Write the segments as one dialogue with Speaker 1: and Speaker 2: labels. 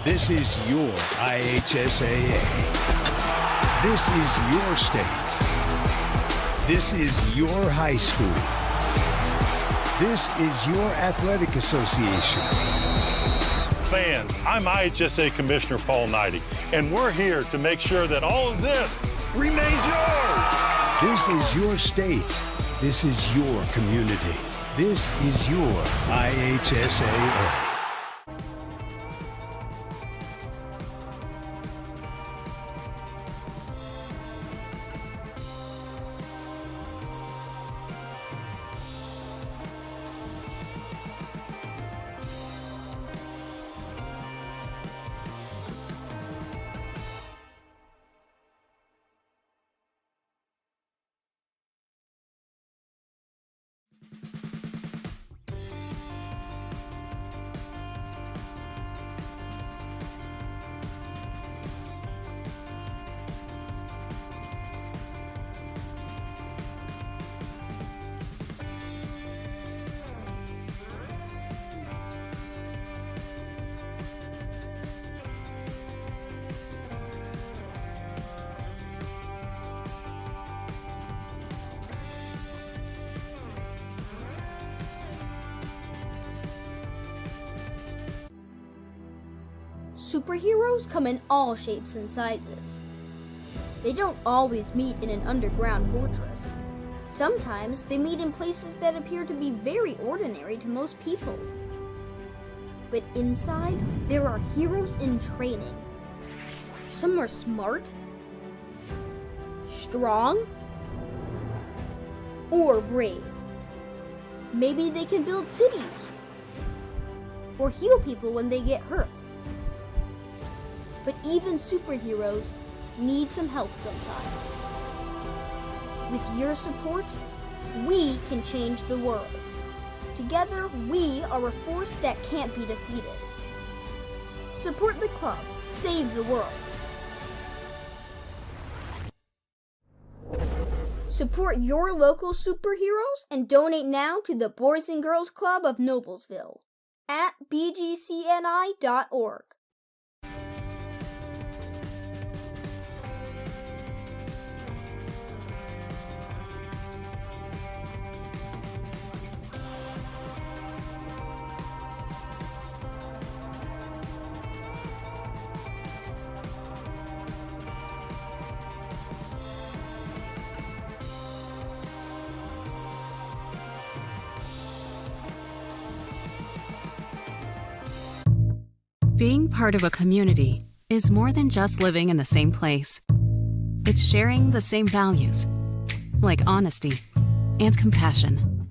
Speaker 1: This is your IHSAA. This is your state. This is your high school. This is your athletic association.
Speaker 2: Fans, I'm IHSA Commissioner Paul Knighty, and we're here to make sure that all of this remains yours.
Speaker 1: This is your state. This is your community. This is your IHSAA.
Speaker 3: Superheroes come in all shapes and sizes. They don't always meet in an underground fortress. Sometimes they meet in places that appear to be very ordinary to most people. But inside, there are heroes in training. Some are smart, strong, or brave. Maybe they can build cities or heal people when they get hurt. But even superheroes need some help sometimes. With your support, we can change the world. Together, we are a force that can't be defeated. Support the club. Save the world. Support your local superheroes and donate now to the Boys and Girls Club of Noblesville at bgcni.org.
Speaker 4: Being part of a community is more than just living in the same place. It's sharing the same values, like honesty and compassion.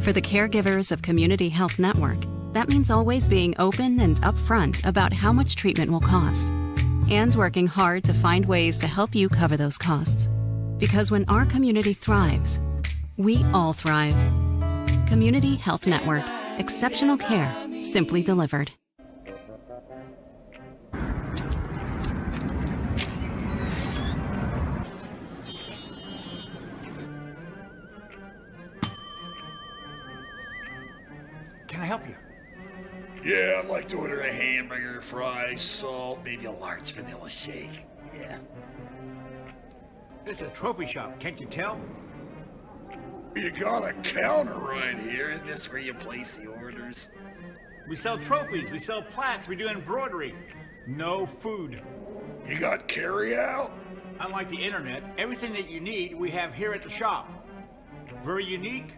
Speaker 4: For the caregivers of Community Health Network, that means always being open and upfront about how much treatment will cost, and working hard to find ways to help you cover those costs. Because when our community thrives, we all thrive. Community Health Network. Exceptional care, simply delivered.
Speaker 5: Can I help you?
Speaker 6: Yeah, I'd like to order a hamburger, fries, salt, maybe a large vanilla shake. Yeah.
Speaker 5: This is a trophy shop, can't you tell?
Speaker 6: You got a counter right here. Isn't this where you place the orders?
Speaker 5: We sell trophies, we sell plaques, we do embroidery. No food.
Speaker 6: You got carry out?
Speaker 5: Unlike the internet, everything that you need we have here at the shop. Very unique.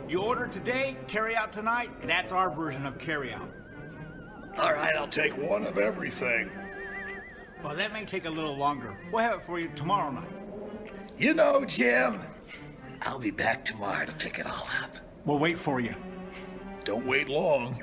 Speaker 5: You order today, carry out tonight. That's our version of carry out.
Speaker 6: All right, I'll take one of everything.
Speaker 5: Well, that may take a little longer. We'll have it for you tomorrow night.
Speaker 6: You know, Jim, I'll be back tomorrow to pick it all up.
Speaker 5: We'll wait for you.
Speaker 6: Don't wait long.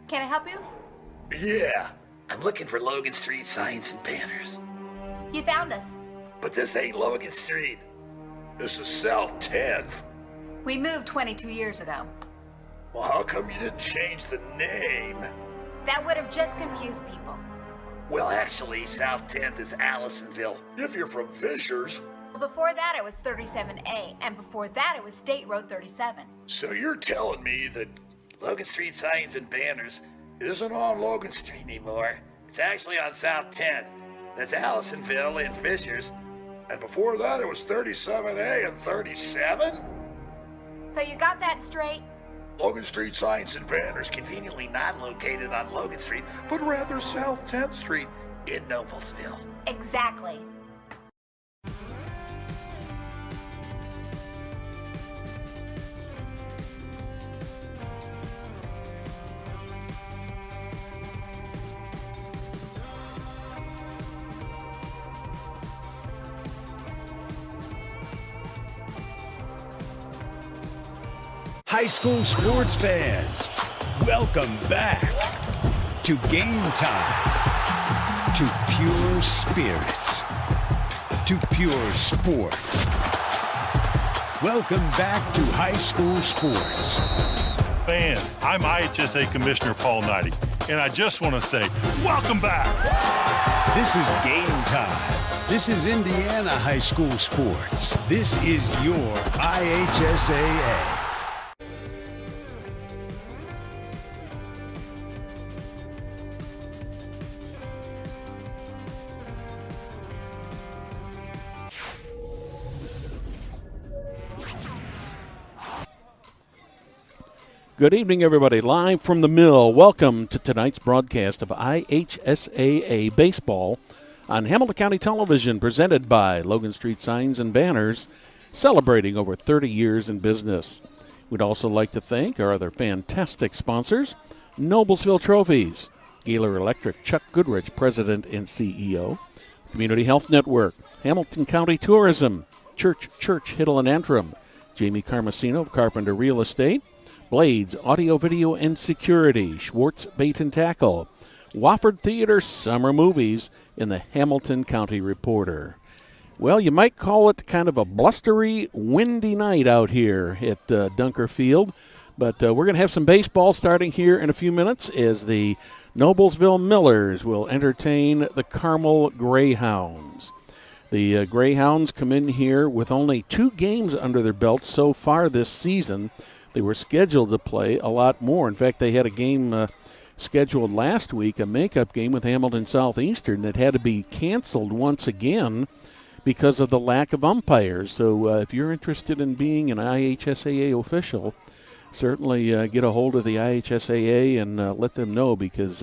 Speaker 7: Can I help you?
Speaker 6: Yeah, I'm looking for Logan Street signs and banners.
Speaker 7: You found us.
Speaker 6: But this ain't Logan Street. This is South 10th.
Speaker 7: We moved 22 years ago.
Speaker 6: Well, how come you didn't change the name?
Speaker 7: That would have just confused people.
Speaker 6: Well, actually, South 10th is Allisonville, if you're from Fishers.
Speaker 7: Well, before that it was 37A, and before that it was State Road 37.
Speaker 6: So you're telling me that Logan Street signs and banners isn't on Logan Street anymore. It's actually on South 10th. That's Allisonville and Fishers. And before that, it was 37A and 37?
Speaker 7: So you got that straight?
Speaker 6: Logan Street signs and banners conveniently not located on Logan Street, but rather South 10th Street in Noblesville.
Speaker 7: Exactly.
Speaker 1: High school sports fans, welcome back to Game Time, to pure spirits, to pure sport. Welcome back to high school sports.
Speaker 2: Fans, I'm IHSA Commissioner Paul Knighty, and I just want to say, welcome back.
Speaker 1: This is Game Time. This is Indiana high school sports. This is your IHSAA.
Speaker 8: Good evening, everybody. Live from the mill. Welcome to tonight's broadcast of IHSAA Baseball on Hamilton County Television, presented by Logan Street Signs and Banners, celebrating over 30 years in business. We'd also like to thank our other fantastic sponsors, Noblesville Trophies, Gaylor Electric, Chuck Goodrich, President and CEO, Community Health Network, Hamilton County Tourism, Church, Hiddle and Antrim, Jamie Carmesino of Carpenter Real Estate, Blades, Audio, Video, and Security, Schwartz Bait and Tackle, Wofford Theater Summer Movies, and the Hamilton County Reporter. Well, you might call it kind of a blustery, windy night out here at Dunker Field, but we're going to have some baseball starting here in a few minutes as the Noblesville Millers will entertain the Carmel Greyhounds. The Greyhounds come in here with only 2 games under their belts so far this season. They were scheduled to play a lot more. In fact, they had a game scheduled last week, a makeup game with Hamilton Southeastern that had to be canceled once again because of the lack of umpires. So if you're interested in being an IHSAA official, certainly get a hold of the IHSAA and let them know, because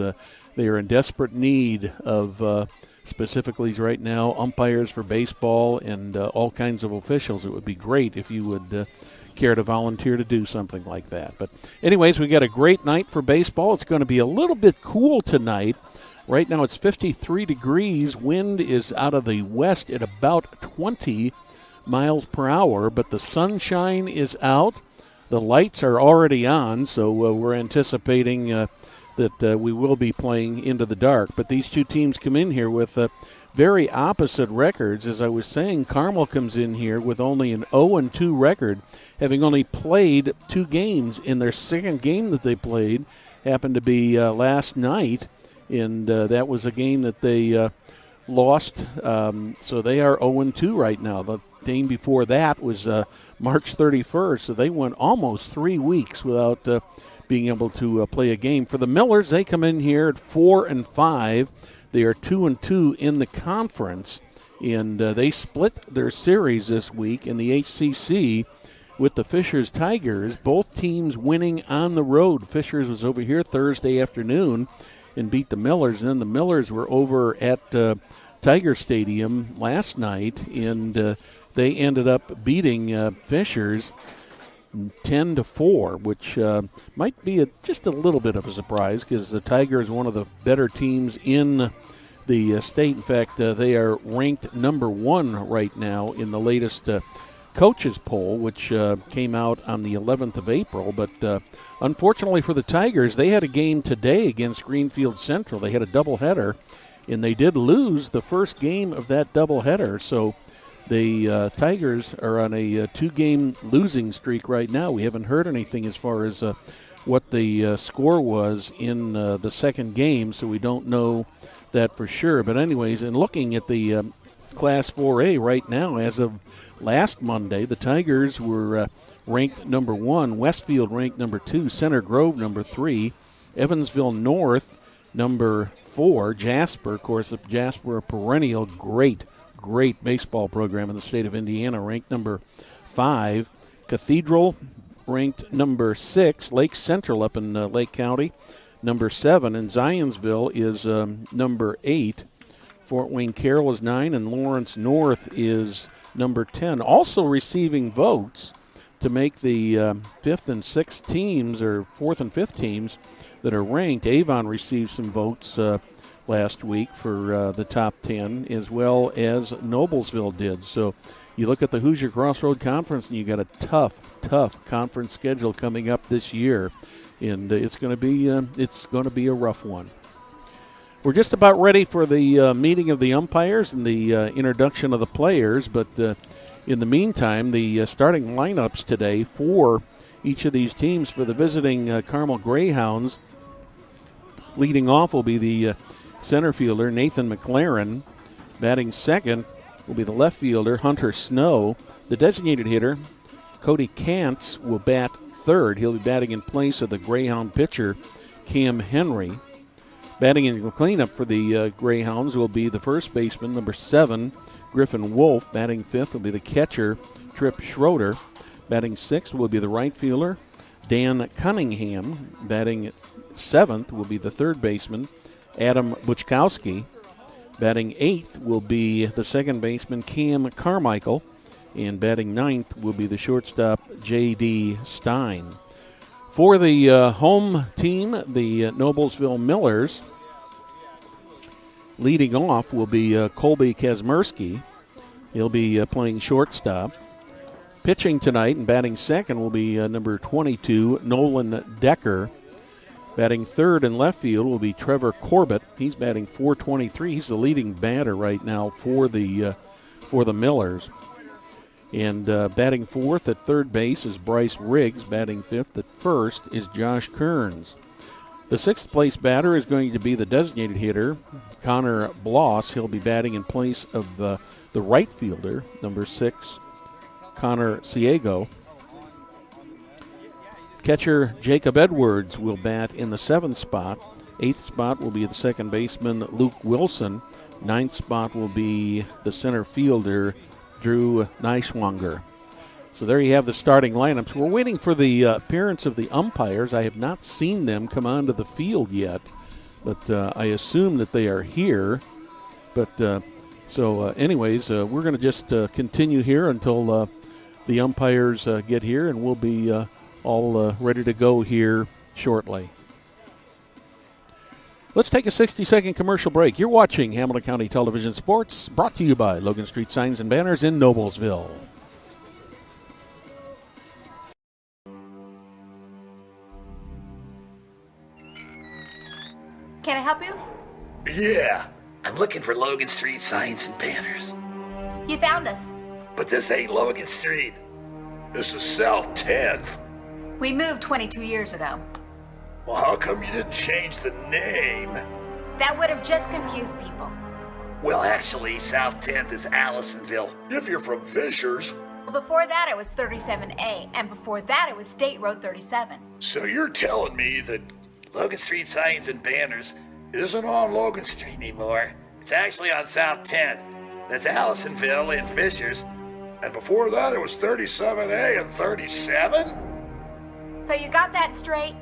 Speaker 8: they are in desperate need of specifically right now umpires for baseball and all kinds of officials. It would be great if you would care to volunteer to do something like that. But anyways, we got a great night for baseball. It's going to be a little bit cool tonight. Right now it's 53 degrees. Wind is out of the west at about 20 miles per hour, but the sunshine is out. The lights are already on, so we're anticipating that we will be playing into the dark. But these two teams come in here with very opposite records. As I was saying, Carmel comes in here with only an 0-2 record, having only played 2 games. In their second game that they played happened to be last night, and that was a game that they lost. So they are 0-2 right now. The game before that was March 31st, so they went almost 3 weeks without being able to play a game. For the Millers, they come in here at 4-5. They are 2-2 in the conference, and they split their series this week in the HCC with the Fishers Tigers, both teams winning on the road. Fishers was over here Thursday afternoon and beat the Millers, and then the Millers were over at Tiger Stadium last night, and they ended up beating Fishers 10-4, which might be just a little bit of a surprise, because the Tigers are one of the better teams in the state. In fact, they are ranked number 1 right now in the latest coaches poll, which came out on the 11th of April. But unfortunately for the Tigers, they had a game today against Greenfield Central. They had a doubleheader, and they did lose the first game of that doubleheader. So the Tigers are on a 2-game losing streak right now. We haven't heard anything as far as what the score was in the second game, so we don't know that for sure. But anyways, in looking at the Class 4A right now, as of last Monday, the Tigers were ranked number 1, Westfield ranked number 2, Center Grove number 3, Evansville North number 4, Jasper, of course, Jasper, a perennial great baseball program in the state of Indiana, ranked number 5. Cathedral ranked number 6. Lake Central up in Lake County, number 7. And Zionsville is number 8. Fort Wayne Carroll is 9. And Lawrence North is number 10. Also receiving votes to make the 5th and 6th teams, or 4th and 5th teams that are ranked. Avon received some votes last week for the top 10, as well as Noblesville did. So you look at the Hoosier Crossroad Conference, and you got a tough conference schedule coming up this year, and it's going to be a rough one. We're just about ready for the meeting of the umpires and the introduction of the players, but in the meantime, the starting lineups today for each of these teams for the visiting Carmel Greyhounds. Leading off will be the center fielder, Nathan McLaren. Batting second will be the left fielder, Hunter Snow. The designated hitter, Cody Kantz, will bat third. He'll be batting in place of the Greyhound pitcher, Cam Henry. Batting in the cleanup for the Greyhounds will be the first baseman, number 7, Griffin Wolf. Batting fifth will be the catcher, Trip Schroeder. Batting sixth will be the right fielder, Dan Cunningham. Batting 7th will be the third baseman, Adam Buchkowski. Batting 8th will be the second baseman, Cam Carmichael. And batting 9th will be the shortstop, J.D. Stein. For the home team, the Noblesville Millers, leading off will be Colby Kazmersky. He'll be playing shortstop. Pitching tonight and batting second will be number 22, Nolan Decker. Batting third in left field will be Trevor Corbett. He's batting .423. He's the leading batter right now for the Millers. And batting fourth at third base is Bryce Riggs. Batting fifth at first is Josh Kearns. The sixth place batter is going to be the designated hitter, Connor Bloss. He'll be batting in place of the right fielder, number 6, Connor Ciego. Catcher Jacob Edwards will bat in the 7th spot. 8th spot will be the second baseman Luke Wilson. 9th spot will be the center fielder Drew Neischwanger. So there you have the starting lineups. We're waiting for the appearance of the umpires. I have not seen them come onto the field yet, but I assume that they are here. But anyways, we're going to just continue here until the umpires get here, and we'll be all ready to go here shortly. Let's take a 60-second commercial break. You're watching Hamilton County Television Sports, brought to you by Logan Street Signs and Banners in Noblesville.
Speaker 7: Can I help you?
Speaker 6: Yeah, I'm looking for Logan Street Signs and Banners.
Speaker 7: You found us.
Speaker 6: But this ain't Logan Street. This is South 10th.
Speaker 7: We moved 22 years ago.
Speaker 6: Well, how come you didn't change the name?
Speaker 7: That would have just confused people.
Speaker 6: Well, actually, South 10th is Allisonville, if you're from Fishers.
Speaker 7: Well, before that it was 37A, and before that it was State Road 37.
Speaker 6: So you're telling me that Logan Street Signs and Banners isn't on Logan Street anymore? It's actually on South 10th. That's Allisonville and Fishers. And before that, it was 37A and 37?
Speaker 7: So you got that straight?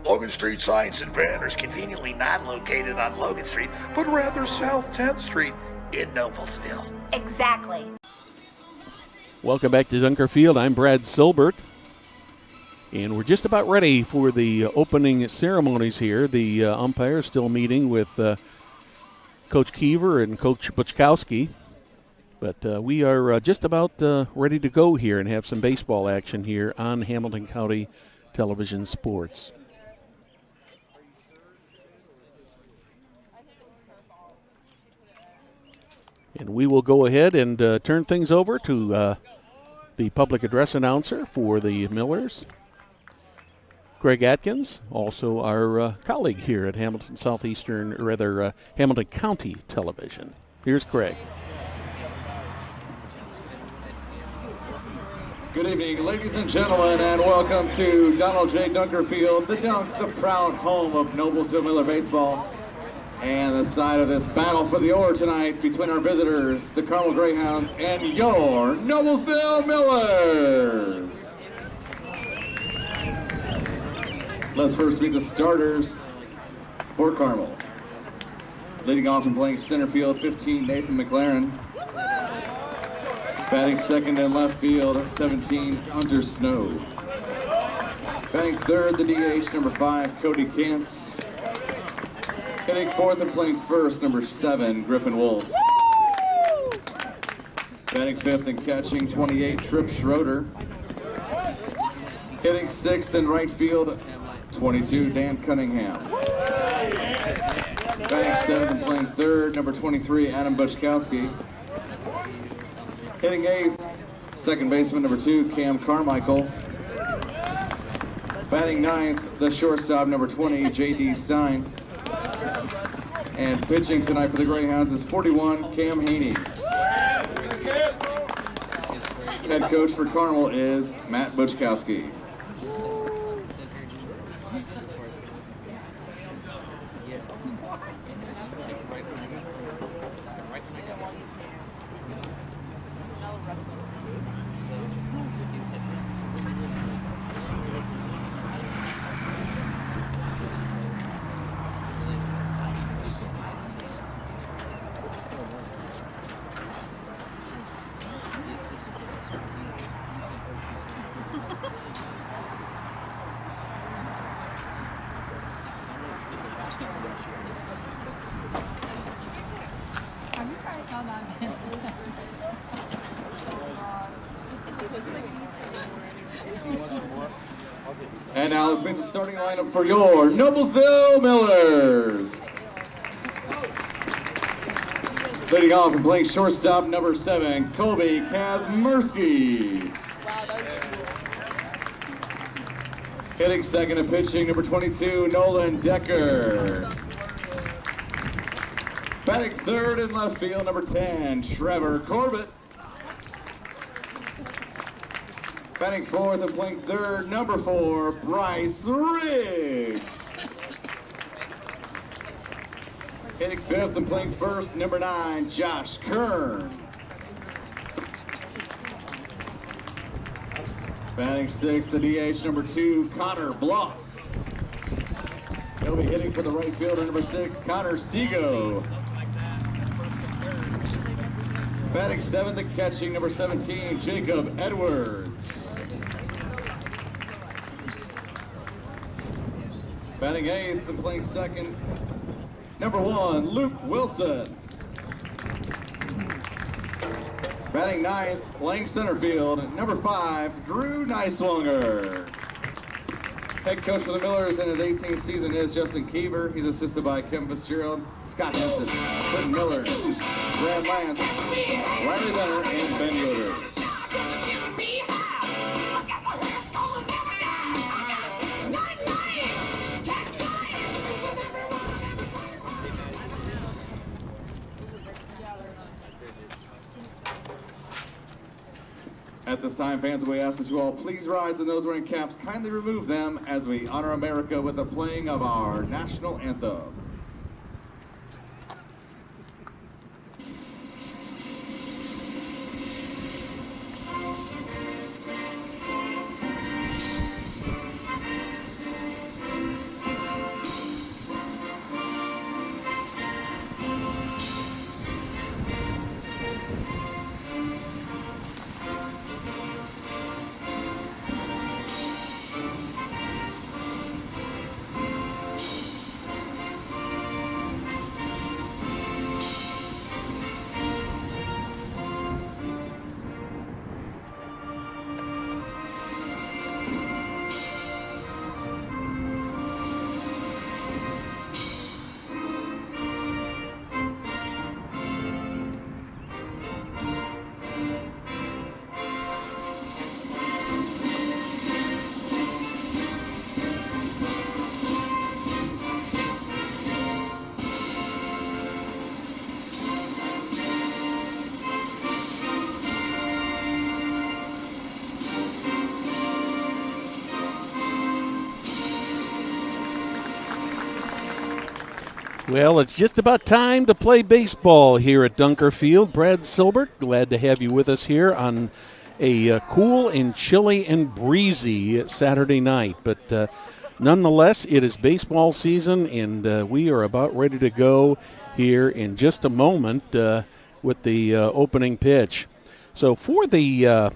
Speaker 6: Logan Street Signs and Banners conveniently not located on Logan Street, but rather South 10th Street in Noblesville.
Speaker 7: Exactly.
Speaker 8: Welcome back to Dunker Field. I'm Brad Silbert. And we're just about ready for the opening ceremonies here. The umpires still meeting with Coach Kiever and Coach Buchkowski. But we are just about ready to go here and have some baseball action here on Hamilton County Television Sports. And we will go ahead and turn things over to the public address announcer for the Millers, Greg Atkins, also our colleague here at Hamilton Hamilton County Television. Here's Craig.
Speaker 9: Good evening, ladies and gentlemen, and welcome to Donald J. Dunker Field, the proud home of Noblesville Miller baseball, and the side of this battle for the oar tonight between our visitors, the Carmel Greyhounds, and your Noblesville Millers. Let's first meet the starters for Carmel. Leading off and playing center field, 15, Nathan McLaren. Batting second in left field, 17, Hunter Snow. Batting third, the DH, number 5, Cody Kantz. Hitting fourth and playing first, number 7, Griffin Wolf. Batting fifth and catching, 28, Tripp Schroeder. Hitting sixth in right field, 22, Dan Cunningham. Batting seventh and playing third, number 23, Adam Buchkowski. Hitting eighth, second baseman, number 2, Cam Carmichael. Batting ninth, the shortstop, number 20, J.D. Stein. And pitching tonight for the Greyhounds is 41, Cam Haney. Head coach for Carmel is Matt Buchkowski. And now let's meet the starting lineup for your Noblesville Millers. Leading off and playing shortstop, number 7, Colby Kazmersky. Hitting second and pitching, number 22, Nolan Decker. Batting third in left field, number 10, Trevor Corbett. Batting fourth and playing third, number 4, Bryce Riggs. Hitting fifth and playing first, number 9, Josh Kern. Batting sixth, the DH, number 2, Connor Bloss. He'll be hitting for the right fielder, number 6, Connor Sego. Batting seventh and catching, number 17, Jacob Edwards. Batting eighth and playing second, number 1, Luke Wilson. Batting ninth, playing center field, number 5, Drew Neiswanger. Head coach for the Millers in his 18th season is Justin Keever. He's assisted by Kim Fitzgerald, Scott Henson, Quentin Miller, Brad Lance, Riley Benner, and Ben Yoder. At this time, fans, we ask that you all please rise, and those wearing caps kindly remove them as we honor America with the playing of our national anthem.
Speaker 8: Well, it's just about time to play baseball here at Dunker Field. Brad Silbert, glad to have you with us here on a cool and chilly and breezy Saturday night. But nonetheless, it is baseball season, and we are about ready to go here in just a moment with the opening pitch. So for the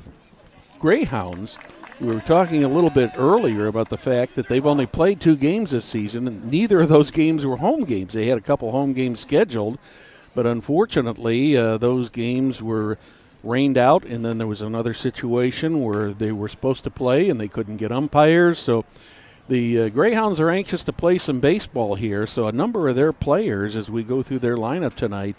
Speaker 8: Greyhounds, we were talking a little bit earlier about the fact that they've only played 2 games this season, and neither of those games were home games. They had a couple home games scheduled, but unfortunately those games were rained out, and then there was another situation where they were supposed to play and they couldn't get umpires. So the Greyhounds are anxious to play some baseball here, so a number of their players, as we go through their lineup tonight,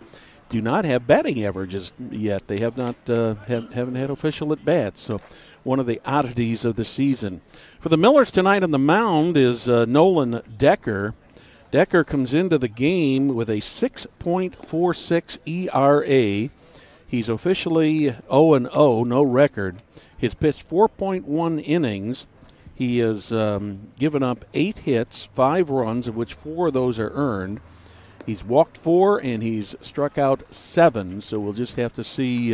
Speaker 8: do not have batting averages yet. They have not haven't had official at-bats, so one of the oddities of the season. For the Millers tonight on the mound is Nolan Decker. Decker comes into the game with a 6.46 ERA. He's officially 0-0, no record. He's pitched 4.1 innings. He has given up 8 hits, 5 runs, of which 4 of those are earned. He's walked 4 and he's struck out 7, so we'll just have to see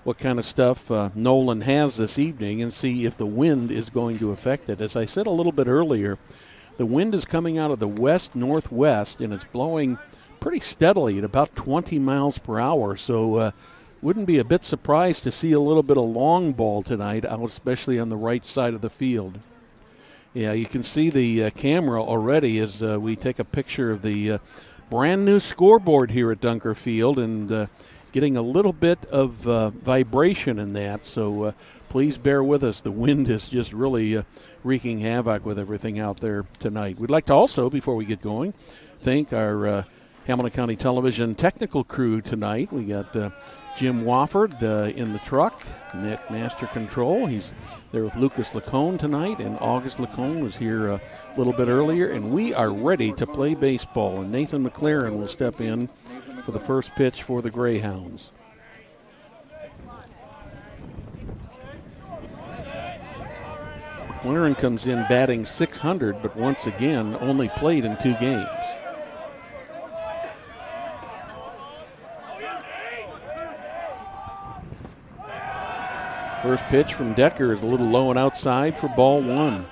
Speaker 8: what kind of stuff Nolan has this evening and see if the wind is going to affect it. As I said a little bit earlier, the wind is coming out of the west-northwest, and it's blowing pretty steadily at about 20 miles per hour, so wouldn't be a bit surprised to see a little bit of long ball tonight, out especially on the right side of the field. Yeah, you can see the camera already as we take a picture of the brand new scoreboard here at Dunker Field, and getting a little bit of vibration in that, so please bear with us. The wind is just really wreaking havoc with everything out there tonight. We'd like to also, before we get going, thank our Hamilton County Television technical crew tonight. We got Jim Wofford in the truck, Nick Master Control. He's there with Lucas Lacone tonight, and August Lacone was here a little bit earlier, and we are ready to play baseball. And Nathan McLaren will step in for the first pitch for the Greyhounds. McLaren comes in batting .600, but once again only played in 2 games. First pitch from Decker is a little low and outside for ball 1.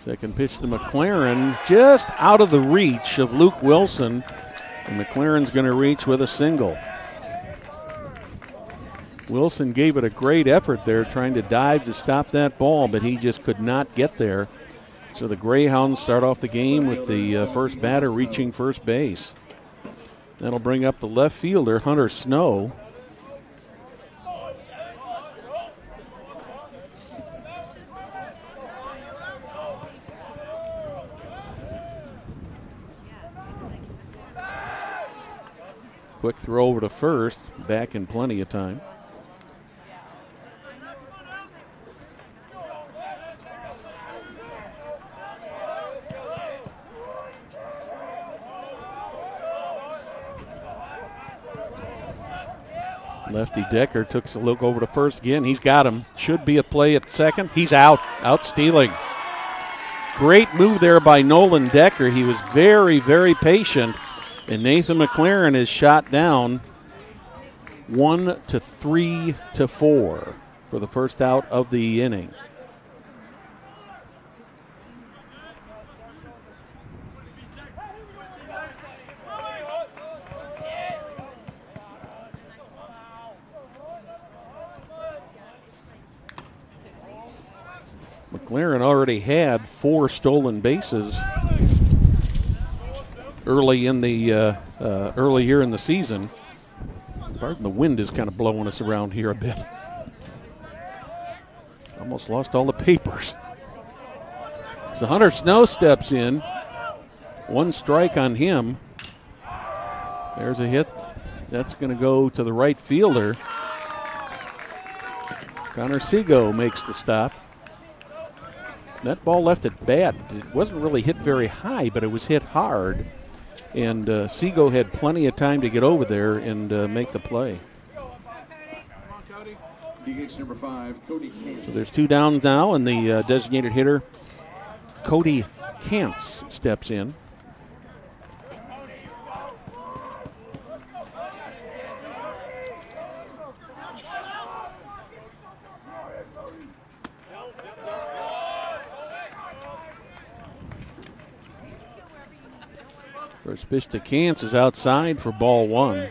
Speaker 8: Second pitch to McLaren, just out of the reach of Luke Wilson, and McLaren's going to reach with a single. Wilson gave it a great effort there, trying to dive to stop that ball, but he just could not get there. So the Greyhounds start off the game with the first batter reaching first base. That'll bring up the left fielder, Hunter Snow. Quick throw over to first, back in plenty of time. Lefty Decker took a look over to first again. He's got him. Should be a play at second. He's out stealing. Great move there by Nolan Decker. He was very, very patient. And Nathan McLaren is shot down 1-3-4 for the first out of the inning. McLaren already had 4 stolen bases early here in the season. Pardon, the wind is kind of blowing us around here a bit. Almost lost all the papers. So Hunter Snow steps in. 1 strike on him. There's a hit. That's going to go to the right fielder. Connor Seago makes the stop. That ball left it bad. It wasn't really hit very high, but it was hit hard. And Seago had plenty of time to get over there and make the play.
Speaker 9: Number 5, Cody Kantz.
Speaker 8: So there's 2 downs now, and the designated hitter, Cody Kantz, steps in. First pitch to Kantz is outside for ball 1.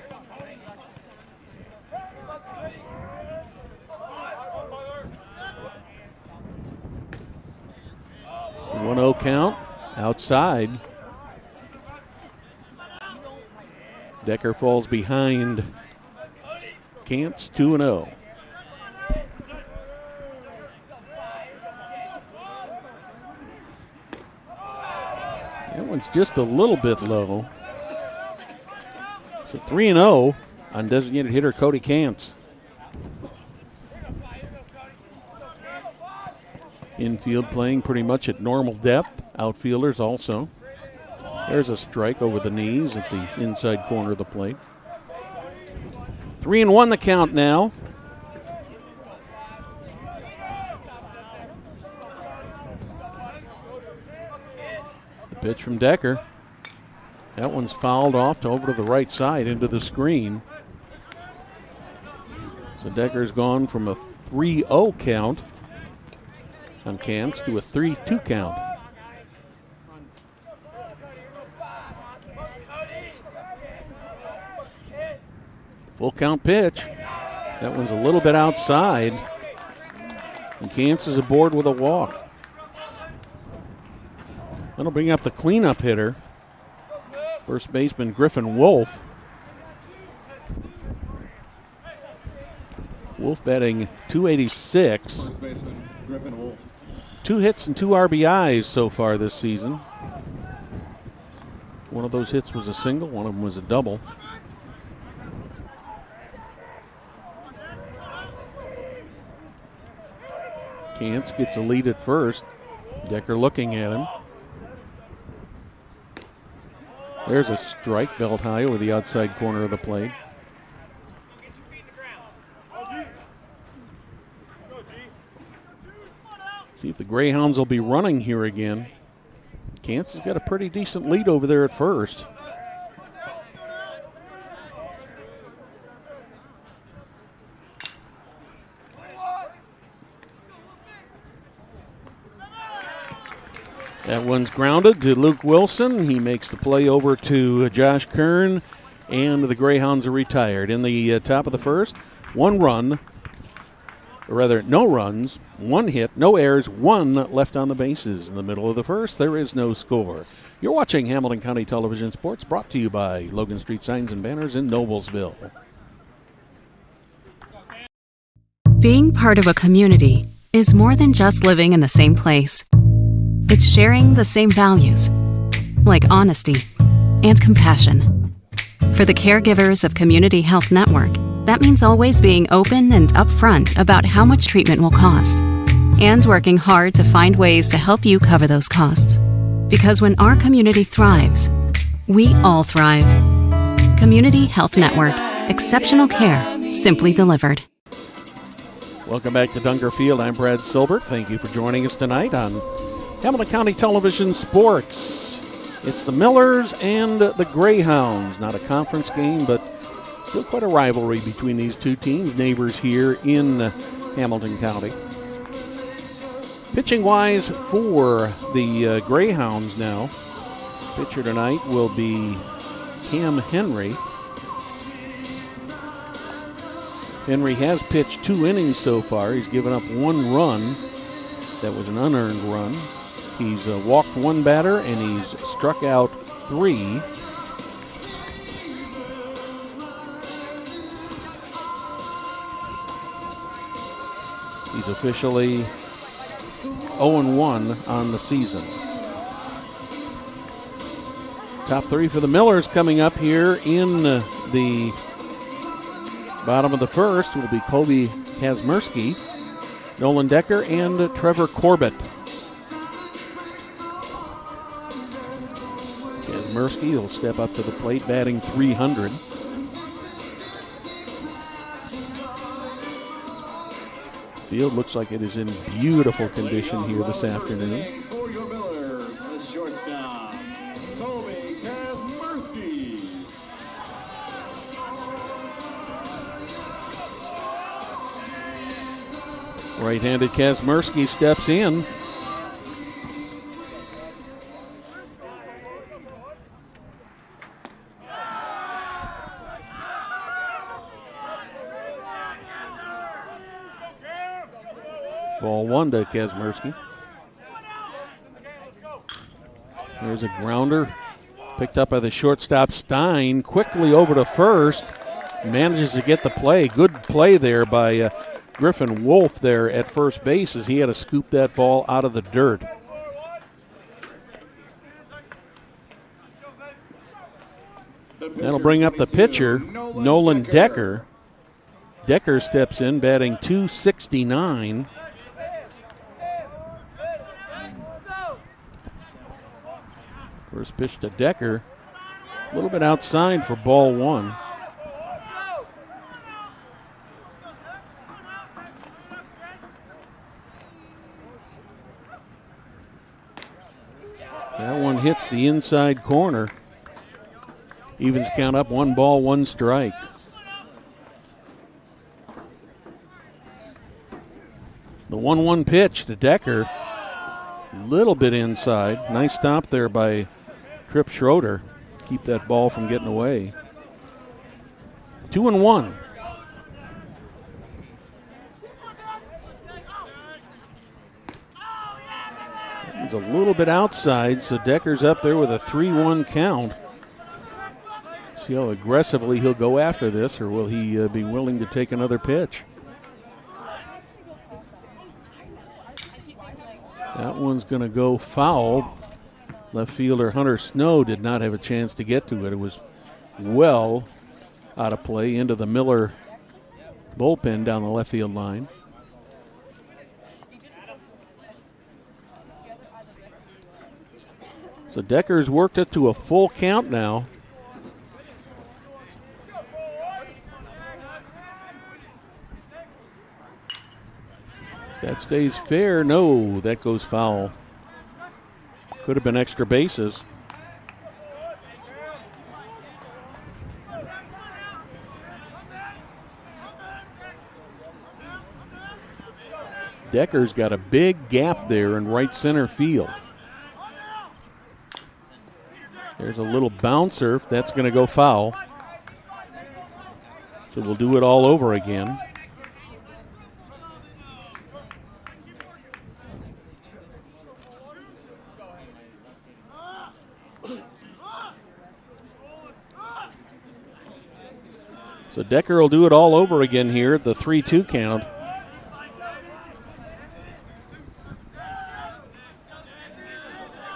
Speaker 8: One 1-0 count, outside. Decker falls behind Kantz, 2-0. That one's just a little bit low. So 3-0 on designated hitter Cody Kantz. Infield playing pretty much at normal depth. Outfielders also. There's a strike over the knees at the inside corner of the plate. 3-1 the count now. Pitch from Decker. That one's fouled off to over to the right side into the screen. So Decker's gone from a 3-0 count on Kantz to a 3-2 count. Full count pitch. That one's a little bit outside. And Kantz is aboard with a walk. That'll bring up the cleanup hitter, first baseman Griffin Wolf. Wolf batting .286.
Speaker 9: First baseman Griffin Wolf.
Speaker 8: 2 hits and 2 RBIs so far this season. One of those hits was a single, one of them was a double. Kantz gets a lead at first. Decker looking at him. There's a strike, belt high over the outside corner of the plate. See if the Greyhounds will be running here again. Kantz has got a pretty decent lead over there at first. That one's grounded to Luke Wilson. He makes the play over to Josh Kern, and the Greyhounds are retired. In the top of the first, 1 run, or rather no runs, 1 hit, no errors, 1 left on the bases. In the middle of the first, there is no score. You're watching Hamilton County Television Sports, brought to you by Logan Street Signs and Banners in Noblesville.
Speaker 4: Being part of a community is more than just living in the same place. It's sharing the same values, like honesty and compassion. For the caregivers of Community Health Network, that means always being open and upfront about how much treatment will cost, and working hard to find ways to help you cover those costs. Because when our community thrives, we all thrive. Community Health Network. Exceptional care, simply delivered.
Speaker 8: Welcome back to Dunker Field. I'm Brad Silbert. Thank you for joining us tonight on Hamilton County Television Sports. It's the Millers and the Greyhounds. Not a conference game, but still quite a rivalry between these two teams, neighbors here in Hamilton County. Pitching-wise for the Greyhounds now, pitcher tonight will be Cam Henry. Henry has pitched 2 innings so far. He's given up 1 run. That was an unearned run. He's walked 1 batter, and he's struck out 3. He's officially 0-1 on the season. Top 3 for the Millers coming up here in the bottom of the first will be Kobe Kazmersky, Nolan Decker, and Trevor Corbett. Kazmersky will step up to the plate, batting .300. Field looks like it is in beautiful condition here this afternoon.
Speaker 9: For your Millers, the shortstop, Kobe Kazmersky.
Speaker 8: Right-handed Kazmersky steps in. Ball 1 to Kazmersky. There's a grounder picked up by the shortstop Stein. Quickly over to first. Manages to get the play. Good play there by Griffin Wolf there at first base, as he had to scoop that ball out of the dirt. That'll bring up the pitcher, Nolan Decker. Decker steps in, batting .269. First pitch to Decker, a little bit outside for ball 1. That one hits the inside corner. Evens count up, 1 ball, 1 strike. The 1-1 pitch to Decker. A little bit inside. Nice stop there by Tripp Schroeder. Keep that ball from getting away. 2-1. a little bit outside, so Decker's up there with a 3-1 count. See how aggressively he'll go after this, or will he be willing to take another pitch? That one's going to go foul. Left fielder Hunter Snow did not have a chance to get to it. It was well out of play into the Miller bullpen down the left field line. So Decker's worked it to a full count now. That stays fair. No, that goes foul. Could have been extra bases. Decker's got a big gap there in right center field. There's a little bouncer. That's going to go foul. So we'll do it all over again. So Decker will do it all over again here at the 3-2 count.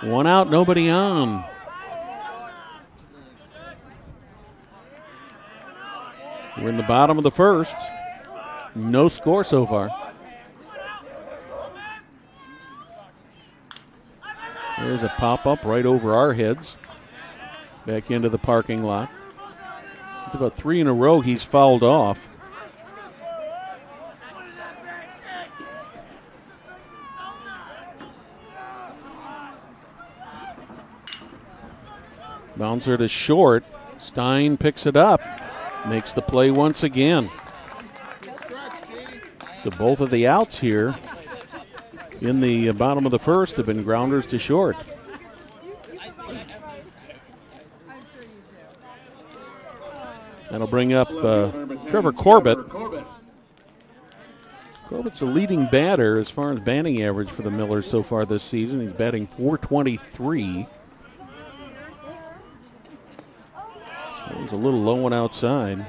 Speaker 8: One out, nobody on. We're in the bottom of the first. No score so far. There's a pop-up right over our heads. Back into the parking lot. It's about 3 in a row he's fouled off. Bouncer to short. Stein picks it up. Makes the play once again. So both of the outs here in the bottom of the first have been grounders to short. That'll bring up Trevor Corbett. Corbett's the leading batter as far as batting average for the Millers so far this season. He's batting .423. It was a little low one outside.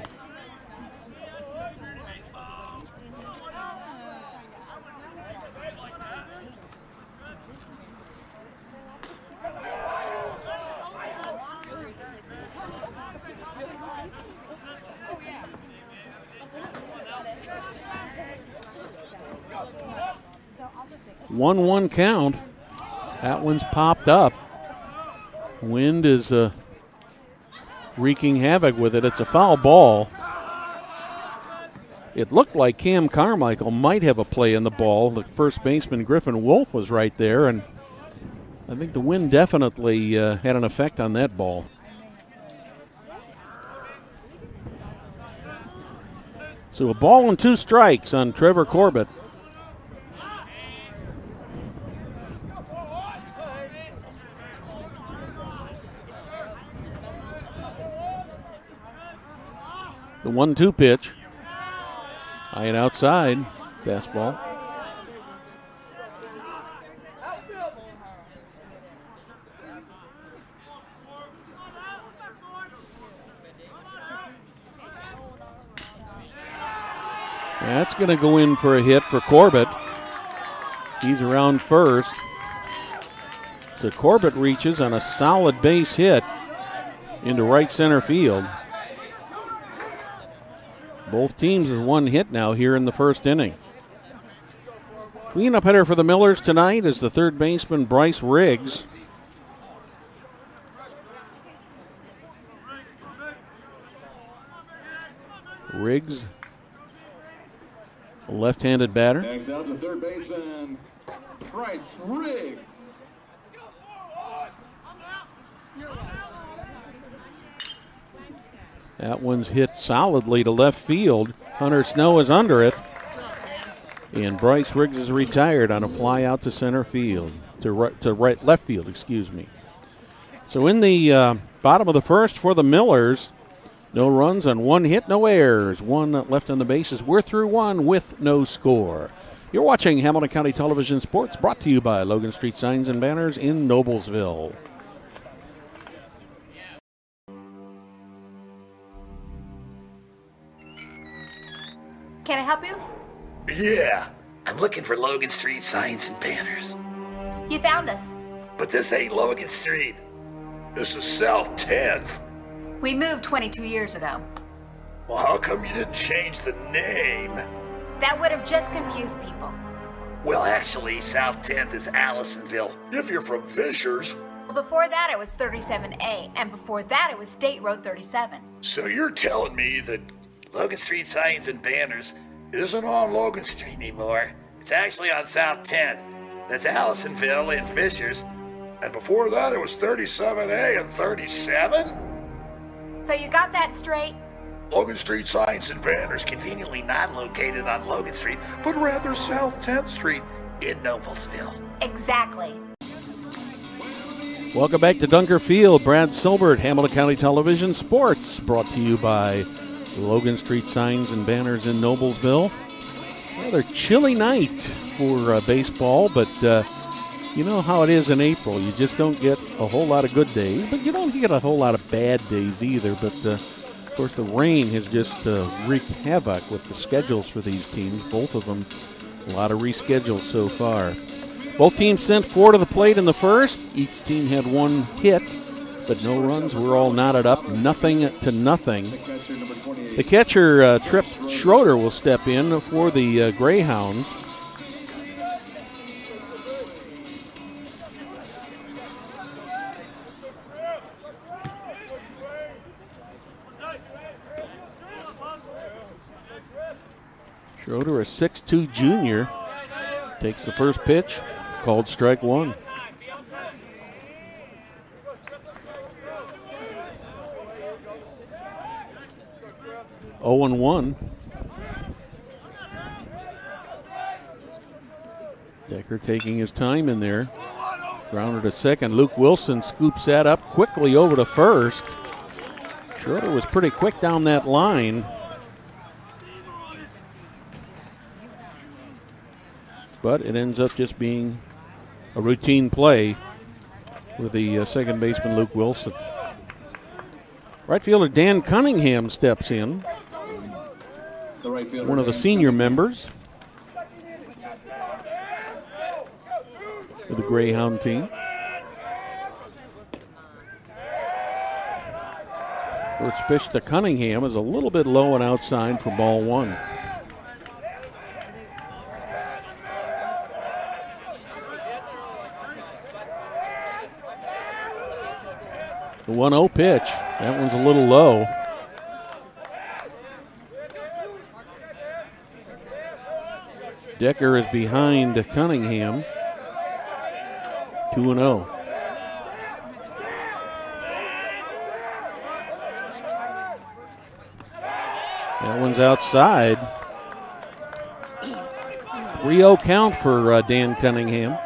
Speaker 8: One count. That one's popped up. Wind is wreaking havoc with it. It's a foul ball. It looked like Cam Carmichael might have a play in the ball. The first baseman, Griffin Wolf, was right there, and I think the wind definitely had an effect on that ball. So a ball and 2 strikes on Trevor Corbett. The 1-2 pitch. High and outside. Fastball. That's going to go in for a hit for Corbett. He's around first. So Corbett reaches on a solid base hit into right center field. Both teams with 1 hit now here in the first inning. Cleanup hitter for the Millers tonight is the third baseman, Bryce Riggs. Riggs, a left-handed batter.
Speaker 9: Next up, the third baseman, Bryce Riggs.
Speaker 8: That one's hit solidly to left field. Hunter Snow is under it. And Bryce Riggs is retired on a fly out to center field. Left field, excuse me. So in the bottom of the first for the Millers, no runs on 1 hit, no errors. 1 left on the bases. We're through 1 with no score. You're watching Hamilton County Television Sports, brought to you by Logan Street Signs and Banners in Noblesville.
Speaker 7: Can I help you?
Speaker 6: Yeah, I'm looking for Logan Street signs and banners.
Speaker 7: You found us.
Speaker 6: But this ain't Logan Street. This is South 10th.
Speaker 7: We moved 22 years ago.
Speaker 6: Well, how come you didn't change the name?
Speaker 7: That would have just confused people.
Speaker 6: Well, actually, South 10th is Allisonville, if you're from Fishers.
Speaker 7: Well, before that it was 37A, and before that it was State Road 37.
Speaker 6: So you're telling me that Logan Street signs and banners isn't on Logan Street anymore. It's actually on South 10th. That's Allisonville and Fishers. And before that, it was 37A and 37?
Speaker 7: So you got that straight?
Speaker 6: Logan Street signs and banners conveniently not located on Logan Street, but rather South 10th Street in Noblesville.
Speaker 7: Exactly.
Speaker 8: Welcome back to Dunker Field. Brad Silbert, Hamilton County Television Sports, brought to you by Logan Street Signs and Banners in Noblesville. Rather chilly night for baseball, but you know how it is in April. You just don't get a whole lot of good days, but you don't get a whole lot of bad days either. But, of course, the rain has just wreaked havoc with the schedules for these teams. Both of them, a lot of reschedules so far. Both teams sent 4 to the plate in the first. Each team had 1 hit, but no runs. We're all knotted up, 0-0. The catcher, Tripp Schroeder, will step in for the Greyhounds. Schroeder, a 6'2 junior, takes the first pitch, called strike 1. Oh and 1. Decker taking his time in there. Grounded to second. Luke Wilson scoops that up quickly over to first. Schroeder was pretty quick down that line. But it ends up just being a routine play with the second baseman, Luke Wilson. Right fielder Dan Cunningham steps in, one of the senior members of the Greyhound team. First pitch to Cunningham is a little bit low and outside for ball 1. The 1-0 pitch, that one's a little low. Decker is behind Cunningham. 2-0. That one's outside. 3-0 count for Dan Cunningham.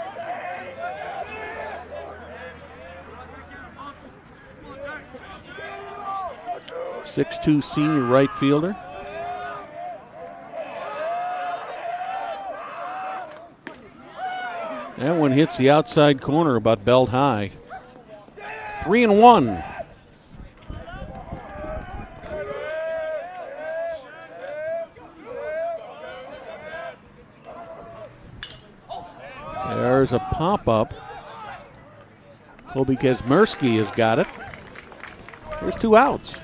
Speaker 8: .6'2" senior right fielder. That one hits the outside corner about belt high. 3-1. There's a pop-up. Kobe Kazmersky has got it. There's 2 outs.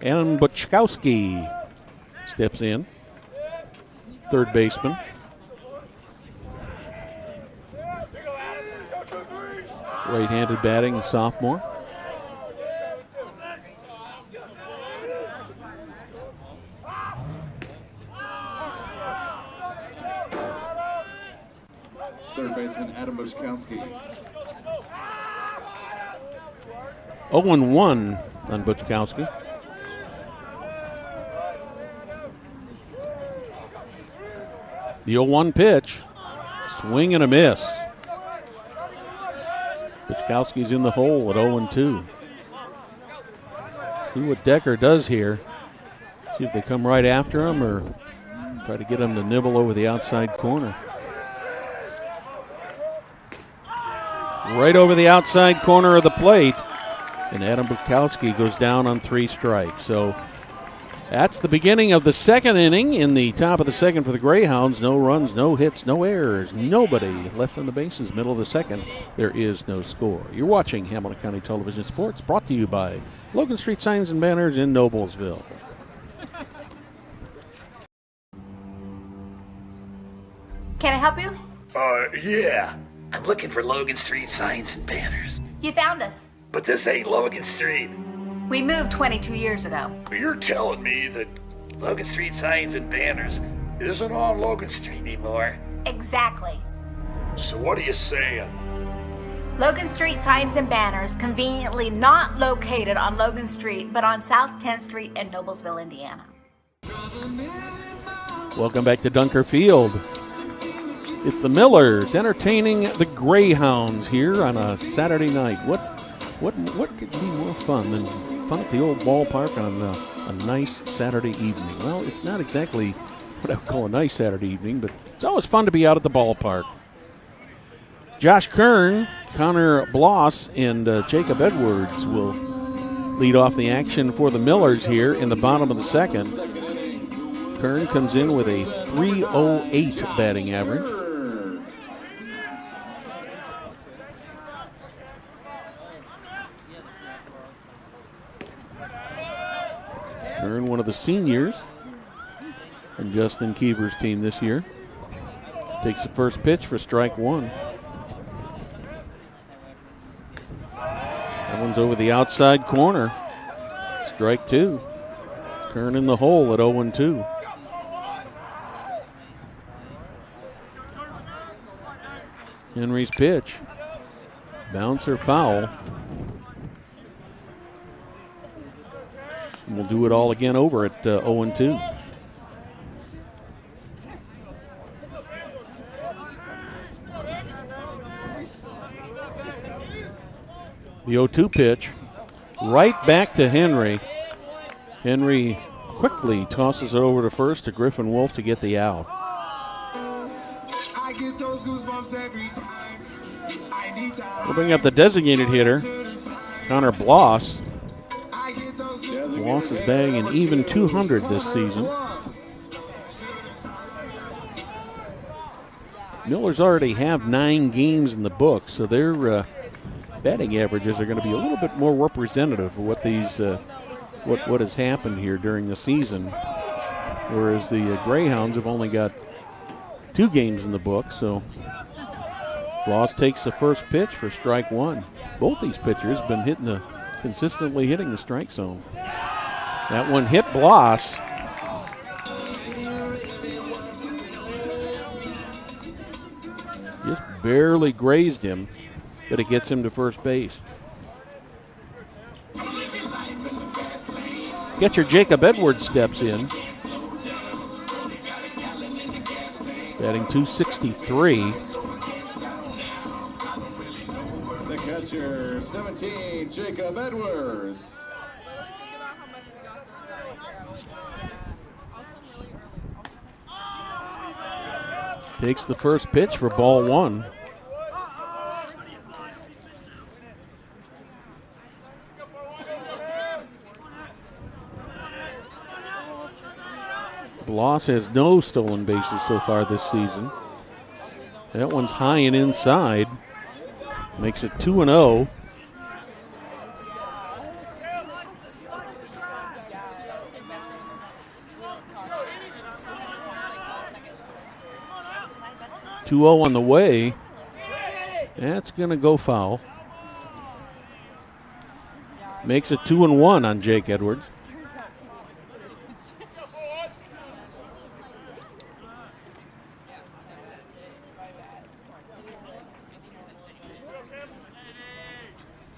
Speaker 8: Alan Buchkowski steps in, third baseman. Right-handed batting, sophomore.
Speaker 9: Third baseman Adam Buchkowski.
Speaker 8: 0-1 on Buchkowski. The 0-1 pitch, swing and a miss. Buchkowski's in the hole at 0-2. See what Decker does here. See if they come right after him or try to get him to nibble over the outside corner. Right over the outside corner of the plate. And Adam Bukowski goes down on 3 strikes. So that's the beginning of the second inning. In the top of the second for the Greyhounds. No runs, no hits, no errors. Nobody left on the bases. Middle of the second, there is no score. You're watching Hamilton County Television Sports, brought to you by Logan Street Signs and Banners in Noblesville.
Speaker 7: Can I help you?
Speaker 6: Yeah. I'm looking for Logan Street Signs and Banners.
Speaker 7: You found us.
Speaker 6: But this ain't Logan Street.
Speaker 7: We moved 22 years ago.
Speaker 6: You're telling me that Logan Street Signs and Banners isn't on Logan Street anymore?
Speaker 7: Exactly.
Speaker 6: So what are you saying?
Speaker 7: Logan Street Signs and Banners, conveniently not located on Logan Street, but on South 10th Street in Noblesville, Indiana.
Speaker 8: Welcome back to Dunker Field. It's the Millers entertaining the Greyhounds here on a Saturday night. What could be more fun than fun at the old ballpark on a nice Saturday evening? Well, it's not exactly what I would call a nice Saturday evening, but it's always fun to be out at the ballpark. Josh Kern, Connor Bloss, and Jacob Edwards will lead off the action for the Millers here in the bottom of the second. Kern comes in with a .308 batting average. Kern, one of the seniors on Justin Keever's team this year, takes the first pitch for strike 1. That one's over the outside corner. Strike 2. Kern in the hole at 0-2. Henry's pitch. Bouncer foul. And we'll do it all again over at 0-2. The 0-2 pitch right back to Henry. Henry quickly tosses it over to first to Griffin Wolf to get the out. We'll bring up the designated hitter, Connor Bloss. Bloss is batting an even 200 this season. Millers already have 9 games in the book, so their batting averages are going to be a little bit more representative of what these what has happened here during the season, whereas the Greyhounds have only got 2 games in the book. So Bloss takes the first pitch for strike 1. Both these pitchers have been consistently hitting the strike zone. That one hit Bloss. Just barely grazed him, but it gets him to first base. Catcher Jacob Edwards steps in. Batting .263.
Speaker 9: The catcher, 17, Jacob Edwards.
Speaker 8: Takes the first pitch for ball 1. Bloss has no stolen bases so far this season. That one's high and inside. Makes it 2-0. On the way. That's going to go foul. Makes it 2-1 on Jake Edwards.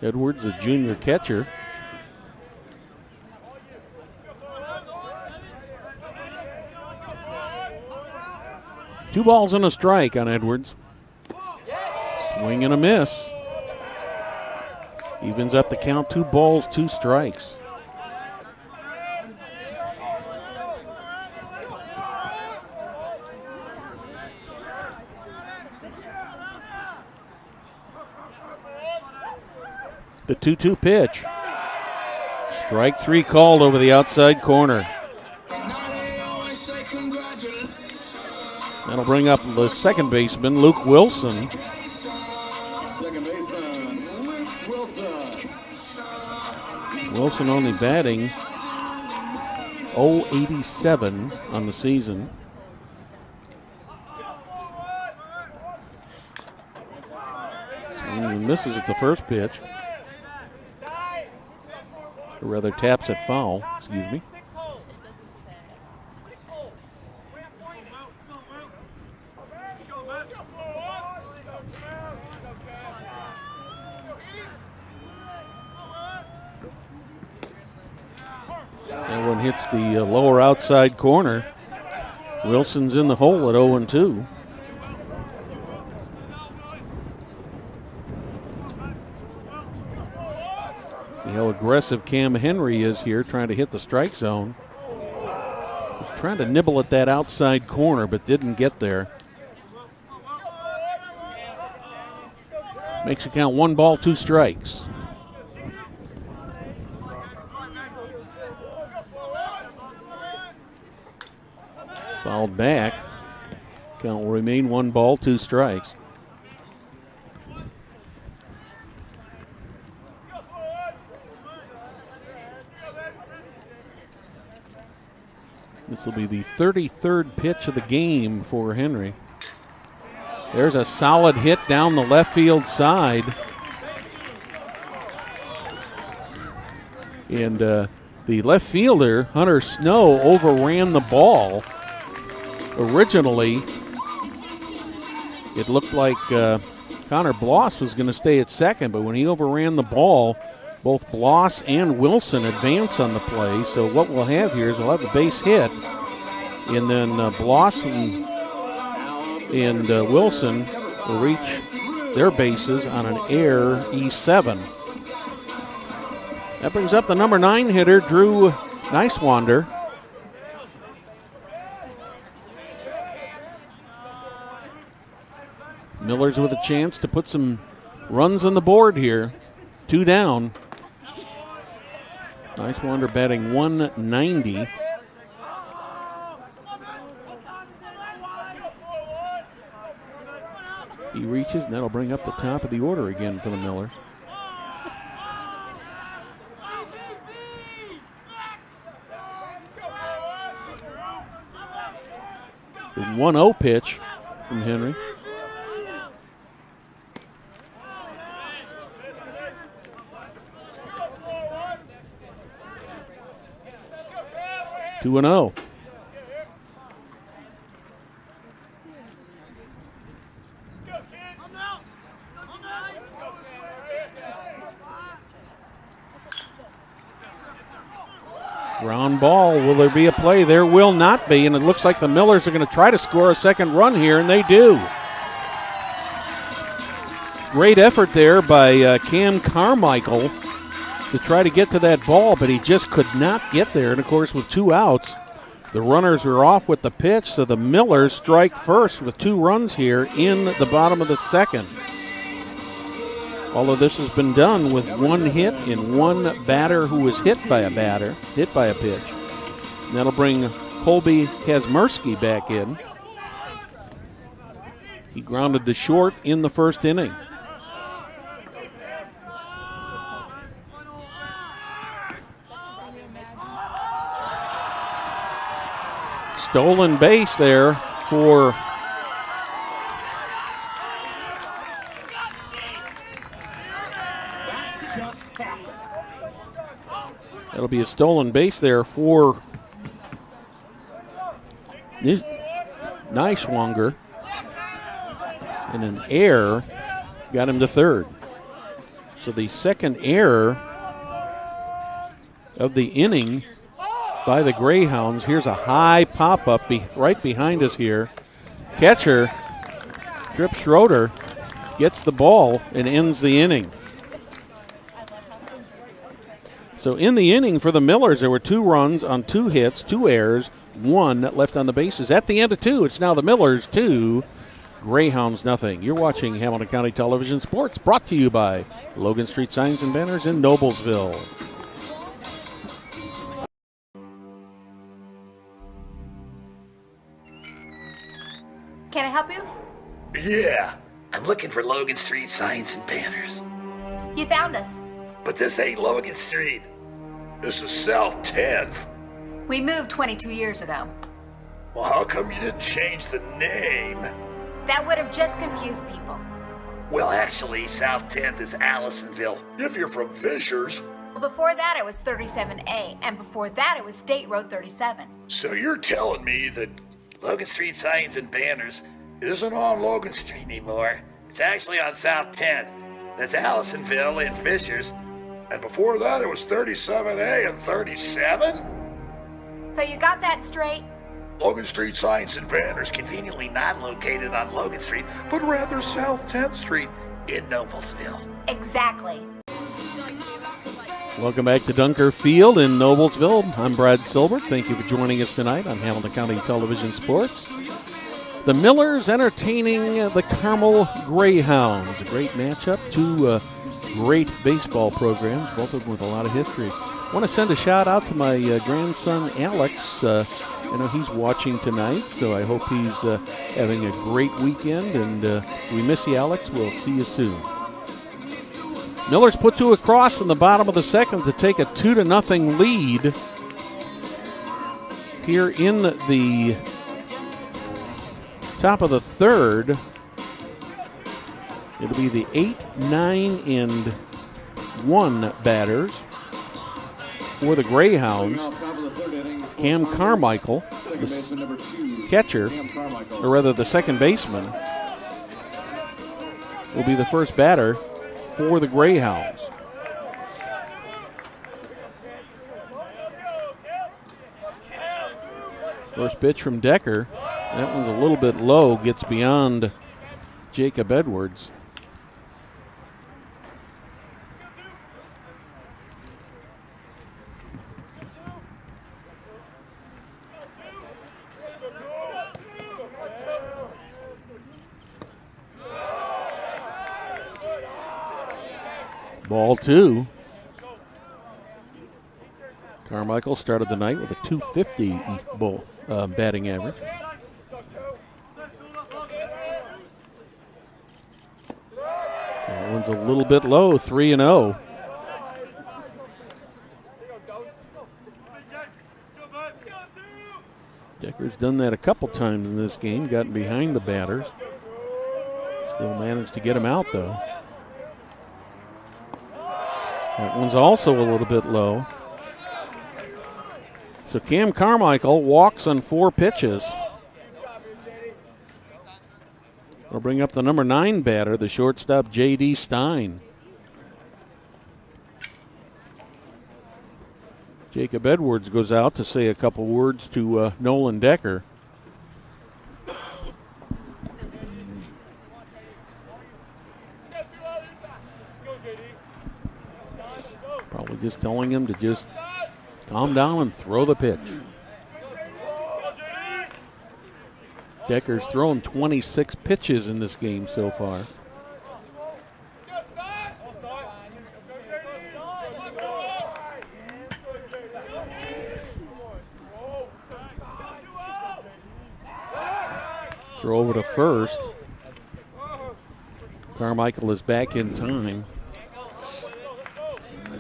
Speaker 8: Edwards, a junior catcher. Two balls and a strike on Edwards. Swing and a miss. Evens up the count, 2 balls, 2 strikes. The 2-2 pitch. Strike 3 called over the outside corner. That'll bring up the second baseman, Luke Wilson.
Speaker 9: Second baseman, Luke Wilson.
Speaker 8: Wilson only batting .087 on the season. And misses at the first pitch. Or rather taps it foul, excuse me. That one hits the lower outside corner. Wilson's in the hole at 0-2. See how aggressive Cam Henry is here, trying to hit the strike zone. He's trying to nibble at that outside corner, but didn't get there. Makes it count 1 ball, 2 strikes. Fouled back. Count will remain 1 ball, 2 strikes. This will be the 33rd pitch of the game for Henry. There's a solid hit down the left field side. And the left fielder, Hunter Snow, overran the ball. Originally, it looked like Connor Bloss was going to stay at second, but when he overran the ball, both Bloss and Wilson advance on the play. So what we'll have here is we'll have a base hit, and then Bloss and Wilson will reach their bases on an air E7. That brings up the number 9 hitter, Drew Nicewander. Miller's with a chance to put some runs on the board here. 2 down. Nicewander batting 190. He reaches, and that'll bring up the top of the order again for the Millers. The 1-0 pitch from Henry. Two and 0. Ground ball. Will there be a play? There will not be, and it looks like the Millers are going to try to score a second run here, and they do. Great effort there by Cam Carmichael to try to get to that ball, but he just could not get there. And, of course, with 2 outs, the runners are off with the pitch, so the Millers strike first with 2 runs here in the bottom of the second. All of this has been done with 1 hit and 1 batter who was hit by a pitch. And that'll bring Colby Kazmersky back in. He grounded to short in the first inning. Stolen base there for that'll be a stolen base there for Nicewander, and an error got him to third. So the second error of the inning by the Greyhounds. Here's a high pop-up right behind us here. Catcher, Trip Schroeder, gets the ball and ends the inning. So in the inning for the Millers, there were 2 runs on 2 hits, 2 errors, 1 left on the bases. At the end of 2, it's now the Millers 2, Greyhounds nothing. You're watching Hamilton County Television Sports, brought to you by Logan Street Signs and Banners in Noblesville.
Speaker 7: Can I help you?
Speaker 6: Yeah, I'm looking for Logan Street Signs and Banners.
Speaker 7: You found us.
Speaker 6: But this ain't Logan Street. This is South 10th.
Speaker 7: We moved 22 years ago.
Speaker 6: Well, how come you didn't change the name?
Speaker 7: That would have just confused people.
Speaker 6: Well, actually, South 10th is Allisonville, if you're from Fishers.
Speaker 7: Well, before that it was 37A, and before that it was State Road 37.
Speaker 6: So you're telling me that Logan Street Signs and Banners isn't on Logan Street anymore? It's actually on South 10th. That's Allisonville and Fishers. And before that it was 37A and 37?
Speaker 7: So you got that straight?
Speaker 6: Logan Street Signs and Banners conveniently not located on Logan Street, but rather South 10th Street in Noblesville.
Speaker 7: Exactly.
Speaker 8: Welcome back to Dunker Field in Noblesville. I'm Brad Silbert. Thank you for joining us tonight on Hamilton County Television Sports. The Millers entertaining the Carmel Greyhounds. A great matchup. Two great baseball programs, both of them with a lot of history. I want to send a shout out to my grandson Alex. I know he's watching tonight, so I hope he's having a great weekend. And we miss you, Alex. We'll see you soon. Millers put two across in the bottom of the second to take a 2-0 lead here in the top of the third. It'll be the 8, 9, and 1 batters for the Greyhounds. Cam Carmichael, the catcher, or rather the second baseman, will be the first batter for the Greyhounds. First pitch from Decker. That one's a little bit low, gets beyond Jacob Edwards. Ball two. Carmichael started the night with a .250 batting average. That one's a little bit low, 3-0. Decker's done that a couple times in this game, gotten behind the batters. Still managed to get him out, though. That one's also a little bit low. So Cam Carmichael walks on 4 pitches. We'll bring up the number 9 batter, the shortstop J.D. Stein. Jacob Edwards goes out to say a couple words to Nolan Decker. Probably just telling him to just calm down and throw the pitch. Decker's thrown 26 pitches in this game so far. Throw over to first. Carmichael is back in time.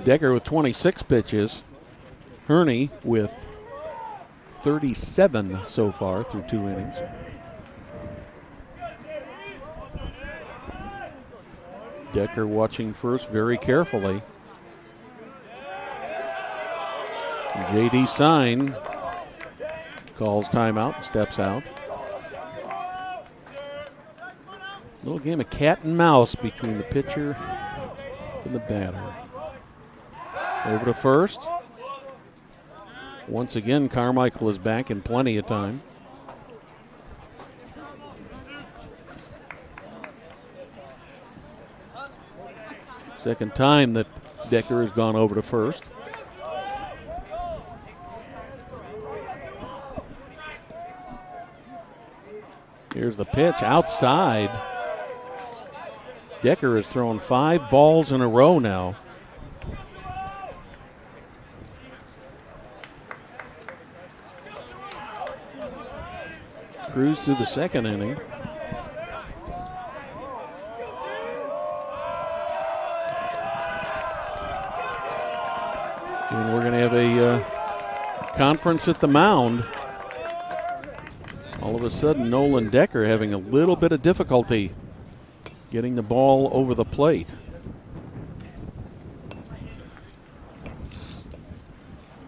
Speaker 8: Decker with 26 pitches. Herney with 37 so far through 2 innings. Decker watching first very carefully. J.D. Stein calls timeout and steps out. Little game of cat and mouse between the pitcher and the batter. Over to first. Once again, Carmichael is back in plenty of time. Second time that Decker has gone over to first. Here's the pitch outside. Decker has thrown 5 balls in a row now. Cruise through the second inning. And we're going to have a conference at the mound. All of a sudden, Nolan Decker having a little bit of difficulty getting the ball over the plate.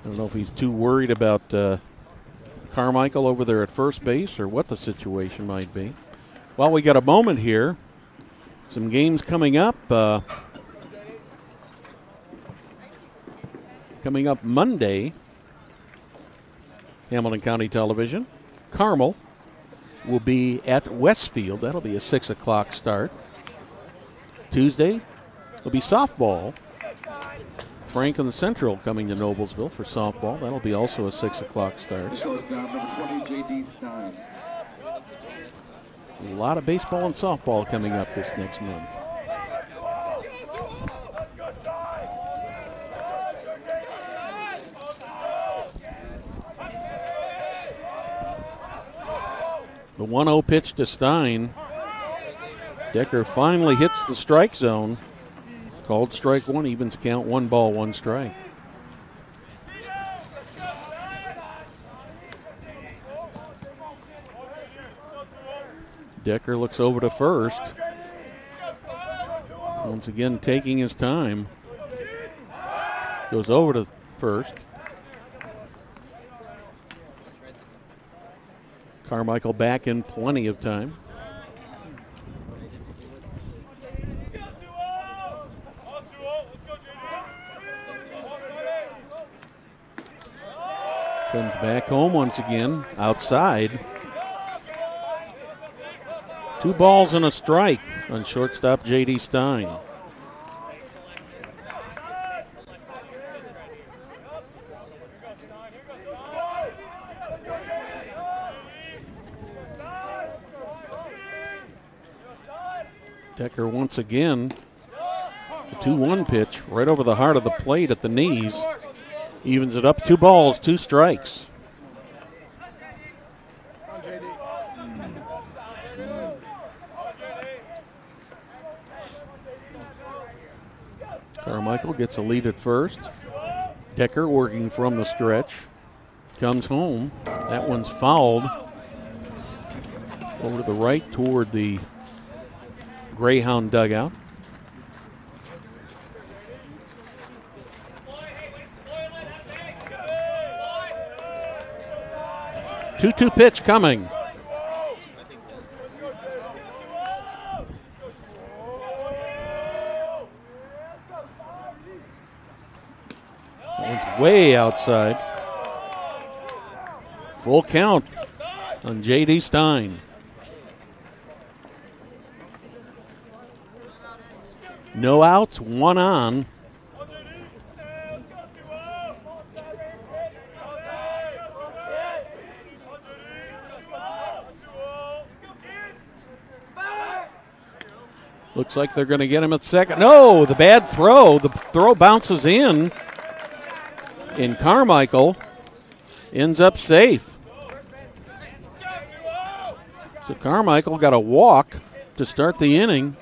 Speaker 8: I don't know if he's too worried about Carmichael over there at first base or what the situation might be. Well, we got a moment here. Some games coming up. Coming up Monday, Hamilton County Television. Carmel will be at Westfield. That'll be a 6 o'clock start. Tuesday will be softball. Franklin Central coming to Noblesville for softball. That'll be also a 6 o'clock start.
Speaker 9: Shortstop number 20, J.D. Stein.
Speaker 8: A lot of baseball and softball coming up this next month. The 1-0 pitch to Stein. Decker finally hits the strike zone. Called strike one, evens count, 1 ball, 1 strike. Decker looks over to first. Once again, taking his time. Goes over to first. Carmichael back in plenty of time. Comes back home once again, outside. 2 balls and a strike on shortstop J.D. Stein. Decker once again, the 2-1 pitch right over the heart of the plate at the knees. Evens it up, 2 balls, 2 strikes. Carmichael gets a lead at first. Decker working from the stretch. Comes home. That one's fouled. Over to the right toward the Greyhound dugout. Two-two pitch coming. That one's way outside. Full count on J.D. Stein. No outs, 1 on. Looks like they're going to get him at second. No, the bad throw. The throw bounces in. And Carmichael ends up safe. So Carmichael got a walk to start the inning.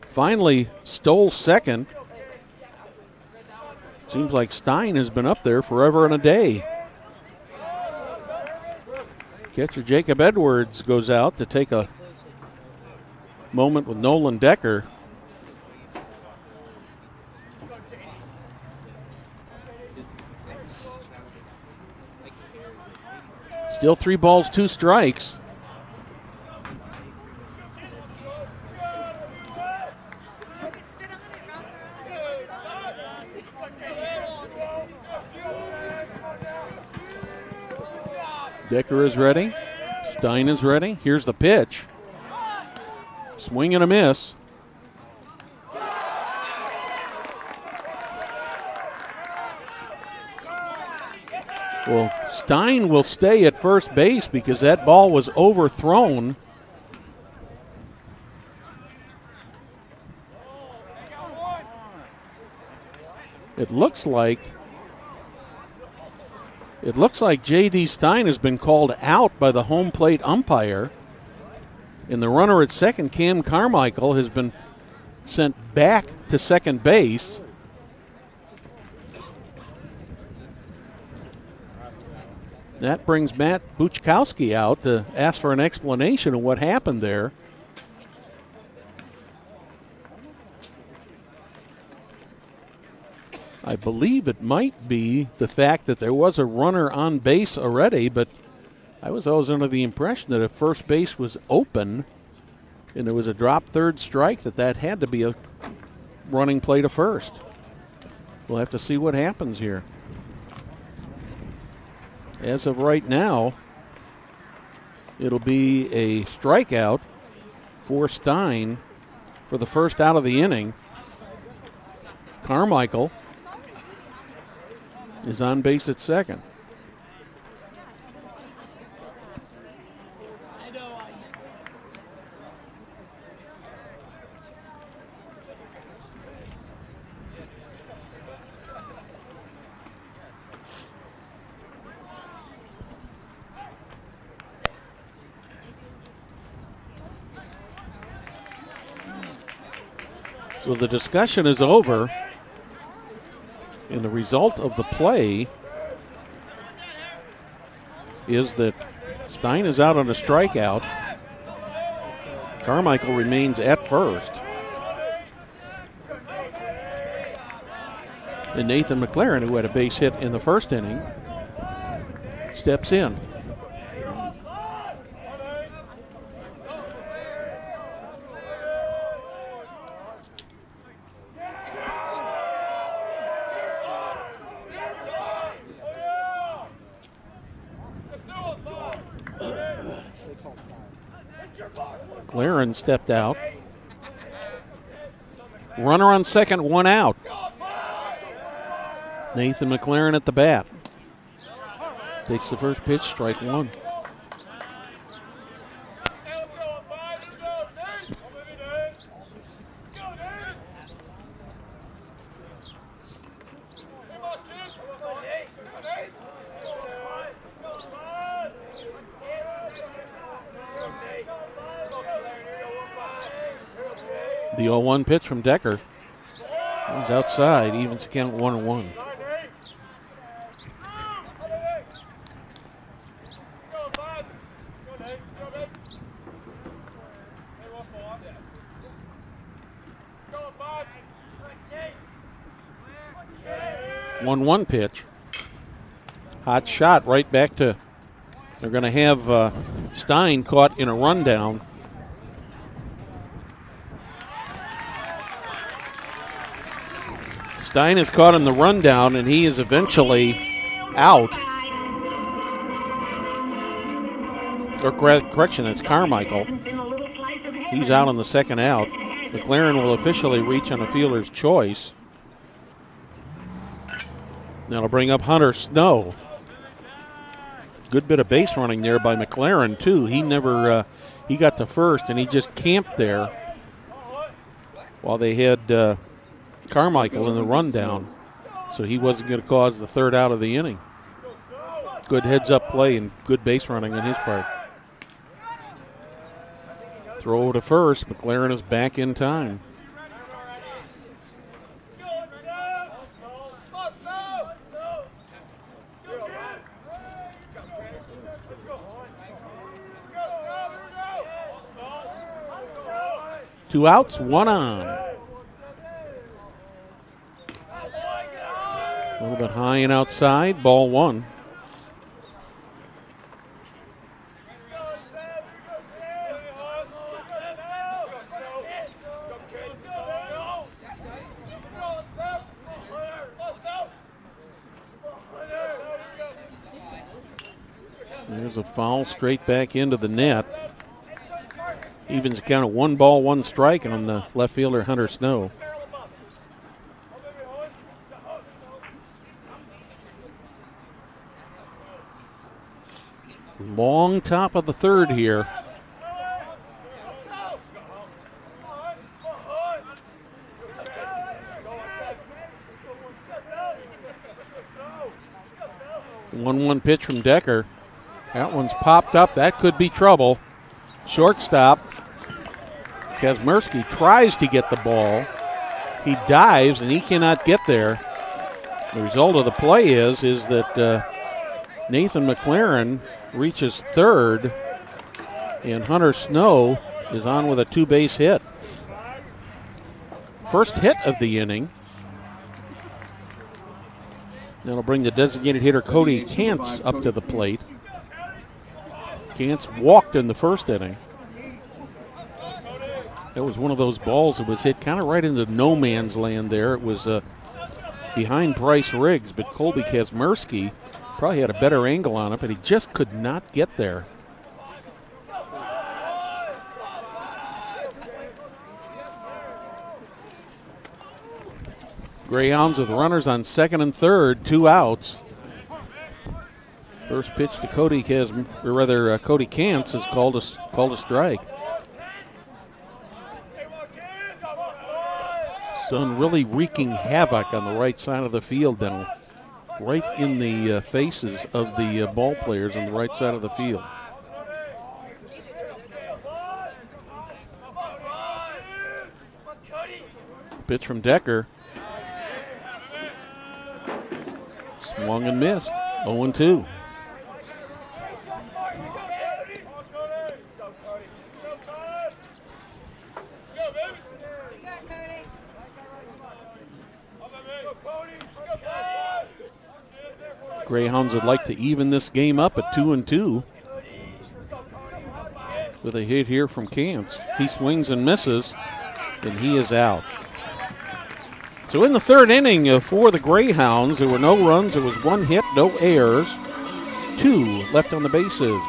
Speaker 8: Finally stole second. Seems like Stein has been up there forever and a day. Catcher Jacob Edwards goes out to take a moment with Nolan Decker. Still 3 balls, 2 strikes. Decker is ready. Stein is ready. Here's the pitch. Swing and a miss. Well, Stein will stay at first base because that ball was overthrown. It looks like J.D. Stein has been called out by the home plate umpire. And the runner at second, Cam Carmichael, has been sent back to second base. That brings Matt Buchkowski out to ask for an explanation of what happened there. I believe it might be the fact that there was a runner on base already, but I was always under the impression that if first base was open and there was a drop third strike, that had to be a running play to first. We'll have to see what happens here. As of right now, it'll be a strikeout for Stein for the first out of the inning. Carmichael is on base at second. So the discussion is over, and the result of the play is that Stein is out on a strikeout. Carmichael remains at first. And Nathan McLaren, who had a base hit in the first inning, steps in. McLaren stepped out. Runner on second, one out. Nathan McLaren at the bat. Takes the first pitch, strike one. The 0-1 pitch from Decker. He's outside, evens the count 1-1. One pitch. Hot shot right back to. They're going to have Stein caught in a rundown. Stein is caught in the rundown, and he is eventually out. Or correction, it's Carmichael. He's out on the second out. McLaren will officially reach on a fielder's choice. That'll bring up Hunter Snow. Good bit of base running there by McLaren, too. He never, he got to first, and he just camped there while they had Carmichael in the rundown, so he wasn't going to cause the third out of the inning. Good heads-up play and good base running on his part. Throw to first. McLaren is back in time. Two outs, one on. A little bit high and outside, ball one. There's a foul straight back into the net. Evens the count of 1 ball, 1 strike on the left fielder, Hunter Snow. Long top of the third here. The 1-1 pitch from Decker. That one's popped up. That could be trouble. Shortstop. Kazmersky tries to get the ball. He dives, and he cannot get there. The result of the play is that Nathan McLaren reaches third, and Hunter Snow is on with a two-base hit. First hit of the inning. That'll bring the designated hitter Cody Kantz up to the plate. Kantz walked in the first inning. That was one of those balls that was hit kind of right into no man's land there. It was behind Bryce Riggs, but Colby Kazmersky probably had a better angle on it, but he just could not get there. Greyhounds with runners on second and third, 2 outs. First pitch to Cody Kantz is called a strike. Sun really wreaking havoc on the right side of the field now, right in the faces of the ball players on the right side of the field. Pitch from Decker. Swung and missed. 0-2. Greyhounds would like to even this game up at 2-2 with a hit here from Kantz. He swings and misses, and he is out. So in the third inning for the Greyhounds, there were no runs. There was 1 hit, no errors, 2 left on the bases.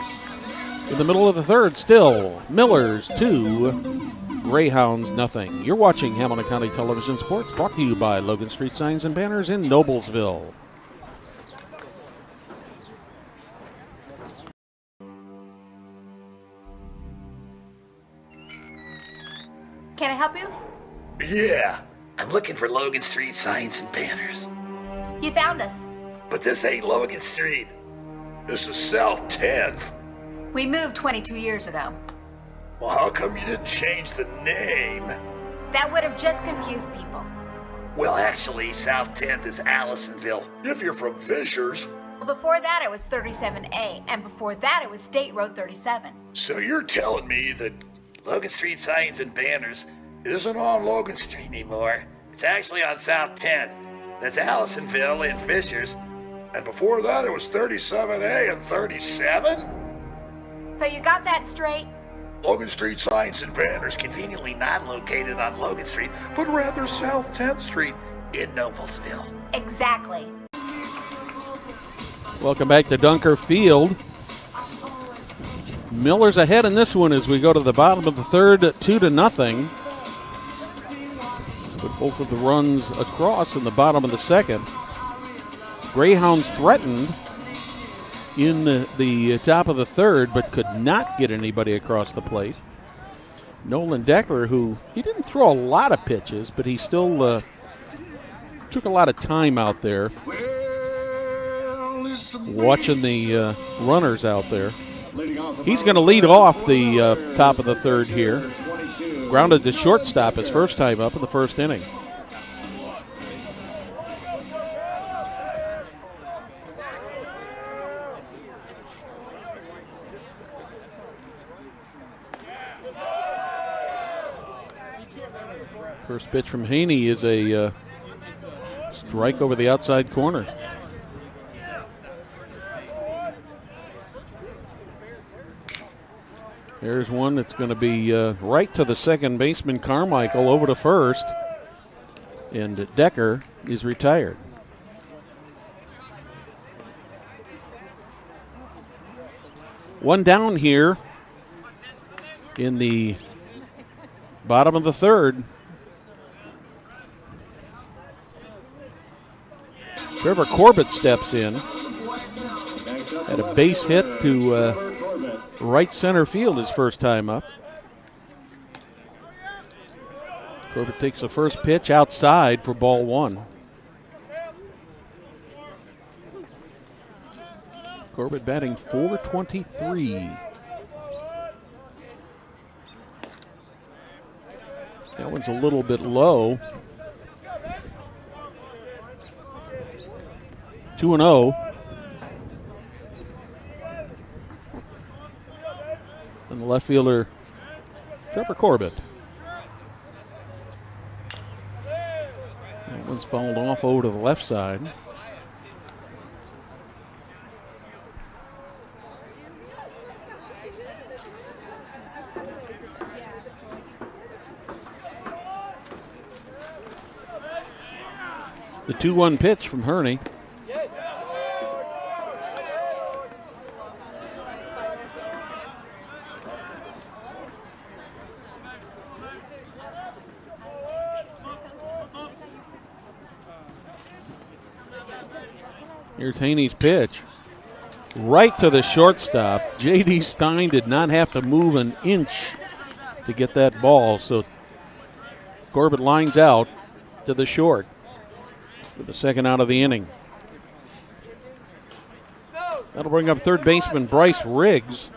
Speaker 8: In the middle of the third, still Millers 2, Greyhounds nothing. You're watching Hamilton County Television Sports, brought to you by Logan Street Signs and Banners in Noblesville.
Speaker 7: Can I help you?
Speaker 6: Yeah, I'm looking for Logan Street Signs and Banners.
Speaker 7: You found us.
Speaker 6: But this ain't Logan Street. This is South 10th.
Speaker 7: We moved 22 years ago.
Speaker 6: Well, how come you didn't change the name?
Speaker 7: That would have just confused people.
Speaker 6: Well, actually, South 10th is Allisonville, if you're from Fishers.
Speaker 7: Well, before that it was 37A, and before that it was State Road 37.
Speaker 6: So you're telling me that Logan Street Signs and Banners isn't on Logan Street anymore. It's actually on South 10th. That's Allisonville and Fishers. And before that, it was 37A and 37?
Speaker 7: So you got that straight?
Speaker 6: Logan Street Signs and Banners conveniently not located on Logan Street, but rather South 10th Street in Noblesville.
Speaker 7: Exactly.
Speaker 8: Welcome back to Dunker Field. Miller's ahead in this one as we go to the bottom of the third, 2-0. Put both of the runs across in the bottom of the second. Greyhounds threatened in the top of the third, but could not get anybody across the plate. Nolan Decker, who he didn't throw a lot of pitches, but he still took a lot of time out there, watching the runners out there. He's going to lead off the top of the third here. Grounded to shortstop his first time up in the first inning. First pitch from Haney is a strike over the outside corner. There's one that's going to be right to the second baseman, Carmichael, over to first. And Decker is retired. One down here in the bottom of the third. Trevor Corbett steps in Had a base hit to right center field his first time up. Corbett takes the first pitch outside for ball one. Corbett batting .423. That one's a little bit low. 2-0. And the left fielder, Trevor Corbett. That one's fouled off over to the left side. The 2-1 pitch from Herney. Here's Haney's pitch. Right to the shortstop. J.D. Stein did not have to move an inch to get that ball, so Corbett lines out to the short for the second out of the inning. That'll bring up third baseman Bryce Riggs.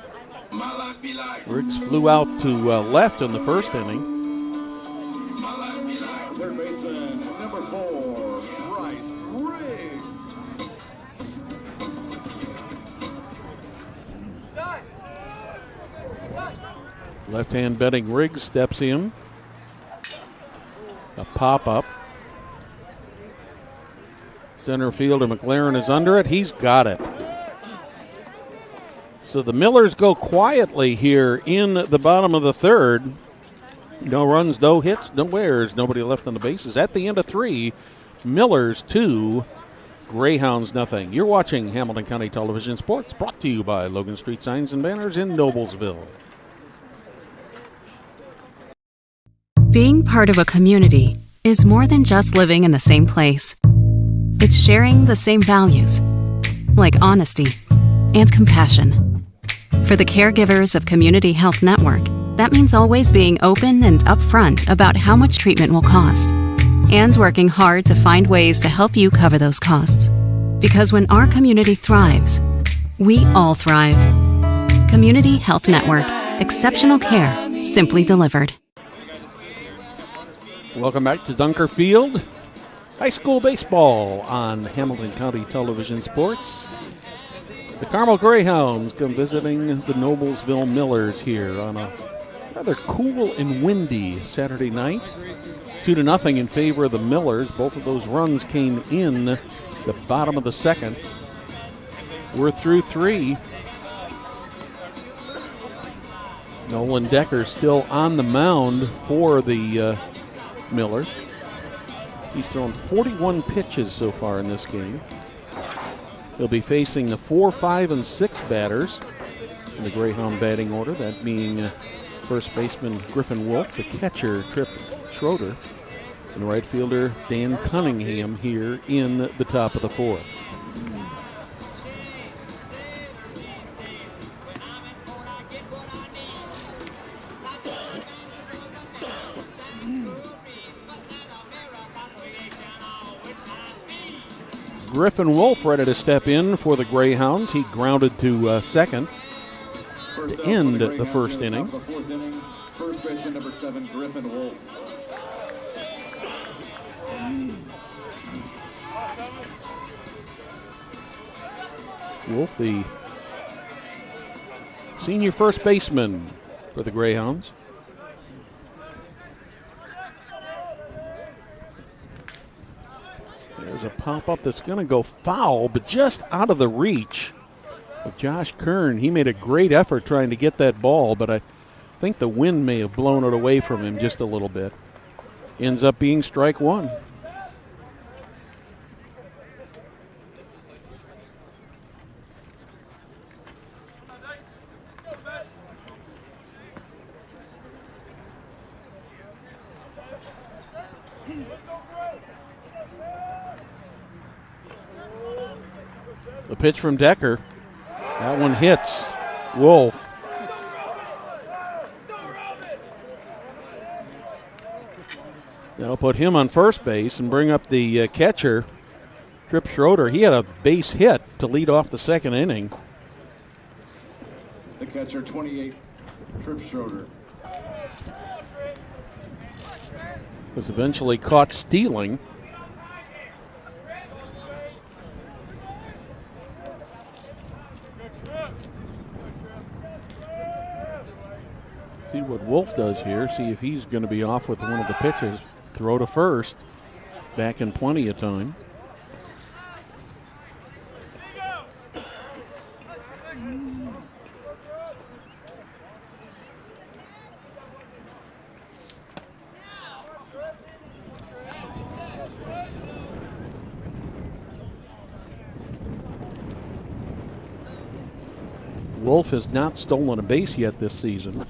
Speaker 8: Riggs flew out to left in the first inning.
Speaker 9: Third baseman, number 4, Bryce Riggs.
Speaker 8: Left-hand betting Riggs steps in. A pop-up. Center fielder McLaren is under it. He's got it. So the Millers go quietly here in the bottom of the third. No runs, no hits, no errors. Nobody left on the bases. At the end of 3, Millers 2, Greyhounds nothing. You're watching Hamilton County Television Sports, brought to you by Logan Street Signs and Banners in Noblesville.
Speaker 4: Being part of a community is more than just living in the same place. It's sharing the same values, like honesty and compassion. For the caregivers of Community Health Network, that means always being open and upfront about how much treatment will cost, and working hard to find ways to help you cover those costs. Because when our community thrives, we all thrive. Community Health Network. Exceptional care, simply delivered.
Speaker 8: Welcome back to Dunker Field. High school baseball on Hamilton County Television Sports. The Carmel Greyhounds come visiting the Noblesville Millers here on a rather cool and windy Saturday night. 2-0 in favor of the Millers. Both of those runs came in the bottom of the second. We're through 3. Nolan Decker still on the mound for the Millers. He's thrown 41 pitches so far in this game. He'll be facing the 4, 5, and 6 batters in the Greyhound batting order, that being first baseman Griffin Wolf, the catcher Trip Schroeder, and right fielder Dan Cunningham here in the top of the 4th. Griffin Wolf ready to step in for the Greyhounds. He grounded to second to end the first inning.
Speaker 9: First baseman number 7, Griffin Wolf.
Speaker 8: Wolf, the senior first baseman for the Greyhounds. There's a pop-up that's going to go foul, but just out of the reach of Josh Kern. He made a great effort trying to get that ball, but I think the wind may have blown it away from him just a little bit. Ends up being strike 1. The pitch from Decker. That one hits Wolf. That'll put him on first base and bring up the catcher, Trip Schroeder. He had a base hit to lead off the second inning.
Speaker 9: The catcher, 28, Trip Schroeder.
Speaker 8: Was eventually caught stealing. See what Wolf does here. See if he's going to be off with one of the pitches. Throw to first. Back in plenty of time. Wolf has not stolen a base yet this season.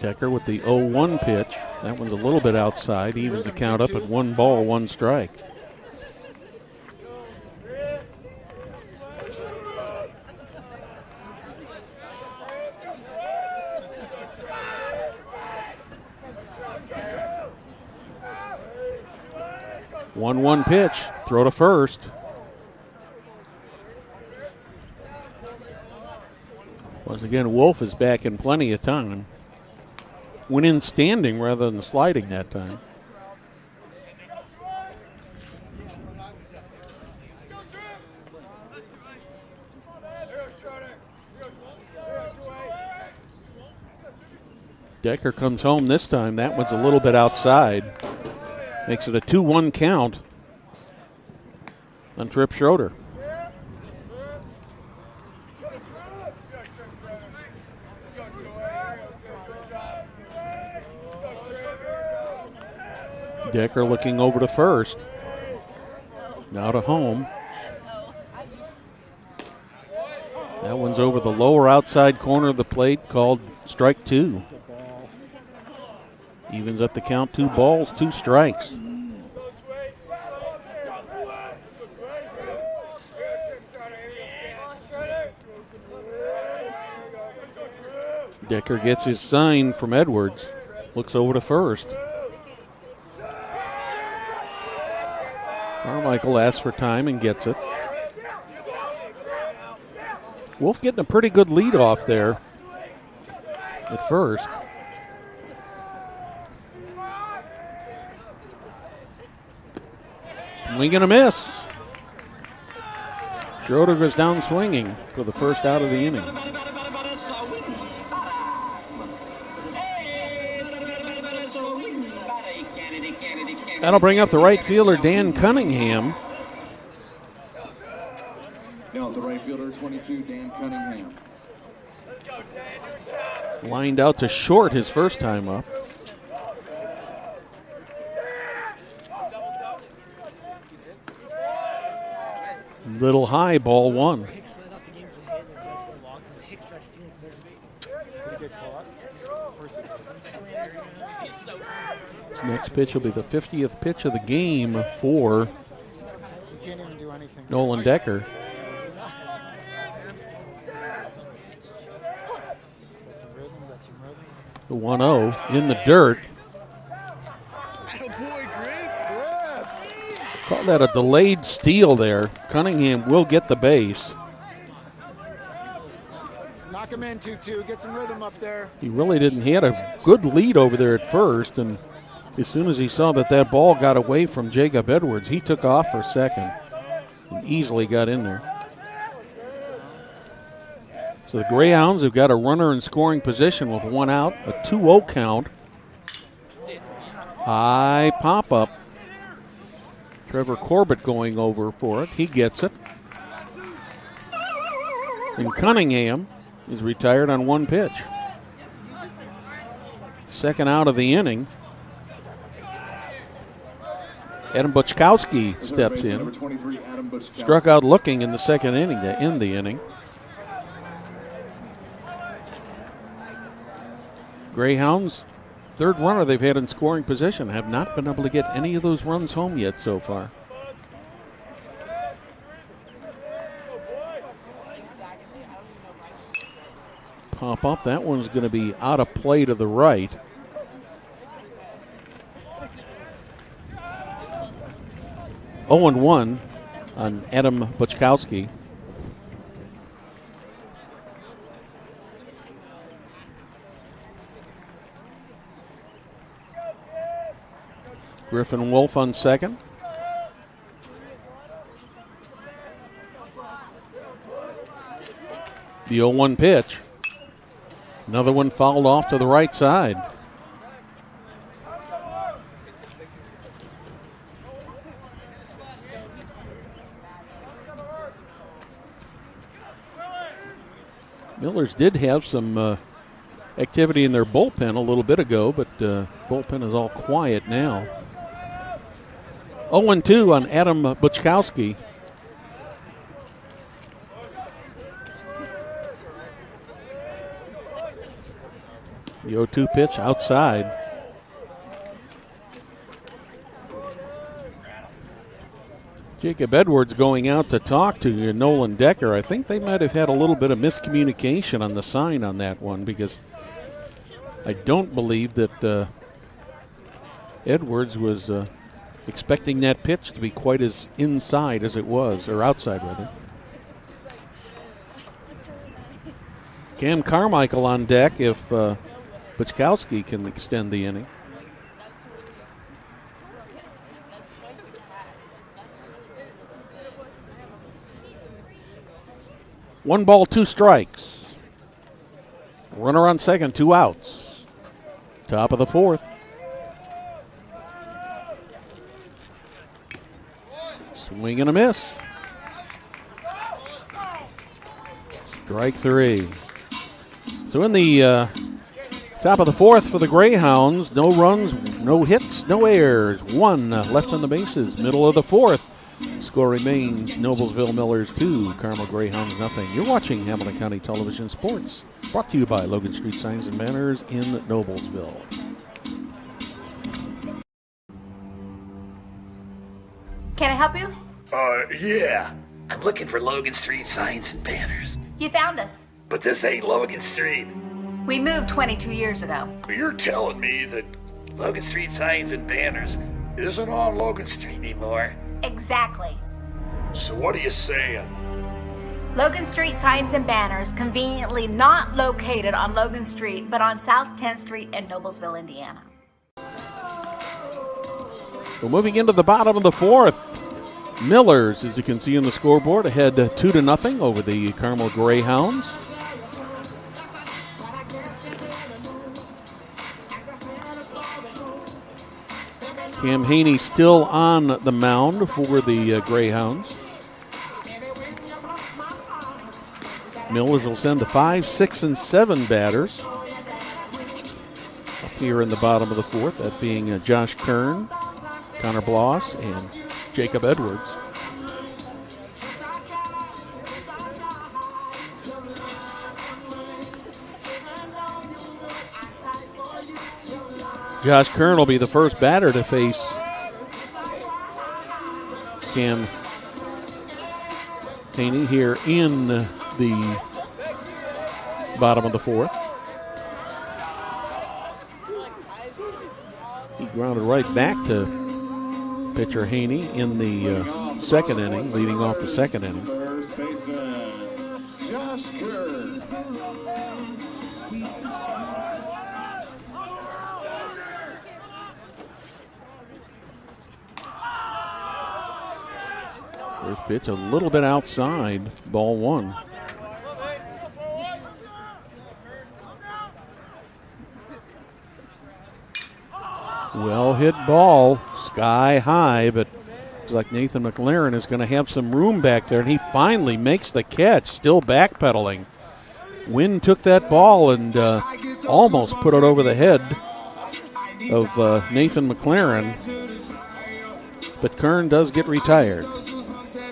Speaker 8: Decker with the 0-1 pitch. That one's a little bit outside. Evens the count up at 1 ball, 1 strike. One pitch, throw to first. Once again, Wolf is back in plenty of time. Went in standing rather than sliding that time. Decker comes home this time. That one's a little bit outside. Makes it a 2-1 count on Trip Schroeder. Decker looking over to first. Now to home. That one's over the lower outside corner of the plate, called strike 2. Evens up the count, 2 balls, 2 strikes. Decker gets his sign from Edwards. Looks over to first. Carmichael asks for time and gets it. Wolf getting a pretty good lead off there at first. Swing and a miss. Schroeder goes down swinging for the first out of the inning. That'll bring up the right fielder, Dan Cunningham.
Speaker 9: Now the right fielder, 22, Dan Cunningham.
Speaker 8: Lined out to short his first time up. Little high, ball 1. Next pitch will be the 50th pitch of the game for Nolan Decker. The 1-0 in the dirt. Call that a delayed steal there. Cunningham will get the base.
Speaker 10: Knock him in, 2-2. Get some rhythm up there.
Speaker 8: He really didn't. He had a good lead over there at first, and as soon as he saw that ball got away from Jacob Edwards, he took off for second and easily got in there. So the Greyhounds have got a runner in scoring position with 1 out, a 2-0 count. High pop-up. Trevor Corbett going over for it. He gets it. And Cunningham is retired on 1 pitch. Second out of the inning. Adam Buczkowski steps in. Struck out looking in the second inning to end the inning. Greyhounds third runner they've had in scoring position. Have not been able to get any of those runs home yet so far. Pop up. That one's going to be out of play to the right. Oh, 0-1 on Adam Buczkowski. Griffin Wolf on second. The 0-1 pitch. Another one fouled off to the right side. Millers did have some activity in their bullpen a little bit ago, but bullpen is all quiet now. 0-2 on Adam Buczkowski. The 0-2 pitch outside. Jacob Edwards going out to talk to Nolan Decker. I think they might have had a little bit of miscommunication on the sign on that one, because I don't believe that Edwards was expecting that pitch to be quite as inside as it was, or outside rather. Cam Carmichael on deck if Buczkowski can extend the inning. One ball, two strikes. Runner on second, two outs. Top of the fourth. Swing and a miss. Strike three. So in the top of the fourth for the Greyhounds, no runs, no hits, no errors. One left on the bases. Middle of the fourth. Score remains Noblesville Millers 2, Carmel Greyhounds nothing. You're watching Hamilton County Television Sports, brought to you by Logan Street Signs and Banners in Noblesville.
Speaker 7: Can I help you?
Speaker 6: Yeah. I'm looking for Logan Street Signs and Banners.
Speaker 7: You found us.
Speaker 6: But this ain't Logan Street.
Speaker 7: We moved 22 years ago.
Speaker 6: You're telling me that Logan Street Signs and Banners isn't on Logan Street anymore?
Speaker 7: Exactly.
Speaker 6: So what are you saying?
Speaker 7: Logan Street Signs and Banners, conveniently not located on Logan Street, but on South 10th Street in Noblesville, Indiana.
Speaker 8: We're moving into the bottom of the fourth. Millers, as you can see on the scoreboard, ahead 2-0 over the Carmel Greyhounds. Cam Haney still on the mound for the Greyhounds. Millers will send the 5, 6, and 7 batters up here in the bottom of the fourth, that being Josh Kern, Connor Bloss, and Jacob Edwards. Josh Kern will be the first batter to face Cam Haney here in the bottom of the fourth. He grounded right back to pitcher Haney in the second inning, leading off the second inning.
Speaker 9: First baseman, Josh Kern.
Speaker 8: First pitch a little bit outside, ball one. Well hit ball, sky high, but looks like Nathan McLaren is going to have some room back there, and he finally makes the catch, still backpedaling. Wind took that ball and almost put it over the head of Nathan McLaren, but Kern does get retired.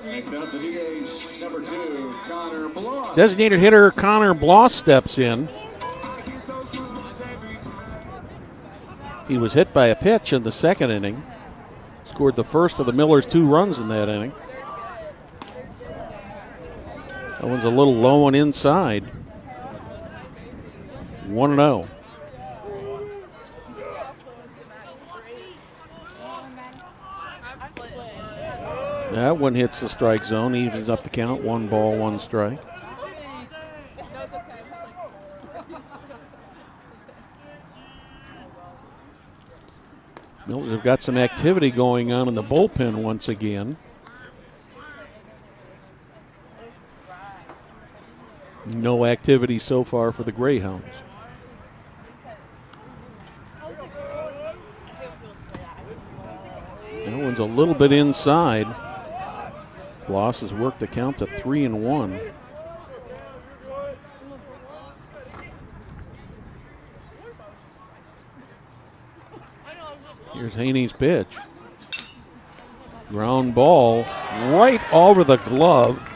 Speaker 9: Next up to DH, number 2, Connor Bloss.
Speaker 8: Designated hitter Connor Bloss steps in. He was hit by a pitch in the second inning. Scored the first of the Millers' 2 runs in that inning. That one's a little low and inside. 1-0. That one hits the strike zone, evens up the count. 1 ball, 1 strike. Millers have got some activity going on in the bullpen once again. No activity so far for the Greyhounds. That one's a little bit inside. Bloss has worked the count to 3-1. Here's Haney's pitch. Ground ball right over the glove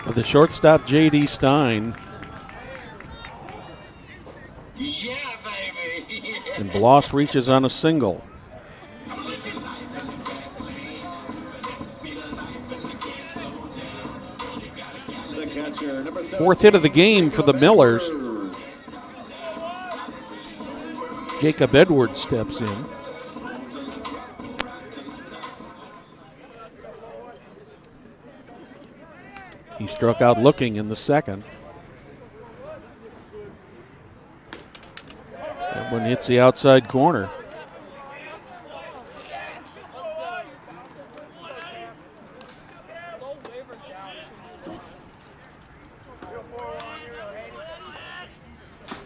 Speaker 8: of the shortstop, J.D. Stein.
Speaker 9: Yeah, baby.
Speaker 8: And Bloss reaches on a single.
Speaker 9: The catcher, number 7.
Speaker 8: 4th hit of the game for the Millers. Jacob Edwards steps in. He struck out looking in the second. That one hits the outside corner.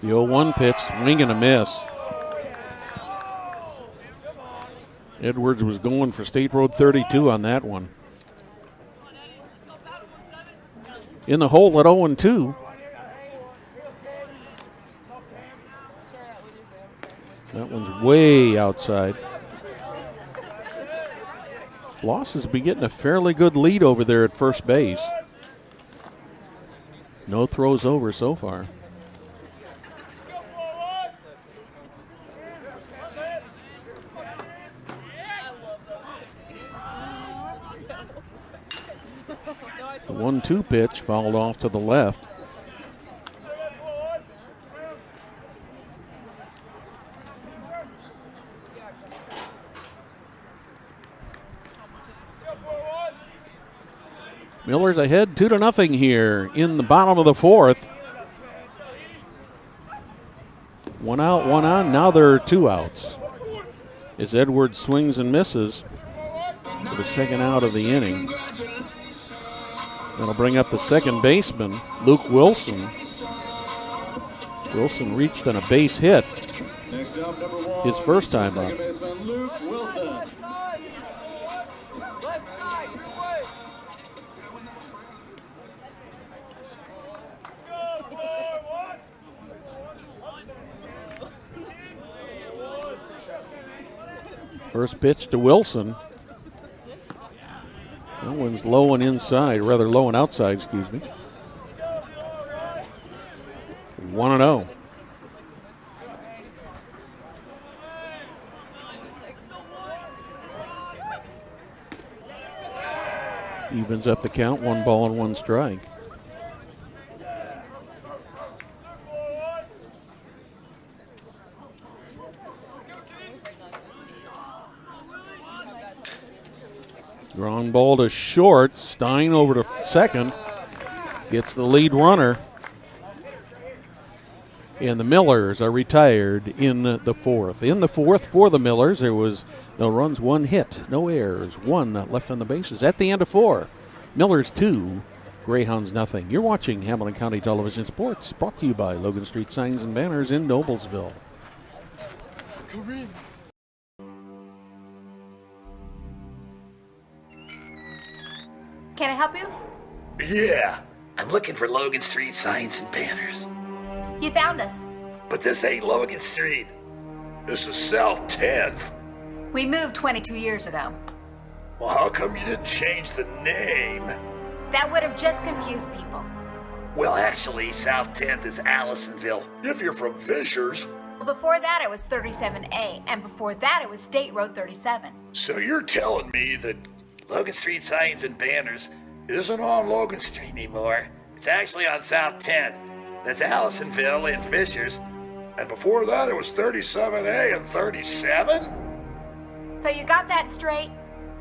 Speaker 8: The 0-1 pitch, swing and a miss. Edwards was going for State Road 32 on that one. In the hole at 0-2. That one's way outside. Bloss has been getting a fairly good lead over there at first base. No throws over so far. The 1-2 pitch fouled off to the left. Millers ahead 2-0 here in the bottom of the 4th. 1 out, 1 on. Now there are 2 outs. As Edwards swings and misses for the second out of the inning. That'll bring up the second baseman, Luke Wilson. Wilson reached on a base hit his first time up.
Speaker 9: Luke Wilson.
Speaker 8: First pitch to Wilson. That one's low and inside, rather low and outside, excuse me. 1-0. Evens up the count, 1 ball and 1 strike. Ground ball to short. Stein over to second. Gets the lead runner. And the Millers are retired in the 4th. In the 4th for the Millers, there was no runs, 1 hit, no errors, 1 left on the bases. At the end of 4, Millers 2, Greyhounds nothing. You're watching Hamilton County Television Sports, brought to you by Logan Street Signs and Banners in Noblesville.
Speaker 7: Can I help you?
Speaker 6: Yeah, I'm looking for Logan Street Signs and Banners.
Speaker 7: You found us.
Speaker 6: But this ain't Logan Street. This is South 10th.
Speaker 7: We moved 22 years ago.
Speaker 6: Well, how come you didn't change the name?
Speaker 7: That would have just confused people.
Speaker 6: Well, actually, South 10th is Allisonville. If you're from Fishers.
Speaker 7: before that it was 37A, and before that it was State Road 37.
Speaker 6: So you're telling me that Logan Street Signs and Banners isn't on Logan Street anymore? It's actually on South 10th. That's Allisonville and Fishers. And before that, it was 37A and 37?
Speaker 7: So you got that straight?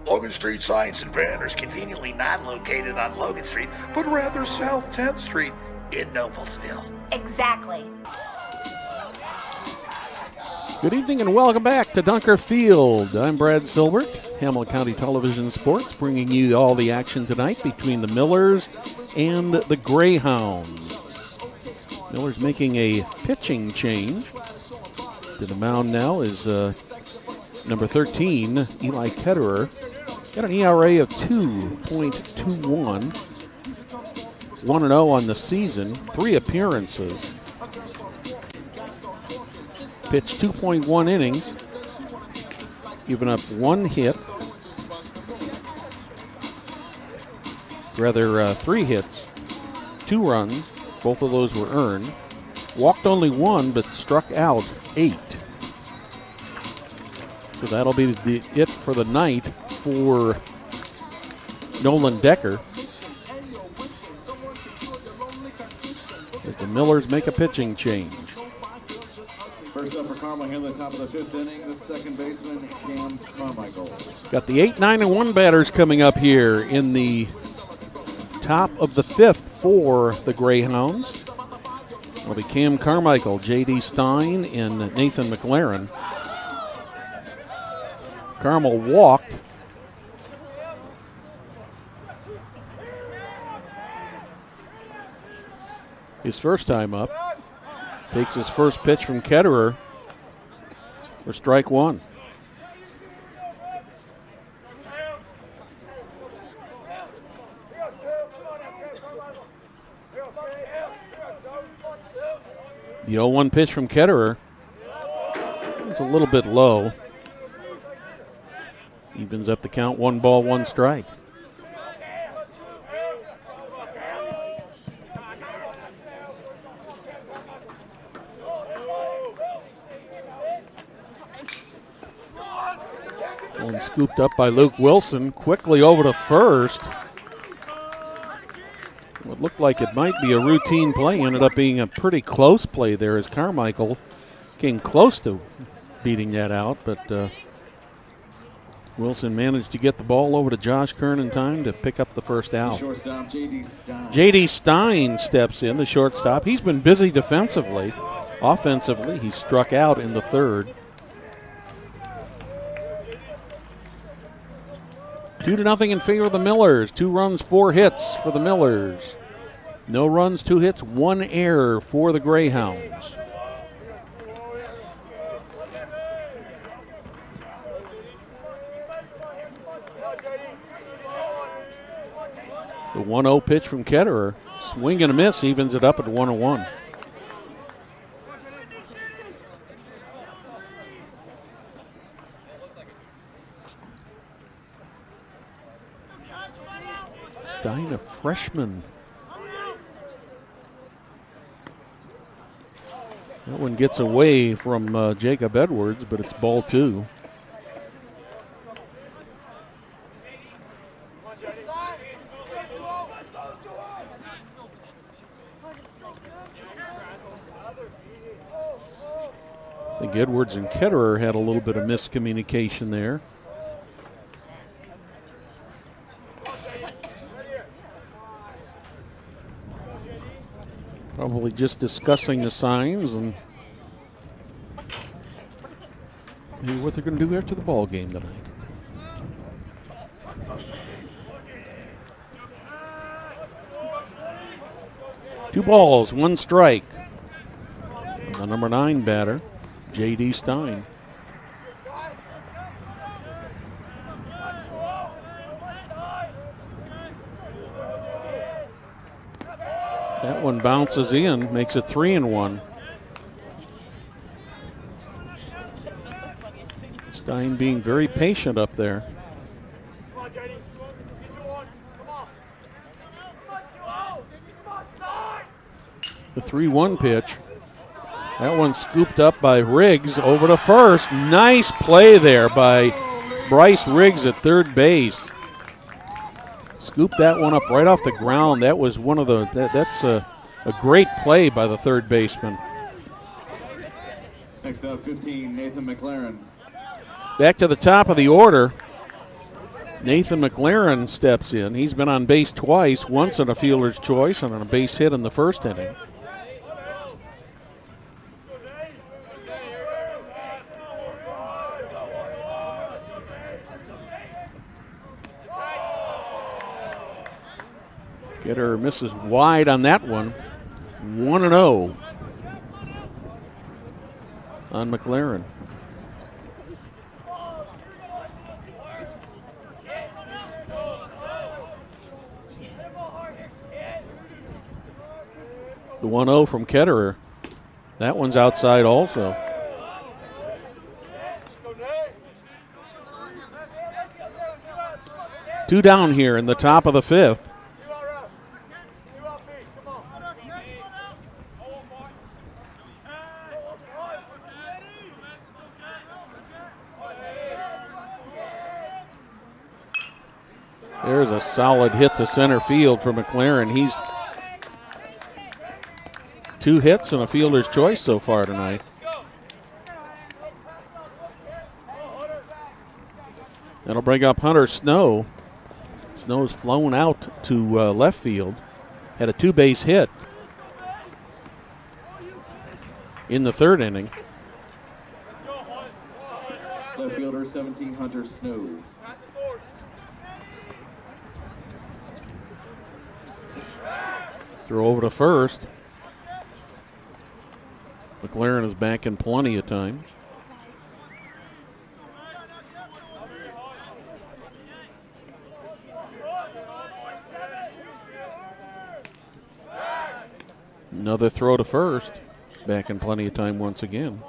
Speaker 6: Logan Street Signs and Banners conveniently not located on Logan Street, but rather South 10th Street in Noblesville.
Speaker 7: Exactly.
Speaker 8: Good evening and welcome back to Dunker Field. I'm Brad Silbert, Hamilton County Television Sports, bringing you all the action tonight between the Millers and the Greyhounds. Millers making a pitching change. To the mound now is number 13, Eli Ketterer. Got an ERA of 2.21. 1-0 on the season, 3 appearances. Pitched 2.1 innings, giving up 1 hit. Rather, 3 hits, 2 runs. Both of those were earned. Walked only 1, but struck out 8. So that'll be it for the night for Nolan Decker. As the Millers make a pitching change.
Speaker 9: First up for Carmel here in the top of the 5th inning, the second baseman, Cam Carmichael.
Speaker 8: Got the 8, 9, and 1 batters coming up here in the top of the 5th for the Greyhounds. It'll be Cam Carmichael, J.D. Stein, and Nathan McLaren. Carmel walked. His first time up. Takes his first pitch from Ketterer for strike 1. The 0-1 pitch from Ketterer. It's a little bit low. Evens up the count, 1 ball, 1 strike. One scooped up by Luke Wilson, quickly over to first. What looked like it might be a routine play ended up being a pretty close play there as Carmichael came close to beating that out, but Wilson managed to get the ball over to Josh Kern in time to pick up the first out.
Speaker 9: Shortstop, J.D. Stein.
Speaker 8: J.D. Stein steps in, the shortstop. He's been busy defensively. Offensively, he struck out in the 3rd. 2-0 in favor of the Millers. 2 runs, 4 hits for the Millers. No runs, 2 hits, 1 error for the Greyhounds. The 1-0 pitch from Ketterer. Swing and a miss, evens it up at 1-1. Stein, a freshman. That one gets away from Jacob Edwards, but it's ball 2. I think Edwards and Ketterer had a little bit of miscommunication there. Probably just discussing the signs and maybe what they're going to do after the ball game tonight. Two balls, 1 strike. The number 9 batter, J.D. Stein. That one bounces in, makes it 3-1. Stein being very patient up there. The 3-1 pitch. That one scooped up by Riggs over to first. Nice play there by Bryce Riggs at third base. Scooped that one up right off the ground. That was one of the, that's a great play by the third baseman.
Speaker 9: Next up, 15, Nathan McLaren.
Speaker 8: Back to the top of the order. Nathan McLaren steps in. He's been on base twice, once on a fielder's choice and on a base hit in the first inning. Getter misses wide on that one. 1-0 on McLaren. The 1-0 from Ketterer. That one's outside also. Two down here in the top of the fifth. There's a solid hit to center field for McLaren. He's 2 hits and a fielder's choice so far tonight. That'll bring up Hunter Snow. Snow's flown out to left field. Had a 2-base hit in the third inning.
Speaker 9: Left fielder 17, Hunter Snow.
Speaker 8: Throw over to first. McLaren is back in plenty of time. Another throw to first. Back in plenty of time once again.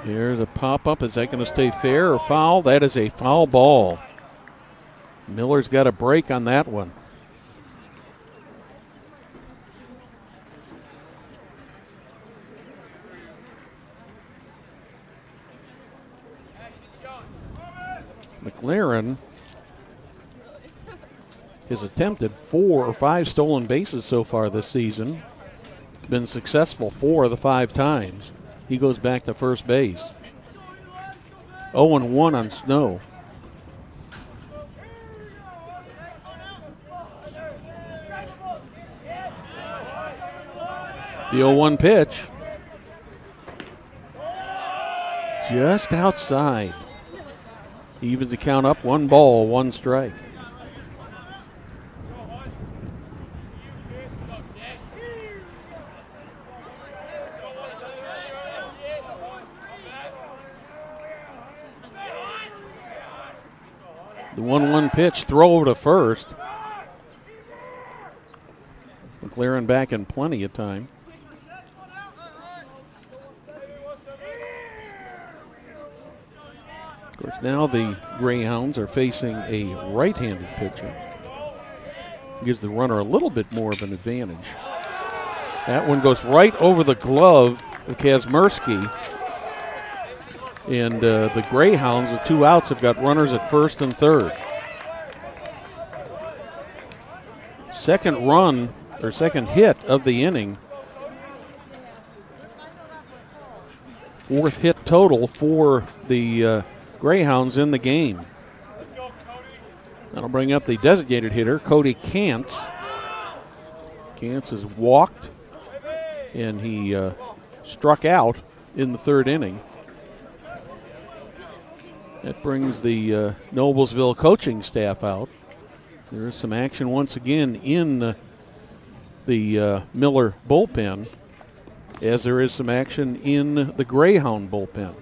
Speaker 8: Here's a pop-up. Is that going to stay fair or foul? That is a foul ball. Miller's got a break on that one. McLaren has attempted 4 or 5 stolen bases so far this season. Been successful 4 of the 5 times. He goes back to first base. 0-1 on Snow. The 0-1 pitch. Just outside. Evens the count up, 1 ball, 1 strike. The 1-1 pitch, throw over to first. McLaren back in plenty of time. Of course, now the Greyhounds are facing a right-handed pitcher. Gives the runner a little bit more of an advantage. That one goes right over the glove of Kazmersky. And the Greyhounds with 2 outs have got runners at first and third. Second run, or second hit of the inning. 4th hit total for the Greyhounds in the game. That'll bring up the designated hitter, Cody Kantz. Kantz has walked, and he struck out in the third inning. That brings the Noblesville coaching staff out. There is some action once again in the Miller bullpen, as there is some action in the Greyhound bullpen.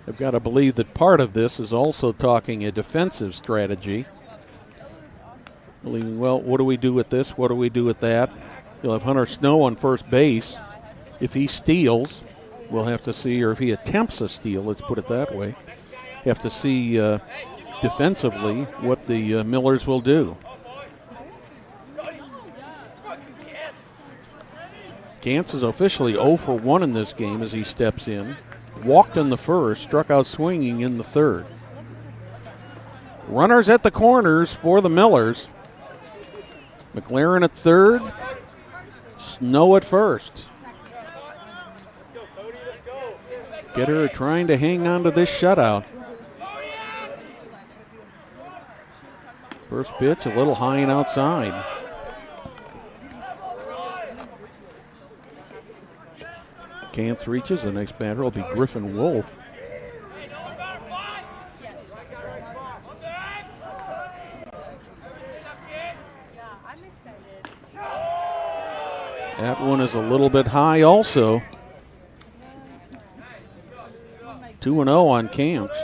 Speaker 8: I've got to believe that part of this is also talking a defensive strategy. Believing, well, what do we do with this? What do we do with that? You'll have Hunter Snow on first base. If he steals, we'll have to see, or if he attempts a steal, let's put it that way, have to see defensively what the Millers will do. Gantz is officially 0 for 1 in this game as he steps in. Walked in the first, struck out swinging in the third. Runners at the corners for the Millers. McLaren at third, Snow at first. Getter trying to hang on to this shutout. First pitch a little high and outside. Gantz reaches. The next batter will be Griffin Wolf. That one is a little bit high also. 2-0 on Gantz.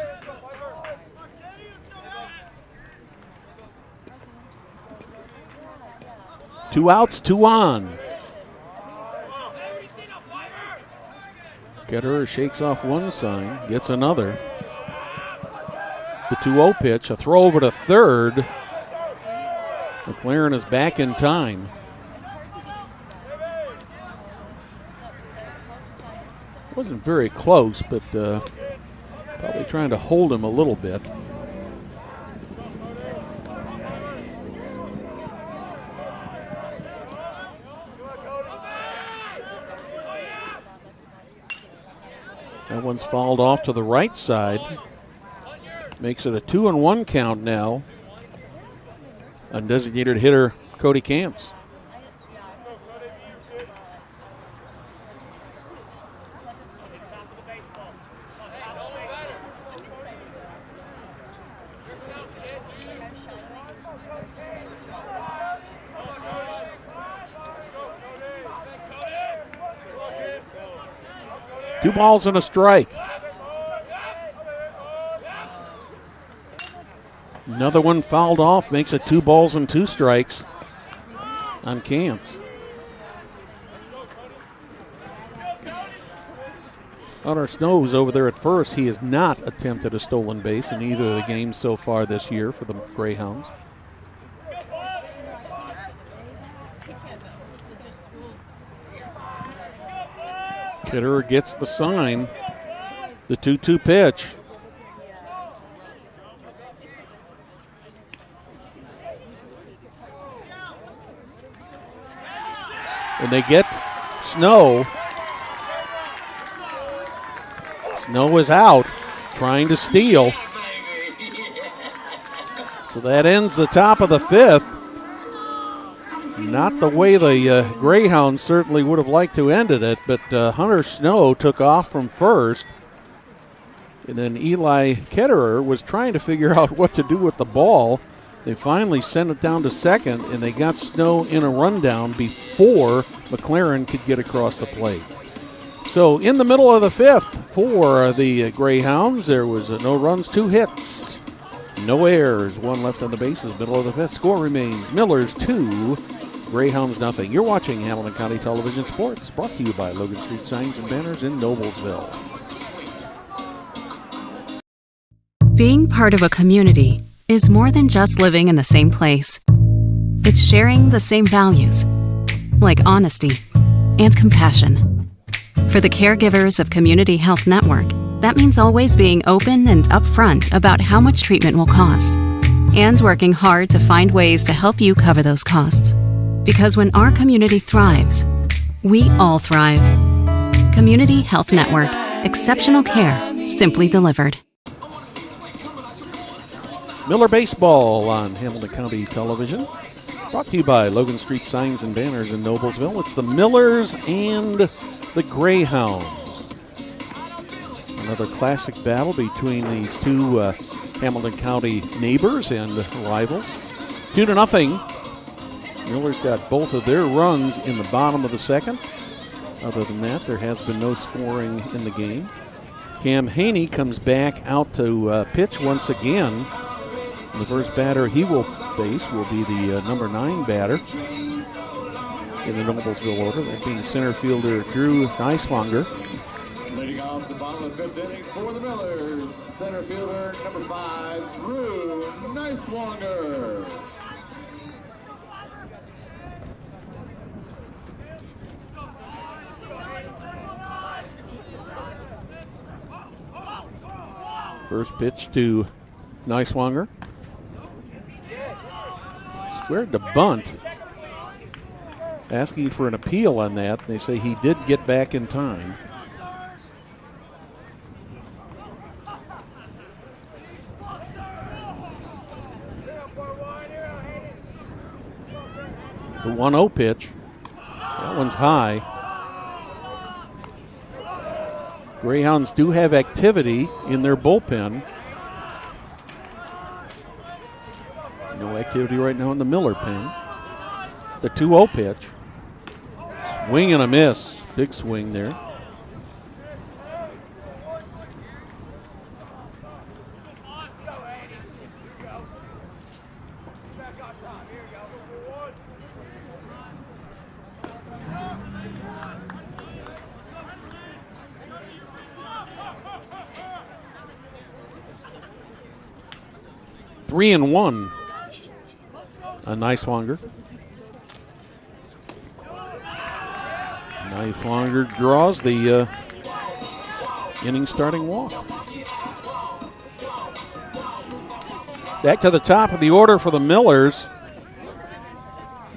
Speaker 8: Two outs, two on. Ketterer shakes off one sign, gets another. The 2-0 pitch, a throw over to third. McLaren is back in time. Wasn't very close, but probably trying to hold him a little bit. That one's fouled off to the right side. Makes it a 2-1 count now. Undesignated hitter Cody Gantz. Two balls and a strike. Another one fouled off, makes it 2 balls and 2 strikes on Gantz. Hunter Snow's over there at first. He has not attempted a stolen base in either of the games so far this year for the Greyhounds. Kitterer gets the sign. The 2-2 pitch. And they get Snow. Snow is out, trying to steal. So that ends the top of the 5th. Not the way the Greyhounds certainly would have liked to ended it, but Hunter Snow took off from first. And then Eli Ketterer was trying to figure out what to do with the ball. They finally sent it down to second, and they got Snow in a rundown before McLaren could get across the plate. So in the middle of the 5th for the Greyhounds, there was no runs, 2 hits, no errors, 1 left on the bases. Middle of the 5th, score remains Millers 2, Greyhounds nothing. You're watching Hamilton County Television Sports, brought to you by Logan Street Signs and Banners in Noblesville.
Speaker 4: Being part of a community is more than just living in the same place. It's sharing the same values, like honesty and compassion. For the caregivers of Community Health Network, that means always being open and upfront about how much treatment will cost, and working hard to find ways to help you cover those costs. Because when our community thrives, we all thrive. Community Health Network. Exceptional care, simply delivered.
Speaker 8: Miller Baseball on Hamilton County Television. Brought to you by Logan Street Signs and Banners in Noblesville. It's the Millers and the Greyhounds. Another classic battle between these two Hamilton County neighbors and rivals. 2-0. Millers got both of their runs in the bottom of the 2nd. Other than that, there has been no scoring in the game. Cam Haney comes back out to pitch once again. The first batter he will face will be the number 9 batter in the Noblesville order, that being center fielder Drew Neiswanger.
Speaker 9: Leading off the bottom of the 5th inning for the Millers, center fielder number 5, Drew Neiswanger.
Speaker 8: First pitch to Neiswanger. Squared to bunt. Asking for an appeal on that. They say he did get back in time. The 1-0 pitch. That one's high. Greyhounds do have activity in their bullpen. No activity right now in the Miller pen. The 2-0 pitch. Swing and a miss. Big swing there. Three and one. A Neiswanger. Neiswanger draws the inning starting walk. Back to the top of the order for the Millers.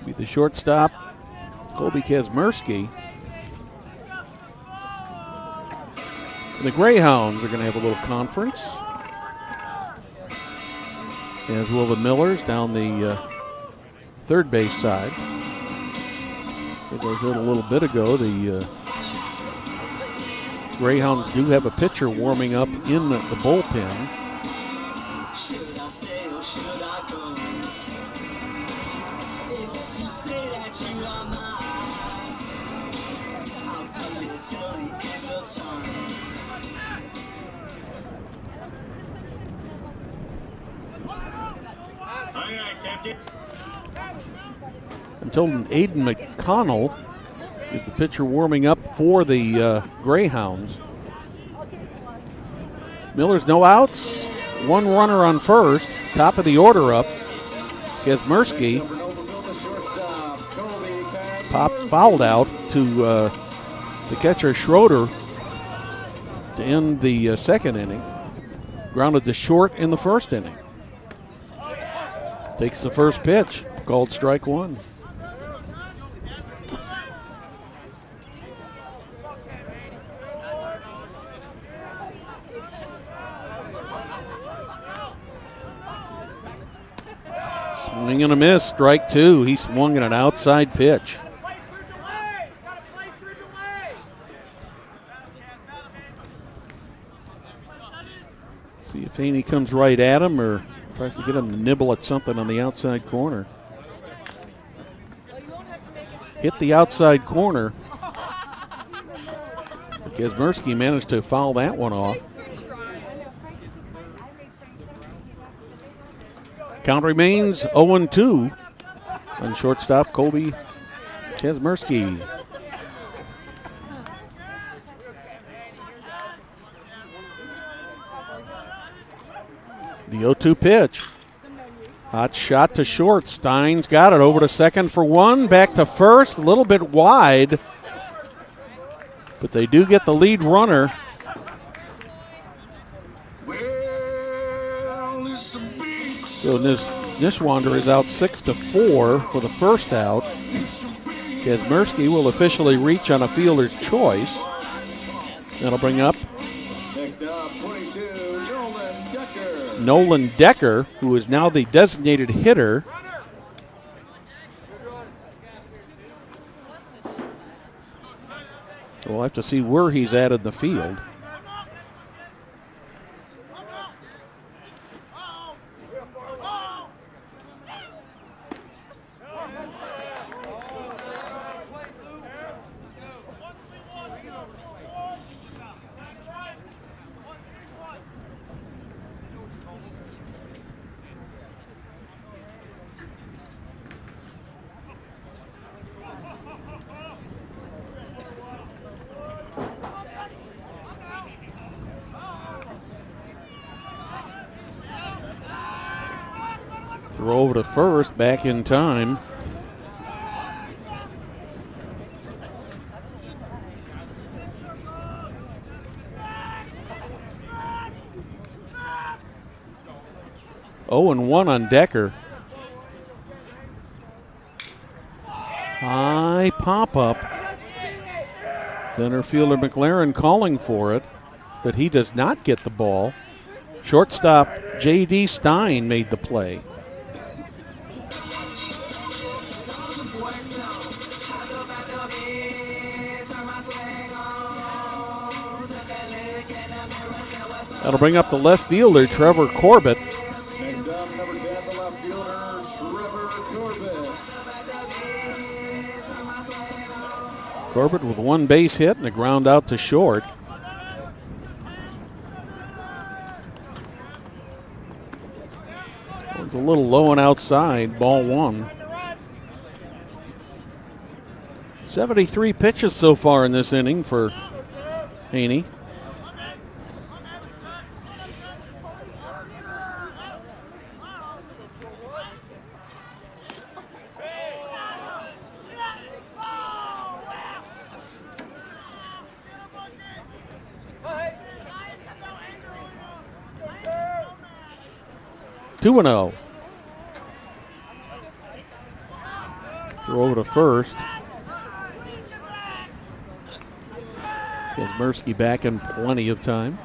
Speaker 8: Be the shortstop, Colby Kazmersky. The Greyhounds are going to have a little conference, as will the Millers down the third base side. As I said a little bit ago, the Greyhounds do have a pitcher warming up in the bullpen.
Speaker 11: Should I stay or should I go? If you say that you are mine, I'll be here till the end of time.
Speaker 8: I'm told Aiden McConnell is the pitcher warming up for the Greyhounds. Miller's no outs. One runner on first. Top of the order up. Kazmersky fouled out to the catcher Schroeder to end the second inning. Grounded to short in the first inning. Takes the first pitch. Called strike one. Swing and a miss, strike two. He swung at an outside pitch. See if Haney comes right at him or tries to get him to nibble at something on the outside corner. Hit the outside corner. Kazmersky managed to foul that one off. Count remains 0-2 on shortstop Colby Kazmersky. The 0-2 pitch. Hot shot to short. Stein's got it over to second for one. Back to first. A little bit wide. But they do get the lead runner. So Neiswanger is out 6-4 for the first out. Kazmersky will officially reach on a fielder's choice. That'll bring up
Speaker 9: Next up, 22,
Speaker 8: Nolan Decker, who is now the designated hitter. We'll have to see where he's at in the field. Throw over to first, back in time. Oh, and 1 on Decker. High pop-up. Center fielder McLaren calling for it, but he does not get the ball. Shortstop J.D. Stein made the play. That'll bring up the left fielder, Trevor Corbett.
Speaker 9: Next up, number 10, the left fielder, Trevor Corbett.
Speaker 8: Corbett with 1 base hit and a ground out to short. It's a little low and outside, ball 1. 73 pitches so far in this inning for Haney. Two and 0. Throw over to first. Gets Mirsky back in plenty of time.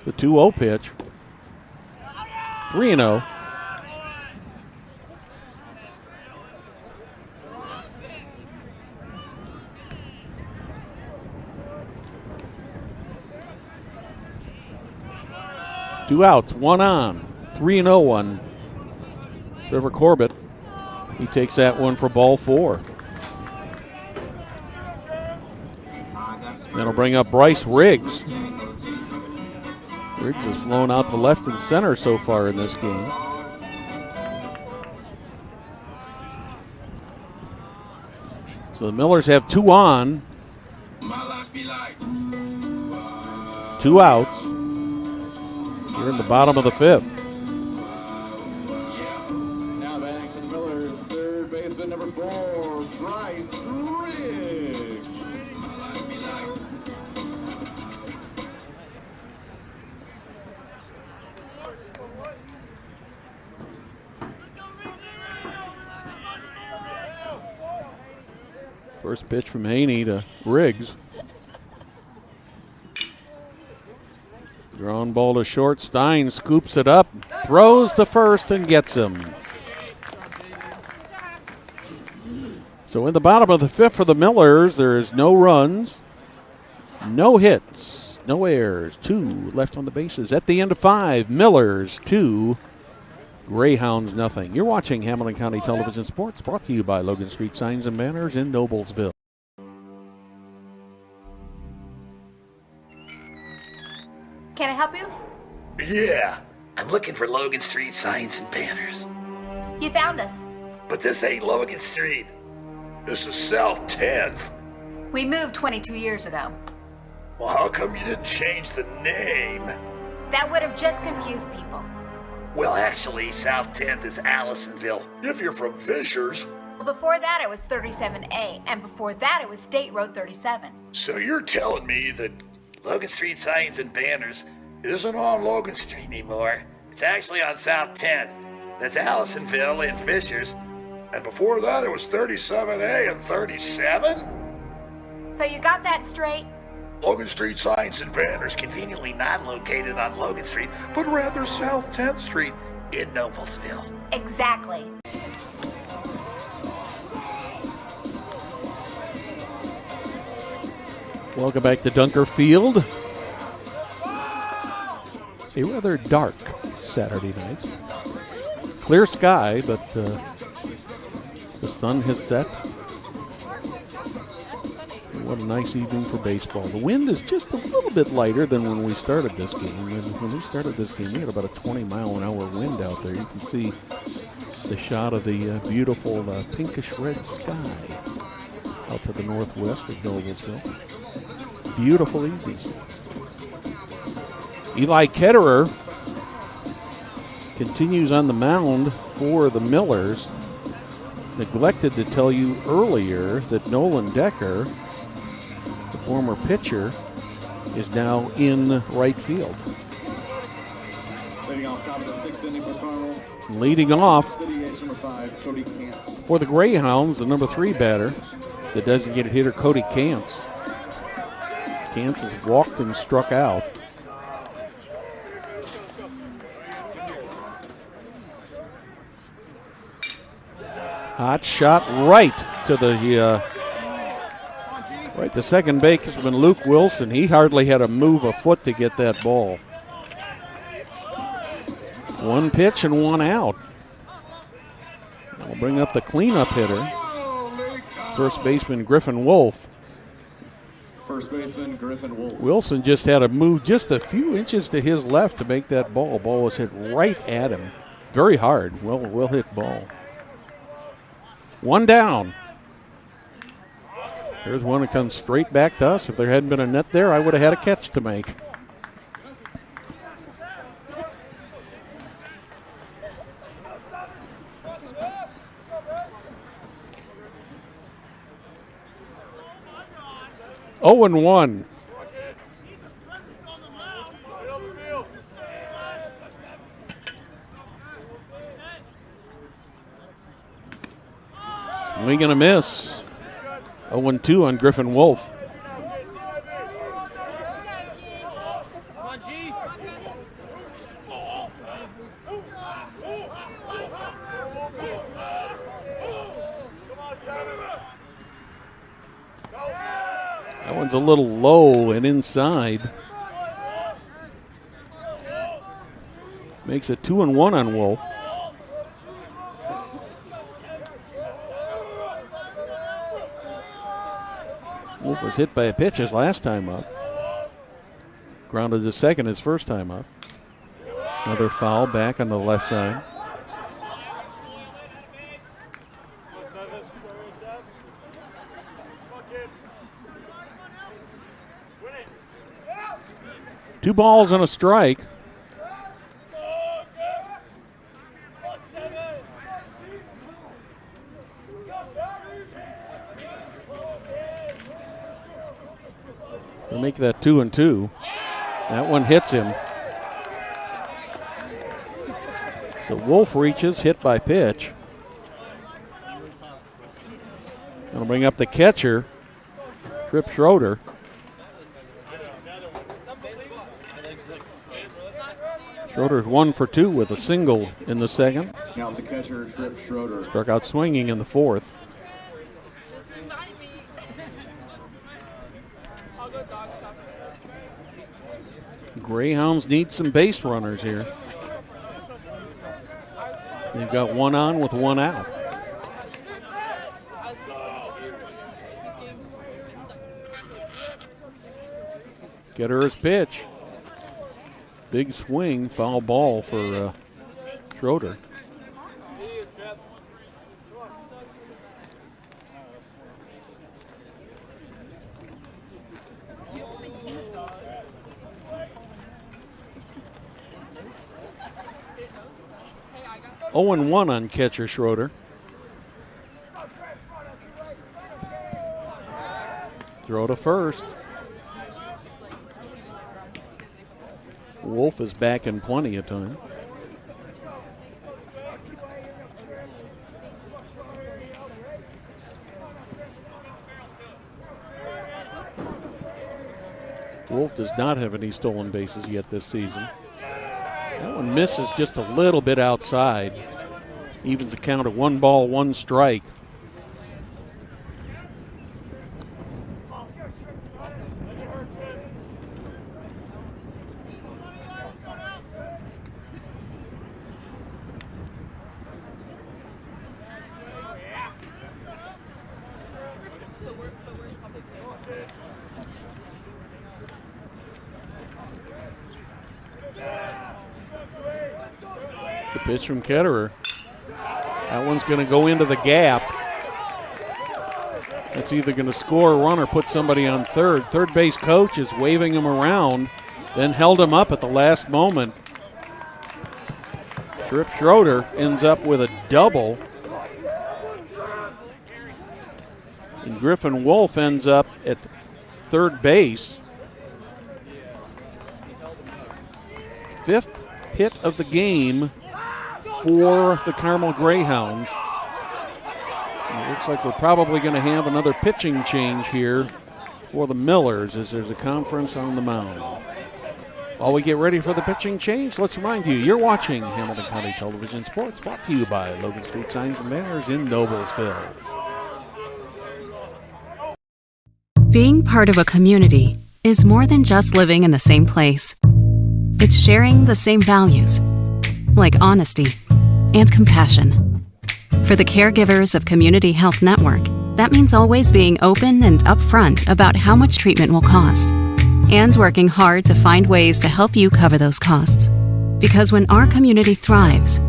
Speaker 8: The 2-0 pitch. 3-0. Two outs, 1 on, 3-0 one. Trevor Corbett, he takes that one for ball 4. That'll bring up Bryce Riggs. Riggs has flown out to left and center so far in this game. So the Millers have 2 on, 2 outs. Here in the bottom of the 5th.
Speaker 9: Now batting for the Millers, third baseman number 4, Bryce Riggs.
Speaker 8: First pitch from Haney to Riggs. Ground ball to short. Stein scoops it up, throws to first, and gets him. So in the bottom of the 5th for the Millers, there's no runs, no hits, no errors, 2 left on the bases. At the end of 5, Millers 2, Greyhounds nothing. You're watching Hamilton County Television Sports, brought to you by Logan Street Signs and Banners in Noblesville.
Speaker 7: Can I help you?
Speaker 6: Yeah, I'm looking for Logan Street signs and banners.
Speaker 7: You found us.
Speaker 6: But this ain't Logan Street. This is South 10th.
Speaker 7: We moved 22 years ago.
Speaker 6: Well, how come you didn't change the name?
Speaker 7: That would have just confused people.
Speaker 6: Well, actually, South 10th is Allisonville. If you're from Fishers.
Speaker 7: Well, before that it was 37A, and before that it was State Road 37.
Speaker 6: So you're telling me that Logan Street Signs and Banners isn't on Logan Street anymore. It's actually on South 10th. That's Allisonville and Fishers. And before that, it was 37A and 37?
Speaker 7: So you got that straight?
Speaker 6: Logan Street Signs and Banners conveniently not located on Logan Street, but rather South 10th Street in Noblesville.
Speaker 7: Exactly.
Speaker 8: Welcome back to Dunker Field. A rather dark Saturday night. Clear sky, but the sun has set. What a nice evening for baseball. The wind is just a little bit lighter than when we started this game. When we started this game, we had about a 20-mile-an-hour wind out there. You can see the shot of the beautiful pinkish red sky out to the northwest of Noblesville. Beautiful easy. Eli Ketterer continues on the mound for the Millers. Neglected to tell you earlier that Nolan Decker, the former pitcher, is now in right field.
Speaker 9: Leading off top of the 6th inning for Carmel.
Speaker 8: Leading off
Speaker 9: Number 5, Cody Kantz.
Speaker 8: for the Greyhounds, the number 3 batter, the designated hitter Cody Kantz. Kantz has walked and struck out. Hot shot right to the right to second baseman Luke Wilson. He hardly had to move a foot to get that ball. One pitch and one out. We'll bring up the cleanup hitter, first baseman Griffin Wolf.
Speaker 9: First baseman Griffin Wolf.
Speaker 8: Wilson just had to move just a few inches to his left to make that ball. Ball was hit right at him. Very hard. Well hit ball. One down. There's one that comes straight back to us. If there hadn't been a net there, I would have had a catch to make. Oh, and 1. Swing and a miss. 0-2 on Griffin Wolf. That one's a little low and inside. Makes it 2-1 on Wolf. Wolf was hit by a pitch his last time up. Grounded to second his first time up. Another foul back on the left side. Two balls and a strike. They'll make that 2-2. That one hits him. So Wolf reaches, hit by pitch. That'll bring up the catcher, Trip Schroeder. Schroeder's 1 for 2 with a single in the second.
Speaker 9: Now the catcher, Trip Schroeder.
Speaker 8: Struck out swinging in the fourth.
Speaker 12: Just invite me. I'll go dog shopping.
Speaker 8: Greyhounds need some base runners here. They've got one on with one out. Getter's pitch. Big swing, foul ball for Schroeder. Oh, and 1 on catcher Schroeder. Throw to first. Wolf is back in plenty of time. Wolf does not have any stolen bases yet this season. That one misses just a little bit outside. Evens the count at 1 ball, 1 strike. The pitch from Ketterer. That one's going to go into the gap. It's either going to score a run or put somebody on third. Third base coach is waving him around, then held him up at the last moment. Trip Schroeder ends up with a double. And Griffin Wolf ends up at third base. Fifth hit of the game for the Carmel Greyhounds. It looks like we're probably going to have another pitching change here for the Millers as there's a conference on the mound. While we get ready for the pitching change, let's remind you, you're watching Hamilton County Television Sports, brought to you by Logan Street Signs and Banners in Noblesville.
Speaker 4: Being part of a community is more than just living in the same place. It's sharing the same values, like honesty and compassion. For the caregivers of Community Health Network, that means always being open and upfront about how much treatment will cost, and working hard to find ways to help you cover those costs. Because when our community thrives,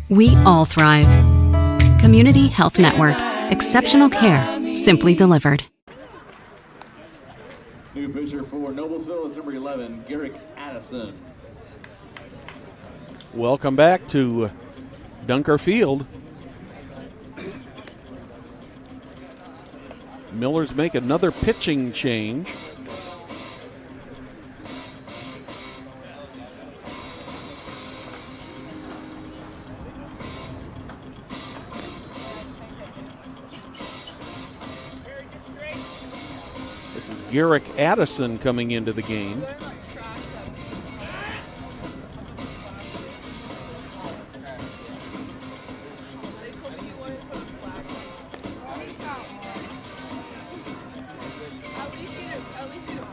Speaker 4: we all thrive. Community Health Network. Exceptional care, simply delivered.
Speaker 9: New pitcher for Noblesville is number 11, Garrick Addison.
Speaker 8: Welcome back to Dunker Field. Millers make another pitching change. This is Garrick Addison coming into the game.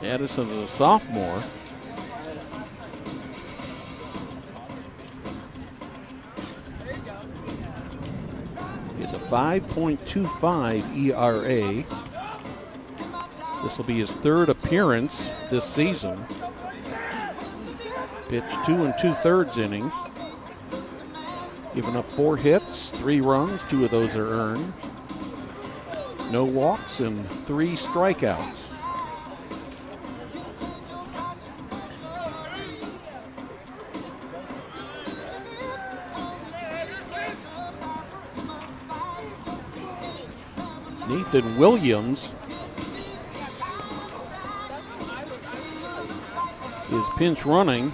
Speaker 8: Addison is a sophomore. He has a 5.25 ERA. This will be his third appearance this season. Pitched 2 2/3 innings. Given up 4 hits, 3 runs, 2 of those are earned. No walks and 3 strikeouts. Nathan Williams is pinch running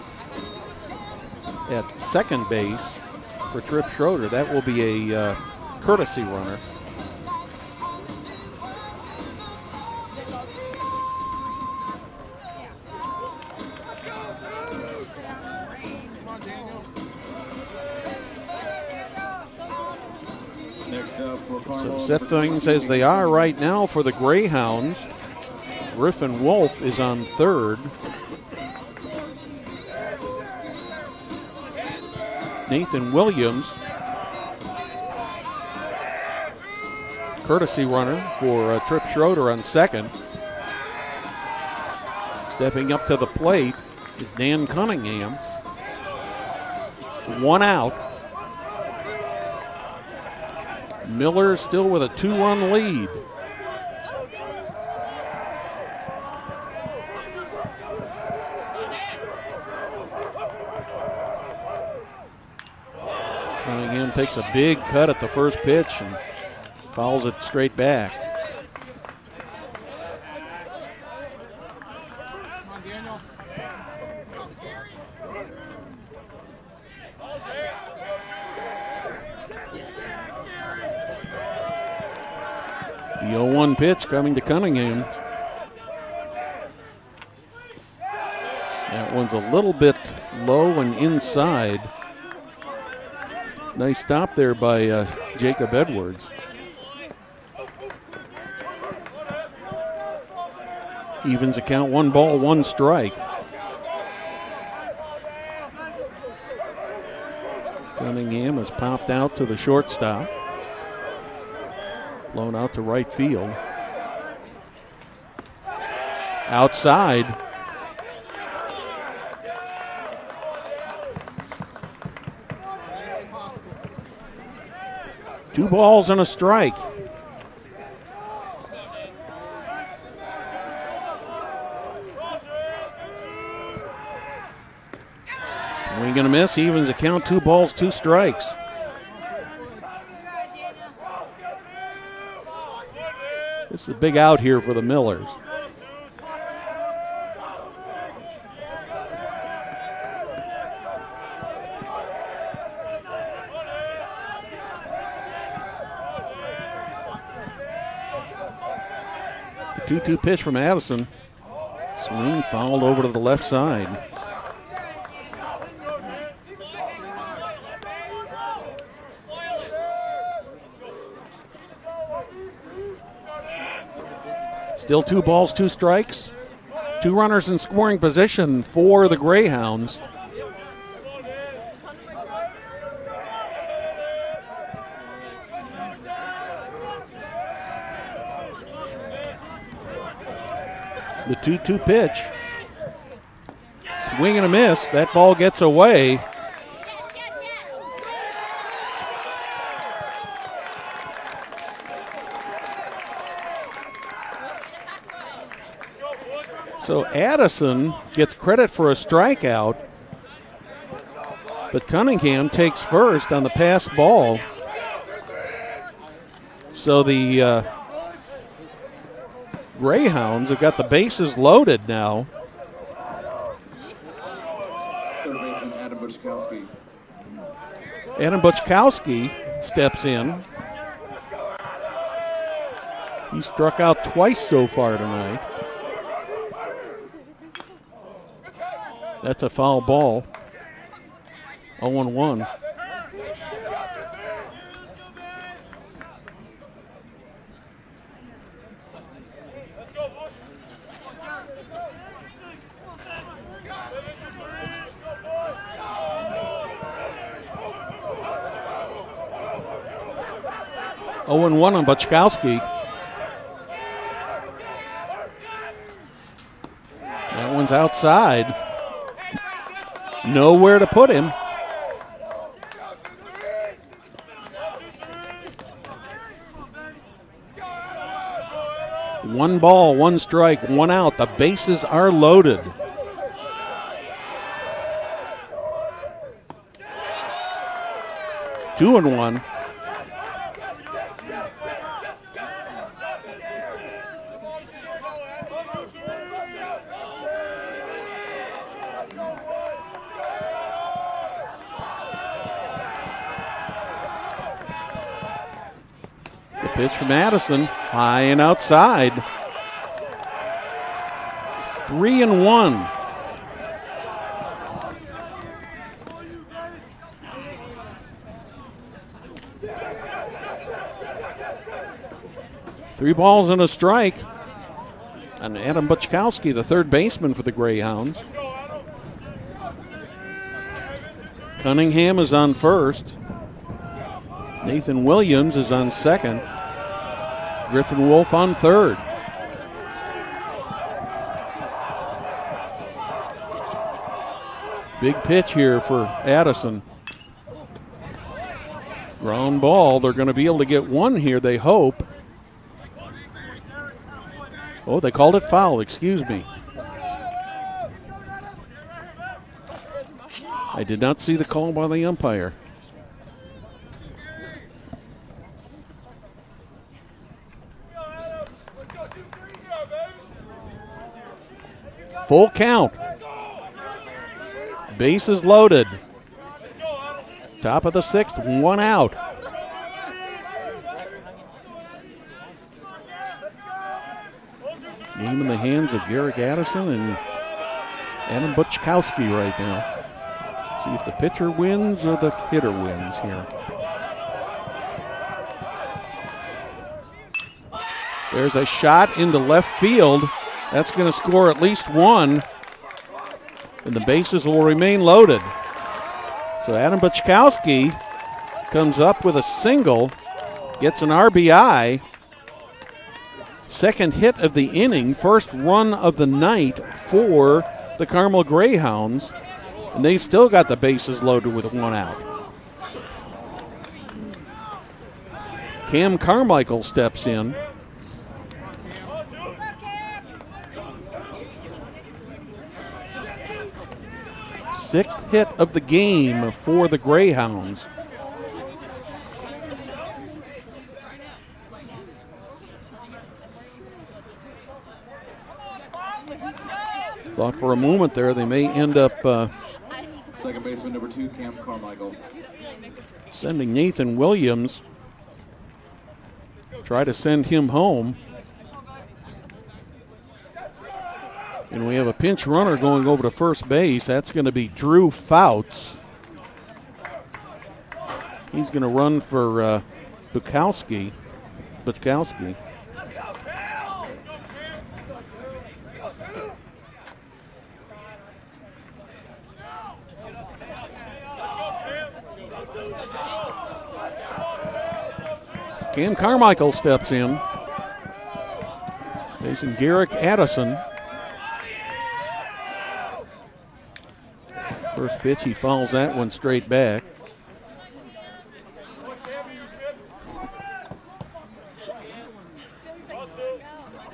Speaker 8: at second base for Trip Schroeder. That will be a courtesy runner. So set things as they are right now for the Greyhounds. Griffin Wolf is on third. Nathan Williams, courtesy runner for Trip Schroeder on second. Stepping up to the plate is Dan Cunningham. 1 out. Miller still with a 2-run lead. Cunningham takes a big cut at the first pitch and fouls it straight back. The 0-1 pitch coming to Cunningham. That one's a little bit low and inside. Nice stop there by Jacob Edwards. Evens the count, 1 ball, 1 strike. Cunningham has popped out to the shortstop. Blown out to right field. Outside. Two balls and a strike. Swing and a miss, evens the count, 2 balls, 2 strikes. This is a big out here for the Millers. The 2-2 pitch from Addison. Swing fouled over to the left side. Still 2 balls, 2 strikes. 2 runners in scoring position for the Greyhounds. The 2-2 pitch. Swing and a miss. That ball gets away. So Addison gets credit for a strikeout, but Cunningham takes first on the pass ball. So the Greyhounds have got the bases loaded now.
Speaker 9: Third baseman Adam Buczkowski.
Speaker 8: Adam Buczkowski steps in. He struck out twice so far tonight. That's a foul ball. 0-1. On Buczkowski. That one's outside. Nowhere to put him. One ball, 1 strike, 1 out. The bases are loaded. Two and one. Pitch from Addison, high and outside. 3-1. Three balls and a strike. And Adam Buczkowski, the third baseman for the Greyhounds. Cunningham is on first. Nathan Williams is on second. Griffin Wolf on third. Big pitch here for Addison. Ground ball. They're going to be able to get one here, they hope. Oh, they called it foul. Excuse me. I did not see the call by the umpire. Full count. Bases loaded. Top of the sixth, 1 out. Game in the hands of Garrick Addison and Adam Buczkowski right now. Let's see if the pitcher wins or the hitter wins here. There's a shot into left field. That's going to score at least one, and the bases will remain loaded. So Adam Buczkowski comes up with a single, gets an RBI. Second hit of the inning, first run of the night for the Carmel Greyhounds, and they've still got the bases loaded with 1 out. Cam Carmichael steps in. 6th hit of the game for the Greyhounds. Thought for a moment there they may end up
Speaker 9: second baseman number 2, Cam Carmichael.
Speaker 8: Sending Nathan Williams. Try to send him home. And we have a pinch runner going over to first base. That's going to be Drew Fouts. He's going to run for Bukowski. Cam Carmichael steps in. Facing Garrick Addison. First pitch, he fouls that one straight back.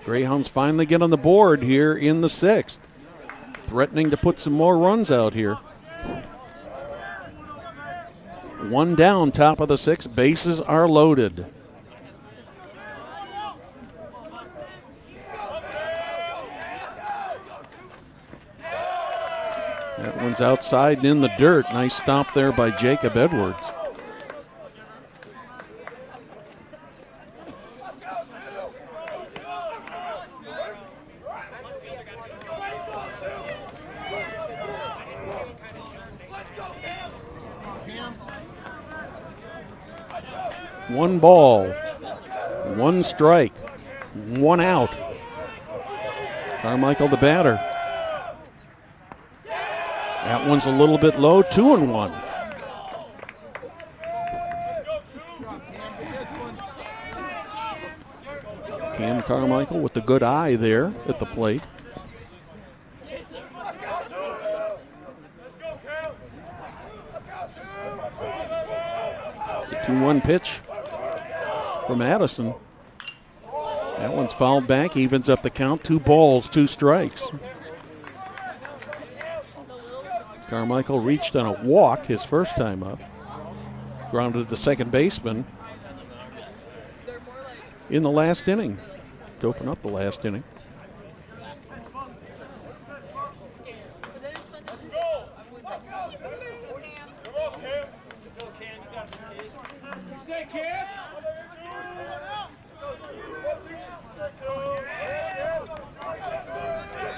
Speaker 8: Greyhounds finally get on the board here in the 6th. Threatening to put some more runs out here. One down, top of the 6th. Bases are loaded. That one's outside and in the dirt. Nice stop there by Jacob Edwards. One ball, one strike, one out. Carmichael the batter. That one's a little bit low, 2-1. Cam Carmichael with the good eye there at the plate. The 2-1 pitch from Addison. That one's fouled back, evens up the count. 2 balls, 2 strikes. Carmichael reached on a walk his first time up. Grounded the second baseman in the last inning to open up the last inning.